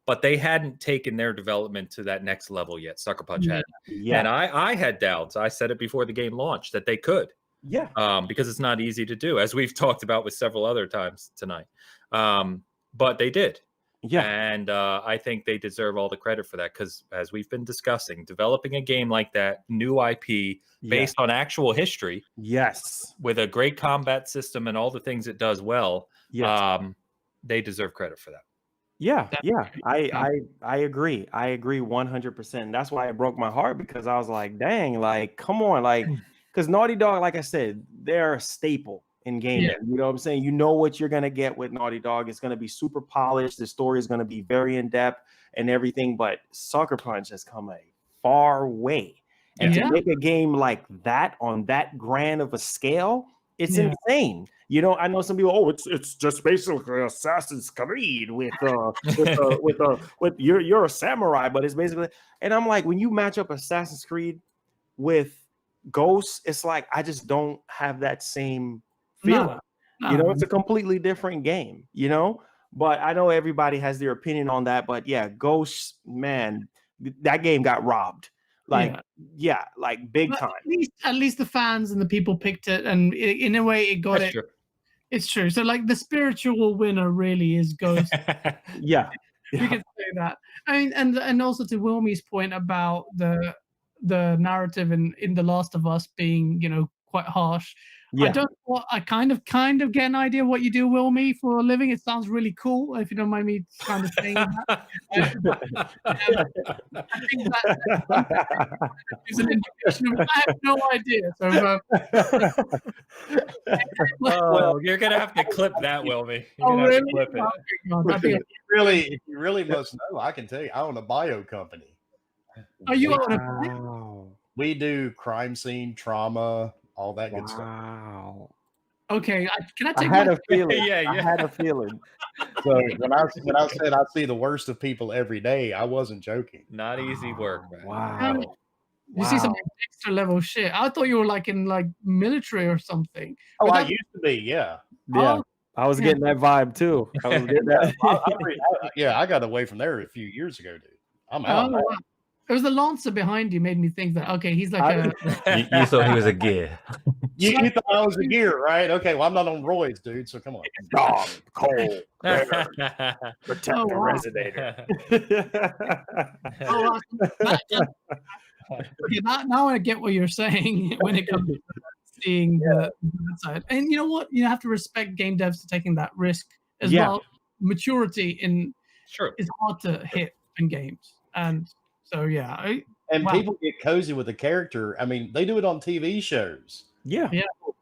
But they hadn't taken their development to that next level yet. Sucker Punch had. Yeah. And I had doubts. I said it before the game launched that they could. Yeah. Because it's not easy to do, as we've talked about with several other times tonight. But they did. Yeah. And I think they deserve all the credit for that, because as we've been discussing, developing a game like that, new IP based on actual history. Yes. With a great combat system and all the things it does well. Yes. They deserve credit for that. Yeah. I agree. I agree 100%. That's why it broke my heart, because I was like, dang, like, come on, like, because Naughty Dog, like I said, they're a staple in gaming. You know what I'm saying? You know what you're gonna get with Naughty Dog. It's gonna be super polished. The story is gonna be very in depth and everything. But Sucker Punch has come a far way, and to make a game like that on that grand of a scale, It's Yeah. insane. You know, I know some people. Oh, it's just basically Assassin's Creed with you're a samurai, but it's basically. And I'm like, when you match up Assassin's Creed with Ghosts, it's like I just don't have that same feeling. You know, it's a completely different game. You know, but I know everybody has their opinion on that. But yeah, Ghosts, man, that game got robbed. Like, yeah, like big But time. At least the fans and the people picked it, and in a way, it got That's it. true. It's true. So, like, the spiritual winner really is Ghost. Yeah. We can say that. I mean, and also to Wilmy's point about the narrative in The Last of Us being, you know, quite harsh. Yeah. I kind of get an idea what you do, Wilmy, for a living. It sounds really cool, if you don't mind me kind of saying that. I think that is an indication of I have no idea. So well, you're gonna have to clip that, Wilmy. You're oh, gonna have really? to clip it. Oh, God. I think If you really must know, I can tell you, I own a bio company. are you on a Wow. We do crime scene, trauma, all that good stuff. Wow. Okay, can I I take had my a feeling. Yeah, I yeah. had a feeling. So when I said I see the worst of people every day, I wasn't joking. Not easy work, man. Wow. You see some extra level shit. I thought you were like in like military or something. Oh, But I that- used to be, yeah. Yeah. Oh, I was yeah. getting that vibe too. I was getting that. I got away from there a few years ago, dude. I'm Oh, out. wow. It was the Lancer behind you made me think that, okay, he's like You thought he was a gear. You thought I was a gear, right? Okay, well, I'm not on roids, dude, so come on. Dog, cold, bear, protect Oh, the wow. resonator. oh, okay, now I get what you're saying when it comes to seeing the bad side. And you know what? You have to respect game devs for taking that risk as Yeah. well. Maturity True. is hard to hit in games. And so, yeah. And Wow. people get cozy with the character. I mean, they do it on TV shows. Yeah.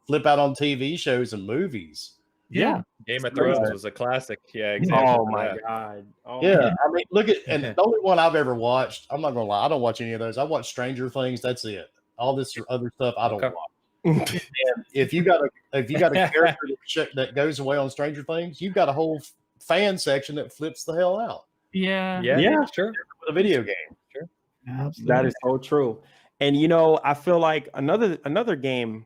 Flip out on TV shows and movies. Yeah. Game of Thrones was a classic. Yeah, exactly. Oh my god. Oh Yeah, my- I mean, look at and the only one I've ever watched. I'm not gonna lie, I don't watch any of those. I watch Stranger Things. That's it. All this other stuff I don't Okay. watch. And if you got a character that goes away on Stranger Things, you've got a whole fan section that flips the hell out Yeah. Yeah, sure. with a video game. Absolutely. That is so true. And you know, I feel like another game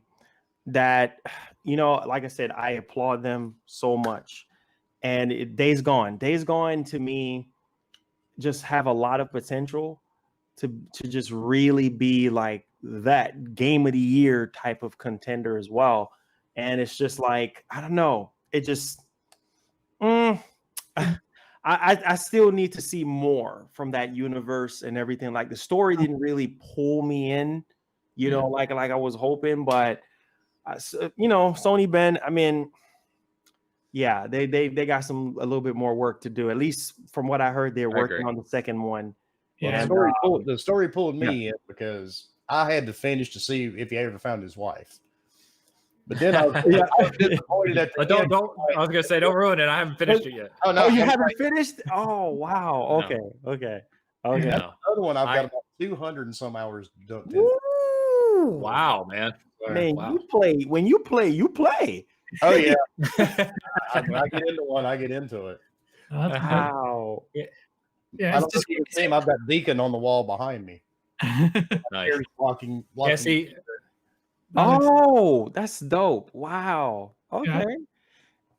that, you know, like I said, I applaud them so much. And Days Gone to me just have a lot of potential to just really be like that game of the year type of contender as well. And it's just like, I don't know, it just I still need to see more from that universe and everything. Like the story didn't really pull me in, you know, like I was hoping, but you know, Sony Ben, I mean, yeah, they got a little bit more work to do. At least from what I heard, they're working on the second one. Yeah. The story pulled me in because I had to finish to see if he ever found his wife. But then I was disappointed at the Don't. end. I was gonna say, don't ruin it. I haven't finished it yet. Oh no, Oh, you haven't finished? Oh wow. No. Okay. No. The other one I've got about 200 and some hours dumped in. Woo! Wow, man. Man, Wow. you play when you play. Oh yeah. When I get into one, I get into it. That's good. Wow. Yeah, I it's don't just know if you can see him. I've got Deacon on the wall behind me. Nice. He's walking. Yeah, see, Oh, that's dope. Wow. Okay. Yeah.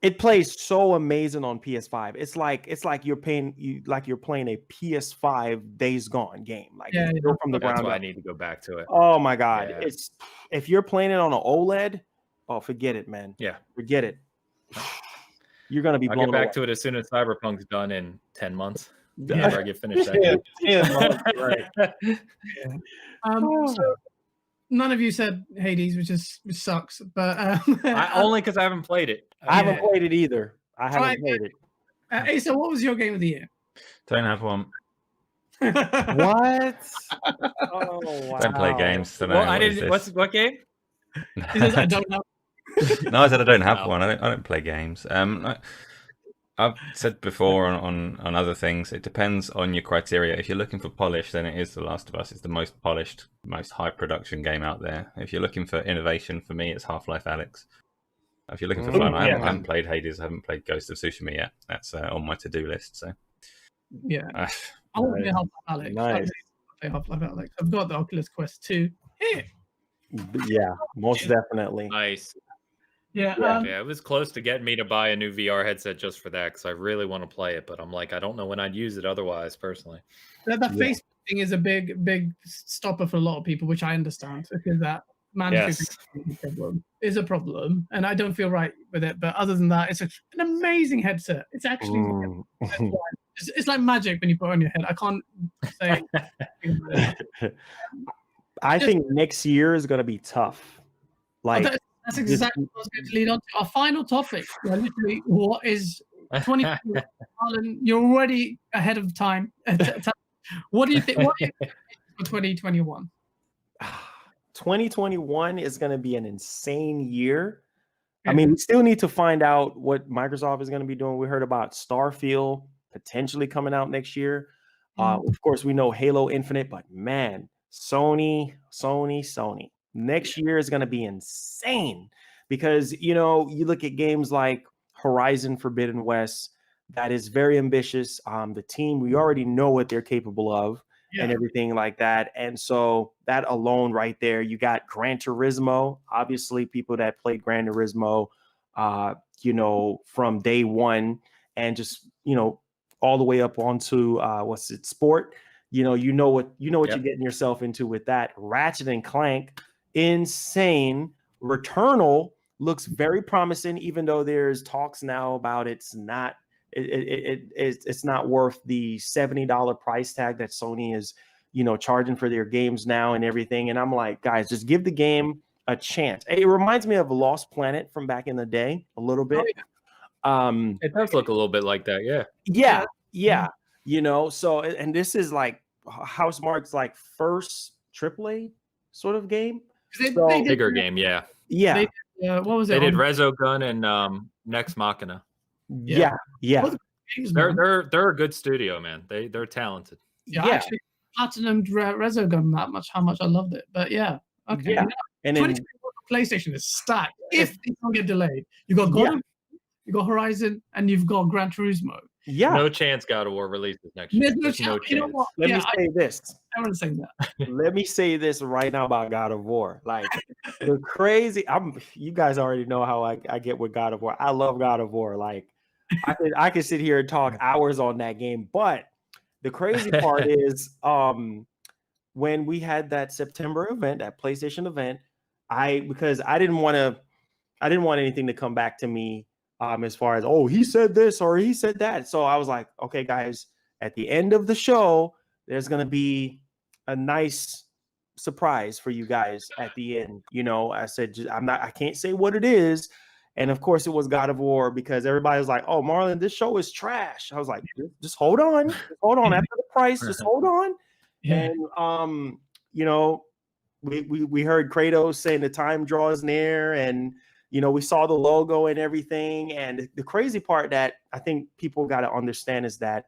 It plays so amazing on PS5. It's like you're playing a PS5 Days Gone game. Like Yeah, it's built from the that's ground why I up. need to go back to it. Oh my god. Yeah. It's if you're playing it on an OLED, oh forget it, man. Yeah. Forget it. You're gonna be I'll blown get back away. to it as soon as Cyberpunk's done in 10 months. Yeah. Whenever I get finished that game. 10 months, right. So none of you said Hades, which sucks. But Only because I haven't played it. I haven't played it either. I Try haven't played it. Asa, what was your game of the year? Don't have one. What? Oh wow. Don't play games. Don't know Well, I what is didn't. this. What game? He says, I don't know. No, I said I don't have Oh. one. I don't play games. I've said before on other things, it depends on your criteria. If you're looking for polish, then it is The Last of Us. It's the most polished, most high production game out there. If you're looking for innovation, for me, it's Half-Life Alyx. If you're looking for fun, I Yeah. haven't played Hades. I haven't played Ghost of Tsushima yet. That's on my to-do list. So Yeah. I want to play Half-Life Alex. Nice. Half-Life Alex. I've got the Oculus Quest 2. Yeah, most definitely. Nice. Yeah. Yeah, it was close to getting me to buy a new VR headset just for that because I really want to play it, but I'm like, I don't know when I'd use it otherwise, personally. That Facebook thing is a big stopper for a lot of people, which I understand, because that mandatory thing is a problem, and I don't feel right with it. But other than that, it's an amazing headset. It's actually it's like magic when you put it on your head. I can't say. I think next year is going to be tough. Like that's exactly what I was going to lead on to. Our final topic. Literally, what is 2021? Alan, you're already ahead of time. What do you think? What do you think for 2021? 2021 is going to be an insane year. I mean, we still need to find out what Microsoft is going to be doing. We heard about Starfield potentially coming out next year. Of course, we know Halo Infinite, but man, Sony. Next year is going to be insane because, you know, you look at games like Horizon Forbidden West, that is very ambitious. The team, we already know what they're capable of and everything like that. And so that alone right there, you got Gran Turismo, obviously people that played Gran Turismo, you know, from day one and just, you know, all the way up onto Sport. You know what you're getting yourself into with that. Ratchet and Clank, insane. Returnal looks very promising, even though there's talks now about it's not worth the $70 price tag that Sony is, you know, charging for their games now and everything. And I'm like, guys, just give the game a chance. It reminds me of Lost Planet from back in the day a little bit. It does look a little bit like that, yeah. You know, so and this is like Housemarque's like first AAA sort of game. They bigger game, yeah. What was it? They did Resogun and Nex Machina. Yeah. They're a good studio, man. They're talented. Yeah, I actually platinumed Resogun that much. How much I loved it, but okay. Yeah. And then PlayStation is stacked. If it don't get delayed, you got God of War, you got Horizon, and you've got Gran Turismo. Yeah. No chance God of War releases next year. There's no chance. You know what? Let me say this. I want to say that. Let me say this right now about God of War. Like the crazy. You guys already know how I get with God of War. I love God of War. Like I could sit here and talk hours on that game. But the crazy part is when we had that September event, that PlayStation event, because I didn't want anything to come back to me as far as, oh, he said this or he said that. So I was like, okay, guys, at the end of the show, there's going to be a nice surprise for you guys at the end. You know, I said, I can't say what it is. And of course it was God of War because everybody was like, oh, Marlon, this show is trash. I was like, just hold on. Just hold on after the price. Just hold on. Yeah. And, you know, we heard Kratos saying the time draws near and, you know, we saw the logo and everything. And the crazy part that I think people got to understand is that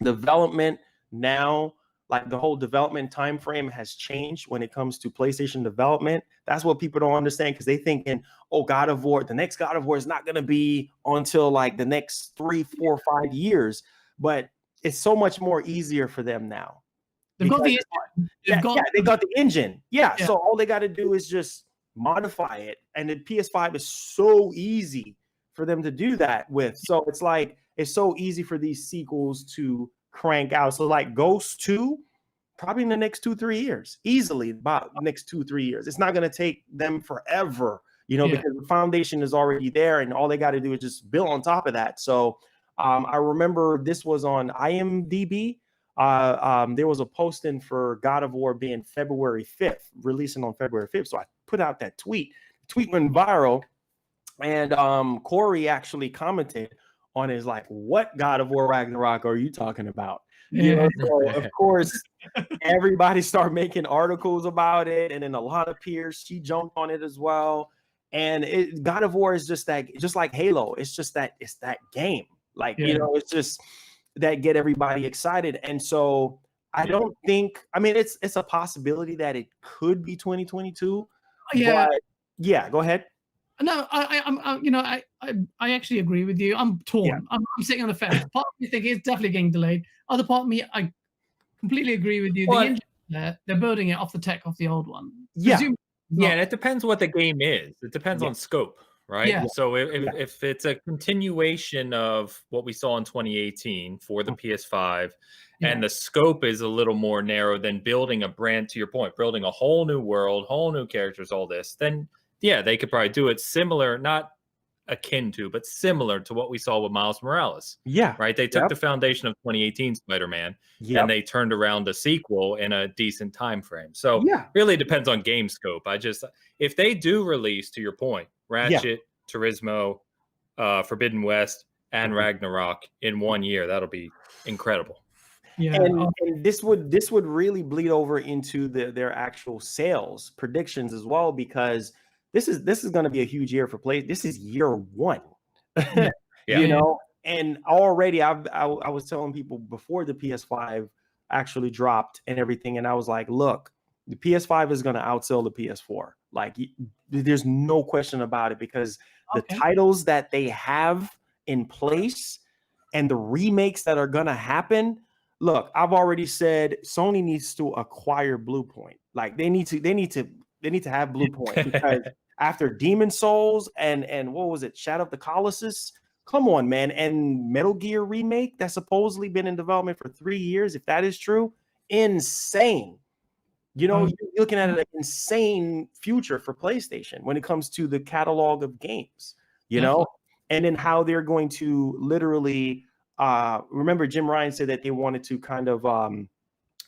development now, like the whole development time frame has changed when it comes to PlayStation development. That's what people don't understand because they thinking, oh, God of War, the next God of War is not going to be until like the next 3, 4, 5 years. But it's so much more easier for them now. They've got the engine. Yeah. So all they got to do is just modify it. And the PS5 is so easy for them to do that with. So it's like, it's so easy for these sequels to crank out. So like Ghost 2, probably in the next 2-3 years, easily about the next 2-3 years. It's not going to take them forever, you know, because the foundation is already there and all they got to do is just build on top of that. So I remember this was on IMDb. There was a posting for God of War being February 5th, releasing on February 5th. So I put out that tweet. The tweet went viral. And Corey actually commented on his like, what God of War Ragnarok are you talking about? You know, so of course, everybody started making articles about it. And then Alana Pierce, she jumped on it as well. And God of War is just like Halo. It's that game. Like, you know, it's just that get everybody excited. And so I don't think, I mean, it's a possibility that it could be 2022. Yeah. But yeah, go ahead. No, I actually agree with you. I'm torn. Yeah. I'm sitting on the fence. Part of me think it's definitely getting delayed. Other part of me, I completely agree with you. The Well, engine they're building it off the tech of the old one. Yeah. Presumably yeah, not. and it depends what the game is. It depends Yeah. on scope, right? Yeah. So if, Yeah. if it's a continuation of what we saw in 2018 for the PS5, and the scope is a little more narrow than building a brand, to your point, building a whole new world, whole new characters, all this, then yeah, they could probably do it similar, not akin to, but similar to what we saw with Miles Morales. Yeah. Right? They took Yep. the foundation of 2018 Spider-Man Yep. and they turned around a sequel in a decent time frame. So Yeah. really depends on game scope. If they do release, to your point, Ratchet, Turismo, Forbidden West, and Ragnarok in 1 year, that'll be incredible. Yeah. And this would really bleed over into their actual sales predictions as well, because this is going to be a huge year for play. This is year one, Yeah. you know. And already I was telling people before the PS5 actually dropped and everything, and I was like, look, the PS5 is going to outsell the PS4. Like, there's no question about it, because the titles that they have in place and the remakes that are going to happen. Look, I've already said Sony needs to acquire Bluepoint. Like, they need to have Bluepoint, because after Demon Souls and what was it, Shadow of the Colossus? Come on, man. And Metal Gear remake that's supposedly been in development for 3 years, if that is true, insane. You know, you're looking at an insane future for PlayStation when it comes to the catalog of games, you know, and then how they're going to literally remember Jim Ryan said that they wanted to kind of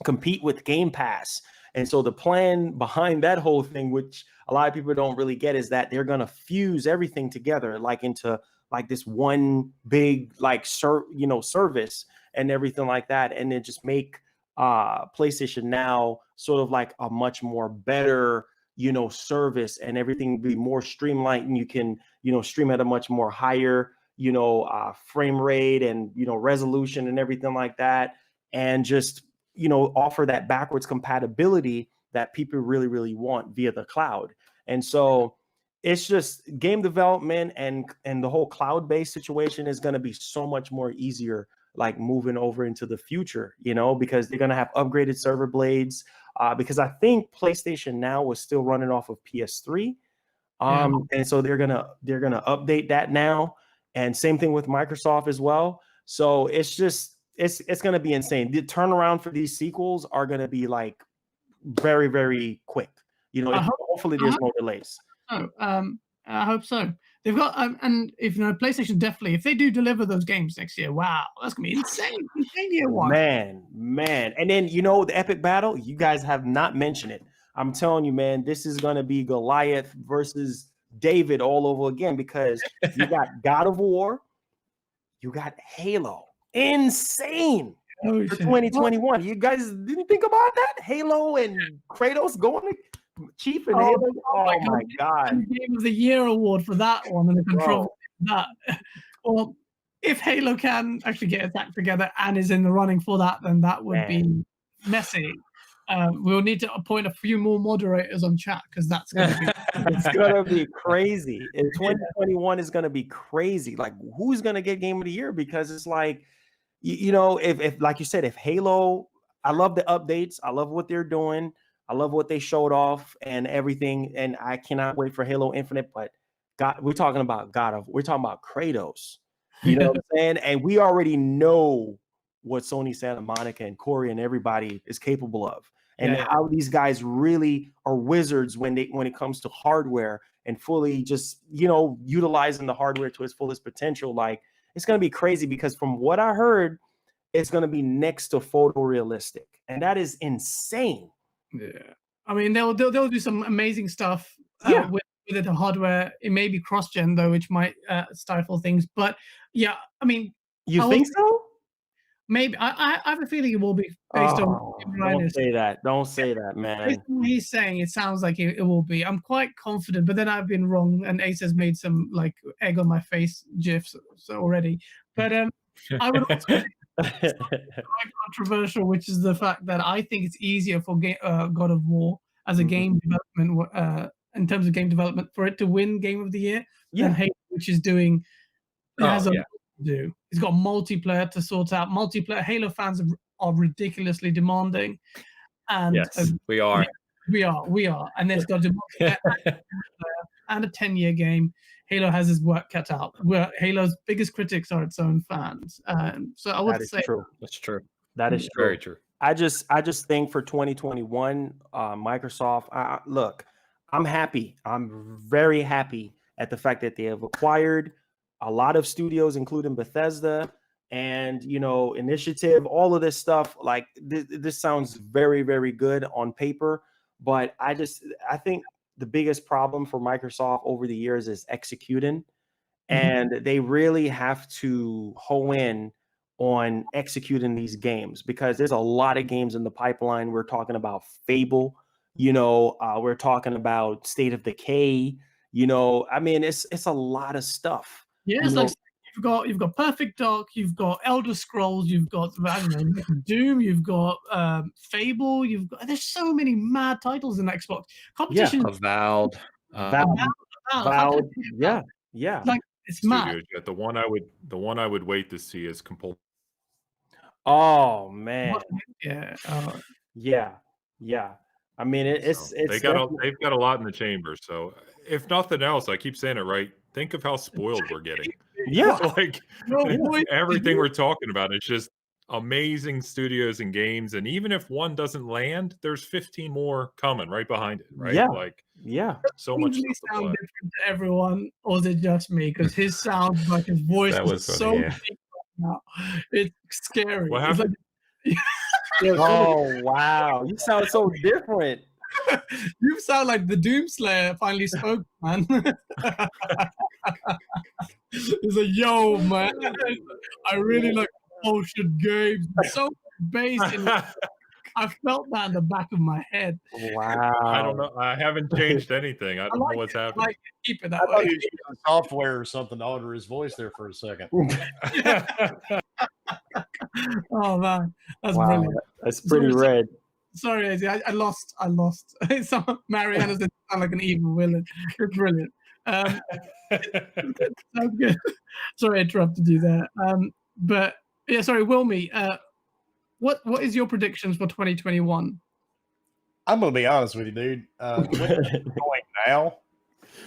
compete with Game Pass. And so the plan behind that whole thing, which a lot of people don't really get, is that they're going to fuse everything together, like into like this one big like service and everything like that, and then just make PlayStation Now sort of like a much more better service, and everything be more streamlined, and you can stream at a much more higher frame rate and resolution and everything like that, and just offer that backwards compatibility that people really, really want via the cloud. And so it's just game development and the whole cloud-based situation is going to be so much more easier, like moving over into the future, because they're going to have upgraded server blades, because I think PlayStation Now was still running off of PS3. And so they're gonna update that now, and same thing with Microsoft as well. So it's just it's gonna be insane. The turnaround for these sequels are gonna be like very, very quick. Hopefully there's no delays. So I hope so. They've got and if PlayStation, definitely, if they do deliver those games next year, wow, that's gonna be insane year one. Man. And then the epic battle, you guys have not mentioned it. I'm telling you, man, this is gonna be Goliath versus David all over again, because you got God of War, you got Halo. Insane for 2021. You guys didn't think about that? Halo and Kratos going to Chief and Halo. Oh my God! Game of the Year award for that one, and the control that. Well, if Halo can actually get its act together and is in the running for that, then that would be messy. We'll need to appoint a few more moderators on chat, because that's going to be it's going to be crazy. And 2021 is going to be crazy. Like, who's going to get Game of the Year? Because it's like, if like you said, if Halo, I love the updates. I love what they're doing. I love what they showed off and everything. And I cannot wait for Halo Infinite. But we're talking about we're talking about Kratos. You know what I'm saying? And we already know what Sony Santa Monica and Corey and everybody is capable of. And how these guys really are wizards when it comes to hardware, and fully just, utilizing the hardware to its fullest potential. Like, it's going to be crazy, because from what I heard, it's going to be next to photorealistic. And that is insane. Yeah. I mean, they'll do some amazing stuff with the hardware. It may be cross-gen, though, which might stifle things. But yeah, I mean, you think so? Maybe I have a feeling it will be based on. Don't say that, man. Based on what he's saying, it sounds like it will be. I'm quite confident, but then I've been wrong, and Ace has made some like egg on my face gifs already. But I would also say quite controversial, which is the fact that I think it's easier for God of War as a game development in terms of game development for it to win Game of the Year than Yeah. Halo, which is doing. It has a yeah. lot to do. It's got multiplayer to sort out. Multiplayer. Halo fans are ridiculously demanding, and Yes, we are. we are, and it's got to do multiplayer and a 10-year game. Halo has his work cut out. Where Halo's biggest critics are its own fans. So I would That is say true. That's true. That is true. Very true. I just think for 2021, Microsoft. Look, I'm happy. I'm very happy at the fact that they have acquired a lot of studios, including Bethesda and Initiative. All of this stuff, like this sounds very, very good on paper. But I think the biggest problem for Microsoft over the years is executing, and they really have to hone in on executing these games, because there's a lot of games in the pipeline. We're talking about Fable, we're talking about State of Decay, I mean, it's a lot of stuff. Yeah, it's like you've got Perfect Dark, you've got Elder Scrolls, you've got Doom, you've got Fable, there's so many mad titles in Xbox. Competition. Avowed. Valve, yeah. Like it's mad. Studios yet. The one I would wait to see is Compulsion. Oh man, Yeah. yeah. I mean, it's they've got a lot in the chamber. So if nothing else, I keep saying it right. Think of how spoiled we're getting. Yeah. Like everything we're talking about, it's just amazing studios and games. And even if one doesn't land, there's 15 more coming right behind it. Right? Yeah. Like so Does much he stuff to sound play. different to everyone, or is it just me? Because his sound, like his voice, That was so funny, deep right now. It's scary. What It's happened? Oh wow, you sound so different. You sound like the Doomslayer finally spoke, man. He's like, yo, man, I really like bullshit games. So based in I felt that in the back of my head. Wow. I don't know. I haven't changed anything. I don't know what's happening. Like, keep it that I thought way. he was using software or something to alter his voice there for a second. Oh man, that's Wow, brilliant. that's pretty red. Sorry, Izzy, I lost. Mariana said sound like an evil villain. It's brilliant. Sounds good. Sorry, I interrupted you there. But yeah, sorry, Wilmy. What is your predictions for 2021? I'm gonna be honest with you, dude. Going now,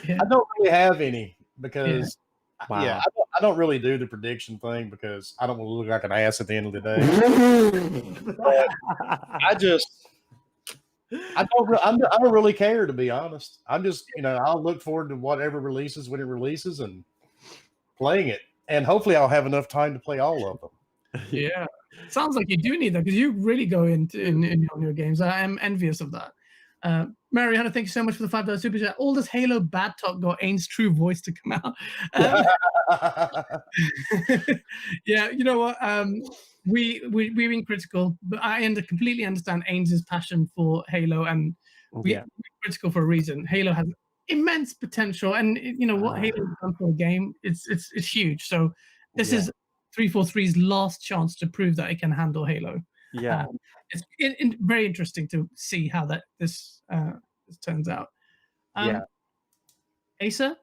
Yeah. I don't really have any because Wow. I don't really do the prediction thing because I don't want to look like an ass at the end of the day. But I don't really care, to be honest. I'm just I'll look forward to whatever releases when it releases and playing it, and hopefully I'll have enough time to play all of them. Yeah, sounds like you do need that because you really go into in on your games. I am envious of that. Mariana, thank you so much for the $5 super chat. All this Halo bad talk got Ains' true voice to come out. Yeah, you know what? We're being critical, but I completely understand Ains' passion for Halo, and we're critical for a reason. Halo has immense potential, and what Halo's done for a game, it's huge. So this is 343's last chance to prove that it can handle Halo. Yeah. It's very interesting to see how this turns out. Asa,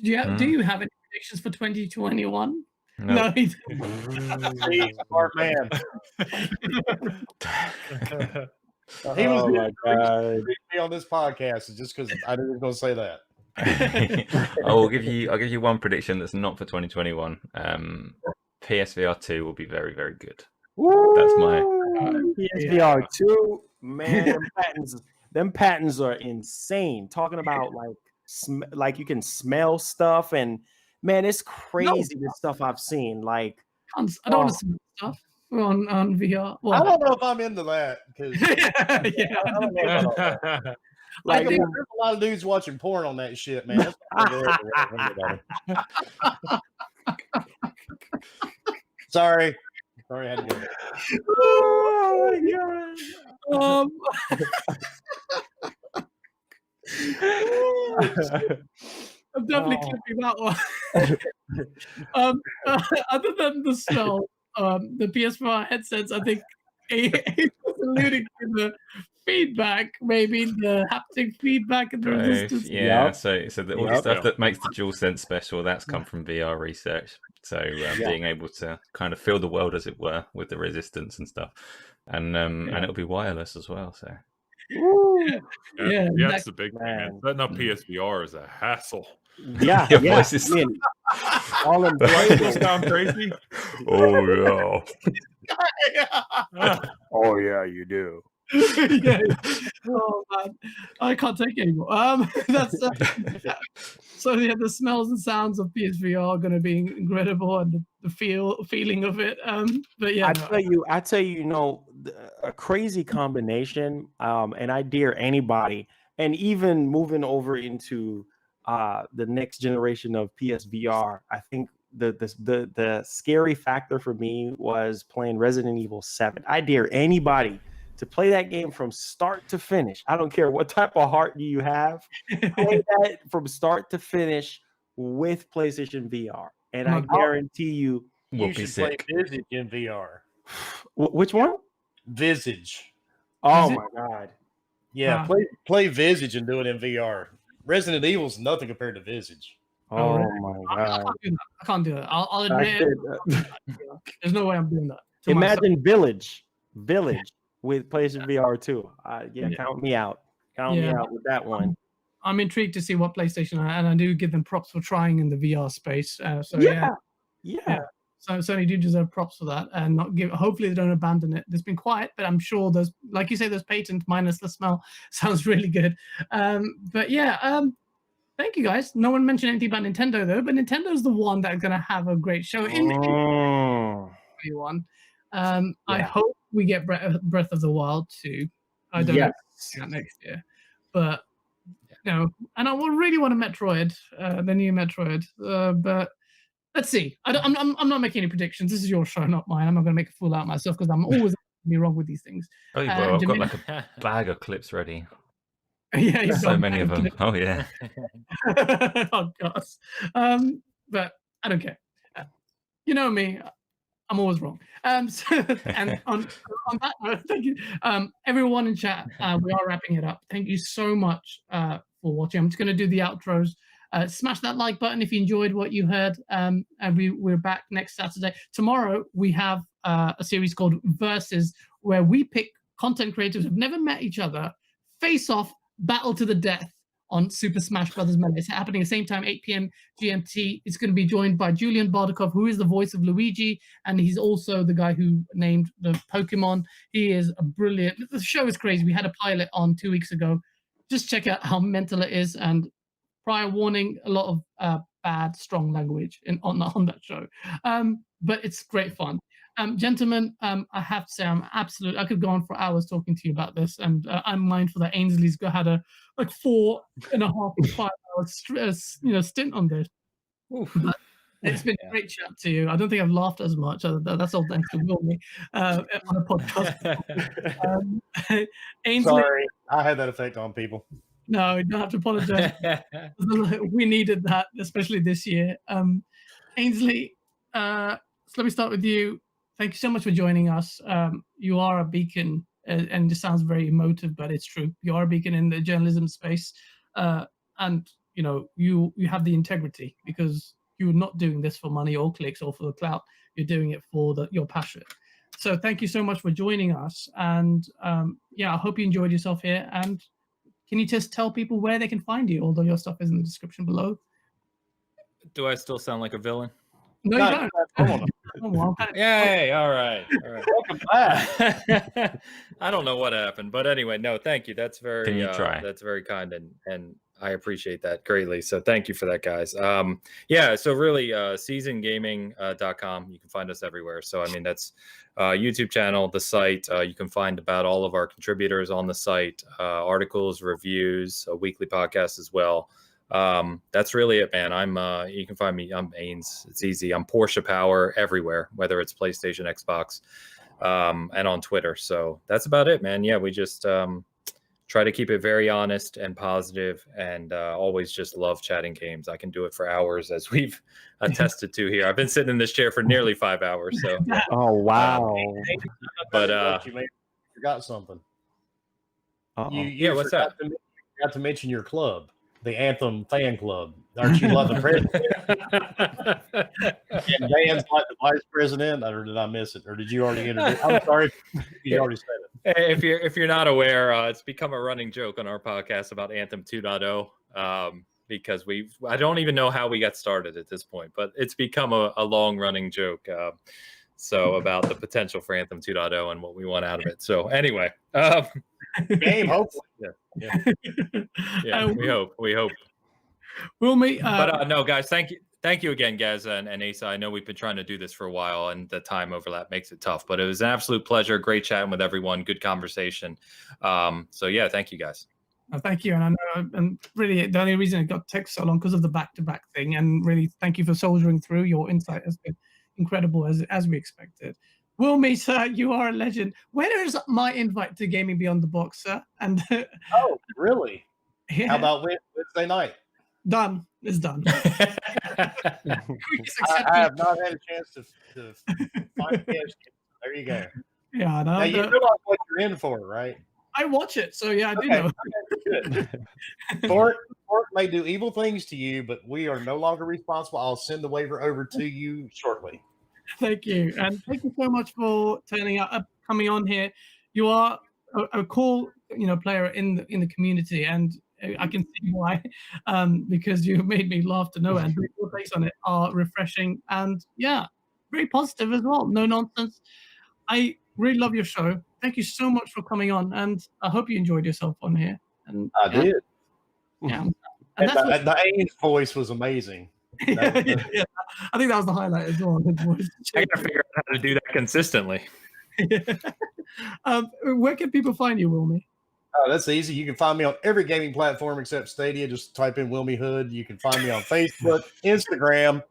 do you have any predictions for 2021? No, he didn't. Smart man. He was my God. me on this podcast just because I was going to say that. I'll give you one prediction that's not for 2021. PSVR 2 will be very, very good. That's my PSVR 2, man. Them patents are insane. Talking about like you can smell stuff, and man, it's crazy the stuff I've seen. Like I don't want to see stuff on VR. Well, I don't know if I'm into that because Like, there's a lot of dudes watching porn on that shit, man. Sorry, I had to go there. oh my God. I'm definitely clipping that one. Other than the smell, the PS4 headsets, I think he was alluding to the feedback, maybe the haptic feedback and the resistance. Yeah, Yep. so all the Yep. stuff that makes the DualSense special, that's come from VR research. So being able to kind of feel the world, as it were, with the resistance and stuff, and it'll be wireless as well. So Yeah, that's the big thing, man. Man. Setting up PSVR is a hassle. Yeah, Your yeah. voice is- I mean, all them Does it sound crazy? oh Oh yeah, you do. yeah. Oh man, I can't take it anymore. That's so yeah. The smells and sounds of PSVR are going to be incredible, and the feeling of it. But yeah, I tell you, a crazy combination. And I dare anybody, and even moving over into the next generation of PSVR, I think the scary factor for me was playing Resident Evil 7. I dare anybody to play that game from start to finish. I don't care what type of heart you have. Play that from start to finish with PlayStation VR, and I guarantee you, We'll you be should play sick. Visage in VR. Which one? Visage. Oh Is it- my god! Yeah, play Visage and do it in VR. Resident Evil's nothing compared to Visage. Oh really? my I god! can't do that. I can't do that. I'll I admit, could, there's no way I'm doing that. to myself. imagine Village with PlayStation VR too. Count me out. Count me Yeah. out with that one. I'm intrigued to see what PlayStation and I do give them props for trying in the VR space. So yeah. So certainly do deserve props for that, and not give. Hopefully they don't abandon it. It's been quiet, but I'm sure there's, like you say, there's patent minus the smell. Sounds really good. But yeah, thank you guys. No one mentioned anything about Nintendo though, but Nintendo's the one that's going to have a great show in Mm. 2021. I hope we get Breath of the Wild too. I don't know that next year, but and I really want a Metroid, the new Metroid. But let's see. I'm not making any predictions. This is your show, not mine. I'm not going to make a fool out of myself because I'm always be wrong with these things. Oh, well, I've got Jamil- like a bag of clips ready. Yeah, you've So got many of them. Oh yeah. oh gosh. But I don't care. You know me. I'm always wrong. So, and on that note, thank you, everyone in chat. We are wrapping it up. Thank you so much for watching. I'm just going to do the outros. Smash that like button if you enjoyed what you heard. And we're back next Saturday. Tomorrow we have a series called Versus, where we pick content creators who've never met each other, face off, battle to the death on Super Smash Brothers Melee. It's happening at the same time, 8 p.m. GMT. It's going to be joined by Julian Bardakov, who is the voice of Luigi, and he's also the guy who named the Pokemon. He is a brilliant. The show is crazy. We had a pilot on 2 weeks ago. Just check out how mental it is. And prior warning, a lot of bad, strong language on that show. But it's great fun. Gentlemen, I have to say, I could go on for hours talking to you about this, and I'm mindful that Ainsley's had a 4.5 to 5 hours stint on this. But it's been a great chat to you. I don't think I've laughed as much. That's all thanks to Wilmy on a podcast. Ainsley, Sorry, I had that effect on people. no, you don't have to apologize. We needed that, especially this year. Ainsley, so let me start with you. Thank you so much for joining us. You are a beacon, and it sounds very emotive, but it's true. You are a beacon in the journalism space, and you have the integrity, because you're not doing this for money or clicks or for the clout. You're doing it for your passion. So thank you so much for joining us, and I hope you enjoyed yourself here. And can you just tell people where they can find you, although your stuff is in the description below? Do I still sound like a villain? No, you don't. Yay! All right. Welcome back. I don't know what happened, but anyway, no, thank you. That's very Can you try? That's very kind, and I appreciate that greatly. So thank you for that, guys. So really, seasongaming.com. You can find us everywhere. So I mean, that's YouTube channel, the site. You can find about all of our contributors on the site, articles, reviews, a weekly podcast as well. That's really it, man. You can find me. I'm Ains. It's easy. I'm Porsche Power everywhere, whether it's PlayStation, Xbox, and on Twitter. So that's about it, man. Yeah, we just try to keep it very honest and positive, and always just love chatting games. I can do it for hours, as we've attested to here. I've been sitting in this chair for nearly 5 hours. So Oh wow! But you may have forgot something. You Yeah, what's forgot that? forgot to mention your club, the Anthem fan club. Aren't you love the president? And Dan's like the vice president, or did I miss it? Or did you already introduce? I'm sorry if you already said it. If you're not aware, it's become a running joke on our podcast about Anthem 2.0. Because I don't even know how we got started at this point, but it's become a long running joke. So about the potential for Anthem 2.0 and what we want out of it. So anyway, Game, hopefully. yeah, we hope. We'll meet. But no, guys, thank you again, Gaz and Asa. I know we've been trying to do this for a while, and the time overlap makes it tough. But it was an absolute pleasure. Great chatting with everyone. Good conversation. So yeah, thank you, guys. Thank you, and I know, and really, the only reason it got text so long because of the back-to-back thing. And really, thank you for soldiering through. Your insight has been incredible, as we expected. Will meet, sir. You are a legend. Where is my invite to Gaming Beyond the Box, sir? And Oh, really? yeah, How about Wednesday night? done? It's done. I have not had a chance to find a guest. There you go. Yeah, Now you realize what you're in for, right? I watch it, so yeah, I do Okay, know. good. Fort may do evil things to you, but we are no longer responsible. I'll send the waiver over to you shortly. Thank you, and thank you so much for turning up, coming on here. You are a cool, player in the community, and I can see why, because you made me laugh to no end. Your takes on it are refreshing, and yeah, very positive as well. No nonsense. I really love your show. Thank you so much for coming on, and I hope you enjoyed yourself on here. And I did. Yeah, And the Ames voice was amazing. yeah, I think that was the highlight as well. His voice. I gotta figure out how to do that consistently. Where can people find you, Wilmy? Oh, that's easy. You can find me on every gaming platform except Stadia. Just type in Wilmy Hood. You can find me on Facebook, Instagram.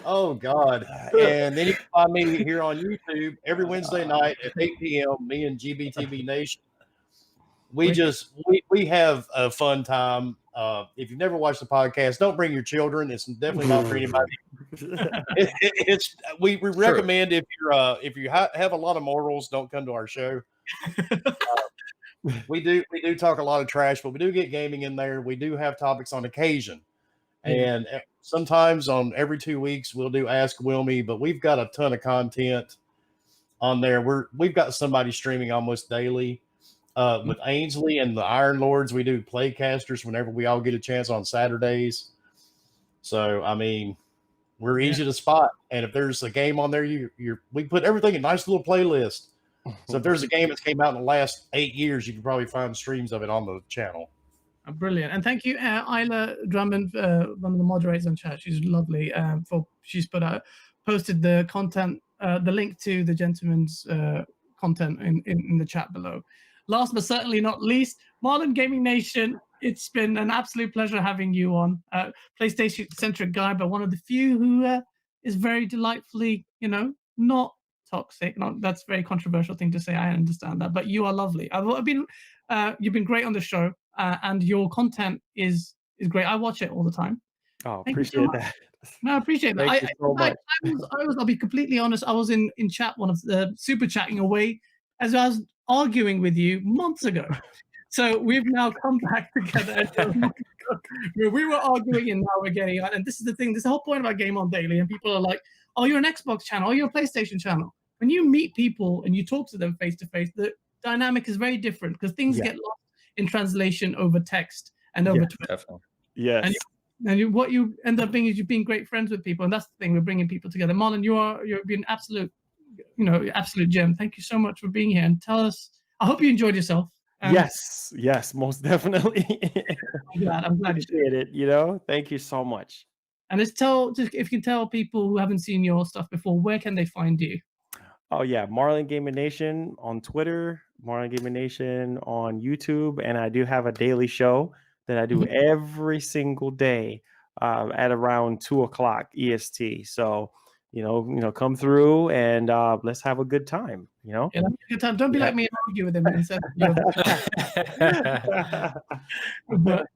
Oh, God. And then you can find me here on YouTube every Wednesday night at 8 p.m. Me and GBTV Nation. We have a fun time. If you've never watched the podcast, don't bring your children. It's definitely not for anybody. We recommend if you have a lot of morals, don't come to our show. We do talk a lot of trash, but we do get gaming in there. We do have topics on occasion, and sometimes on every 2 weeks we'll do Ask Wilmy. But we've got a ton of content on there. We've got somebody streaming almost daily. With Ainsley and the Iron Lords, we do playcasters whenever we all get a chance on Saturdays. So, I mean, we're easy to spot. And if there's a game on there, we put everything in a nice little playlist. So if there's a game that's came out in the last 8 years, you can probably find streams of it on the channel. Brilliant. And thank you, Isla Drummond, one of the moderators on chat. She's lovely. She's posted the content, the link to the gentleman's content in the chat below. Last but certainly not least, Marlon Gaming Nation, it's been an absolute pleasure having you on. PlayStation-centric guy, but one of the few who is very delightfully, not toxic. That's a very controversial thing to say. I understand that, but you are lovely. You've been great on the show, and your content is great. I watch it all the time. Oh, appreciate that. No, I appreciate that. Thank you so much. I'll be completely honest. I was in chat, one of the super chatting away as I was arguing with you months ago. So we've now come back together. We were arguing and now we're getting on. And this is the thing. This is the whole point about GameOnDaily. And people are like, oh, you're an Xbox channel. Oh, you're a PlayStation channel. When you meet people and you talk to them face to face, the dynamic is very different because things get lost in translation over text and over Twitter. Definitely. Yes. And what you end up being is you're being great friends with people. And that's the thing. We're bringing people together. Marlon, you're being absolute gem. Thank you so much for being here, and tell us. I hope you enjoyed yourself. Yes, most definitely. I'm glad you did it. Thank you so much. And if you can tell people who haven't seen your stuff before, where can they find you? Oh yeah, Marlon Gaming Nation on Twitter, Marlon Gaming Nation on YouTube, and I do have a daily show that I do every single day at around 2:00 EST. So. Come through and let's have a good time. Yeah, have a good time. Don't be like me and argue with him. But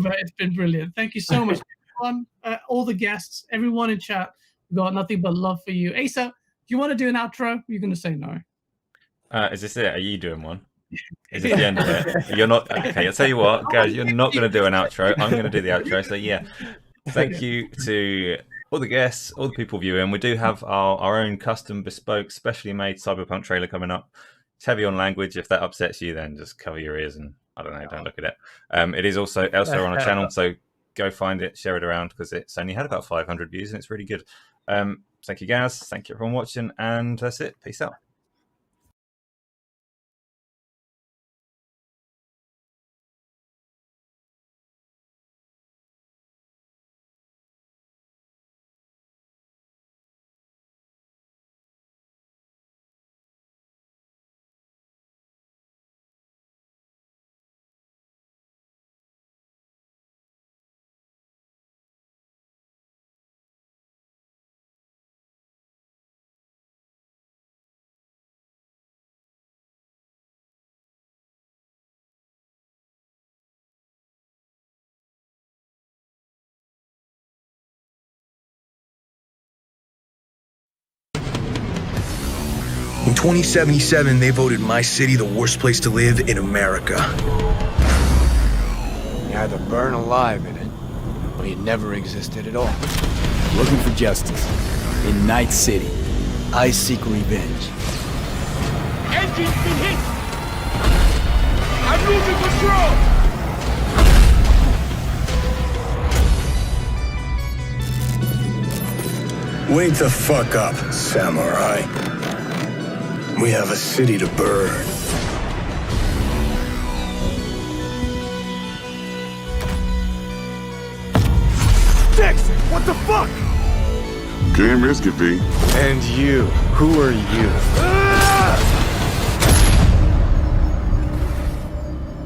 it's been brilliant. Thank you so much, everyone, all the guests, everyone in chat. We've got nothing but love for you. Asa, do you want to do an outro? You're going to say no. Is this it? Are you doing one? Is this the end of it? You're not okay. I'll tell you what, guys. You're not going to do an outro. I'm going to do the outro. So yeah, thank you to all the guests, all the people viewing. We do have our own custom, bespoke, specially made Cyberpunk trailer coming up. It's heavy on language. If that upsets you, then just cover your ears and I don't know, don't look at it. It is also elsewhere on our channel, so go find it, share it around because it's only had about 500 views and it's really good. Thank you, guys. Thank you everyone watching, and that's it. Peace out. In 2077, they voted my city the worst place to live in America. You either burn alive in it, or you never existed at all. Looking for justice. In Night City, I seek revenge. Engine's been hit! I'm losing control! Wake the fuck up, samurai. We have a city to burn. Dixon, what the fuck? Game risky, V. And you, who are you?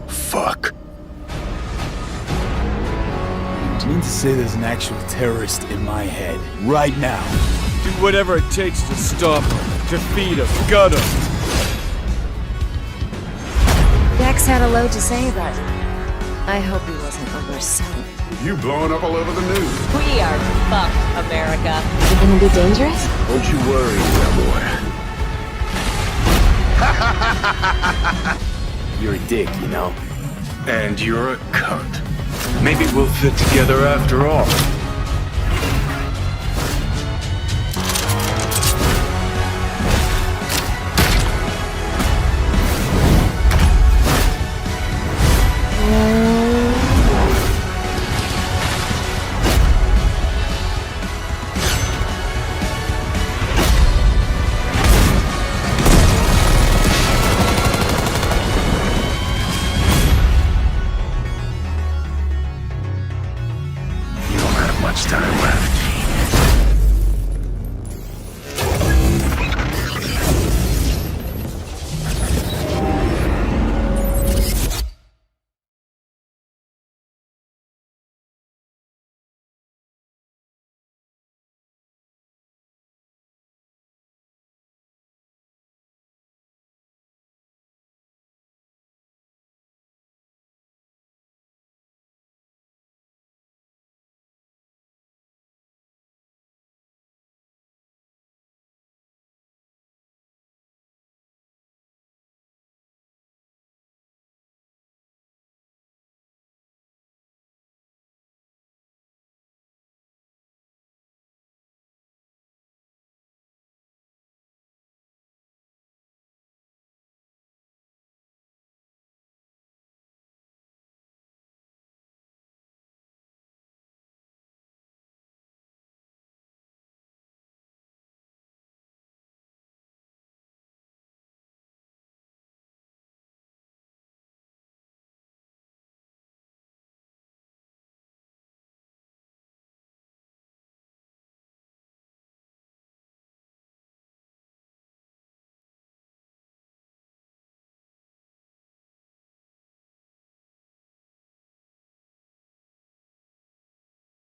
Fuck. Do you mean to say there's an actual terrorist in my head, right now? Do whatever it takes to stop him, defeat him, gut him. Dex had a load to say about it. I hope he wasn't overselling. You blowing up all over the news. We are fucked, America. Is it gonna be dangerous? Don't you worry, Rebel. You're a dick, you know? And you're a cunt. Maybe we'll fit together after all.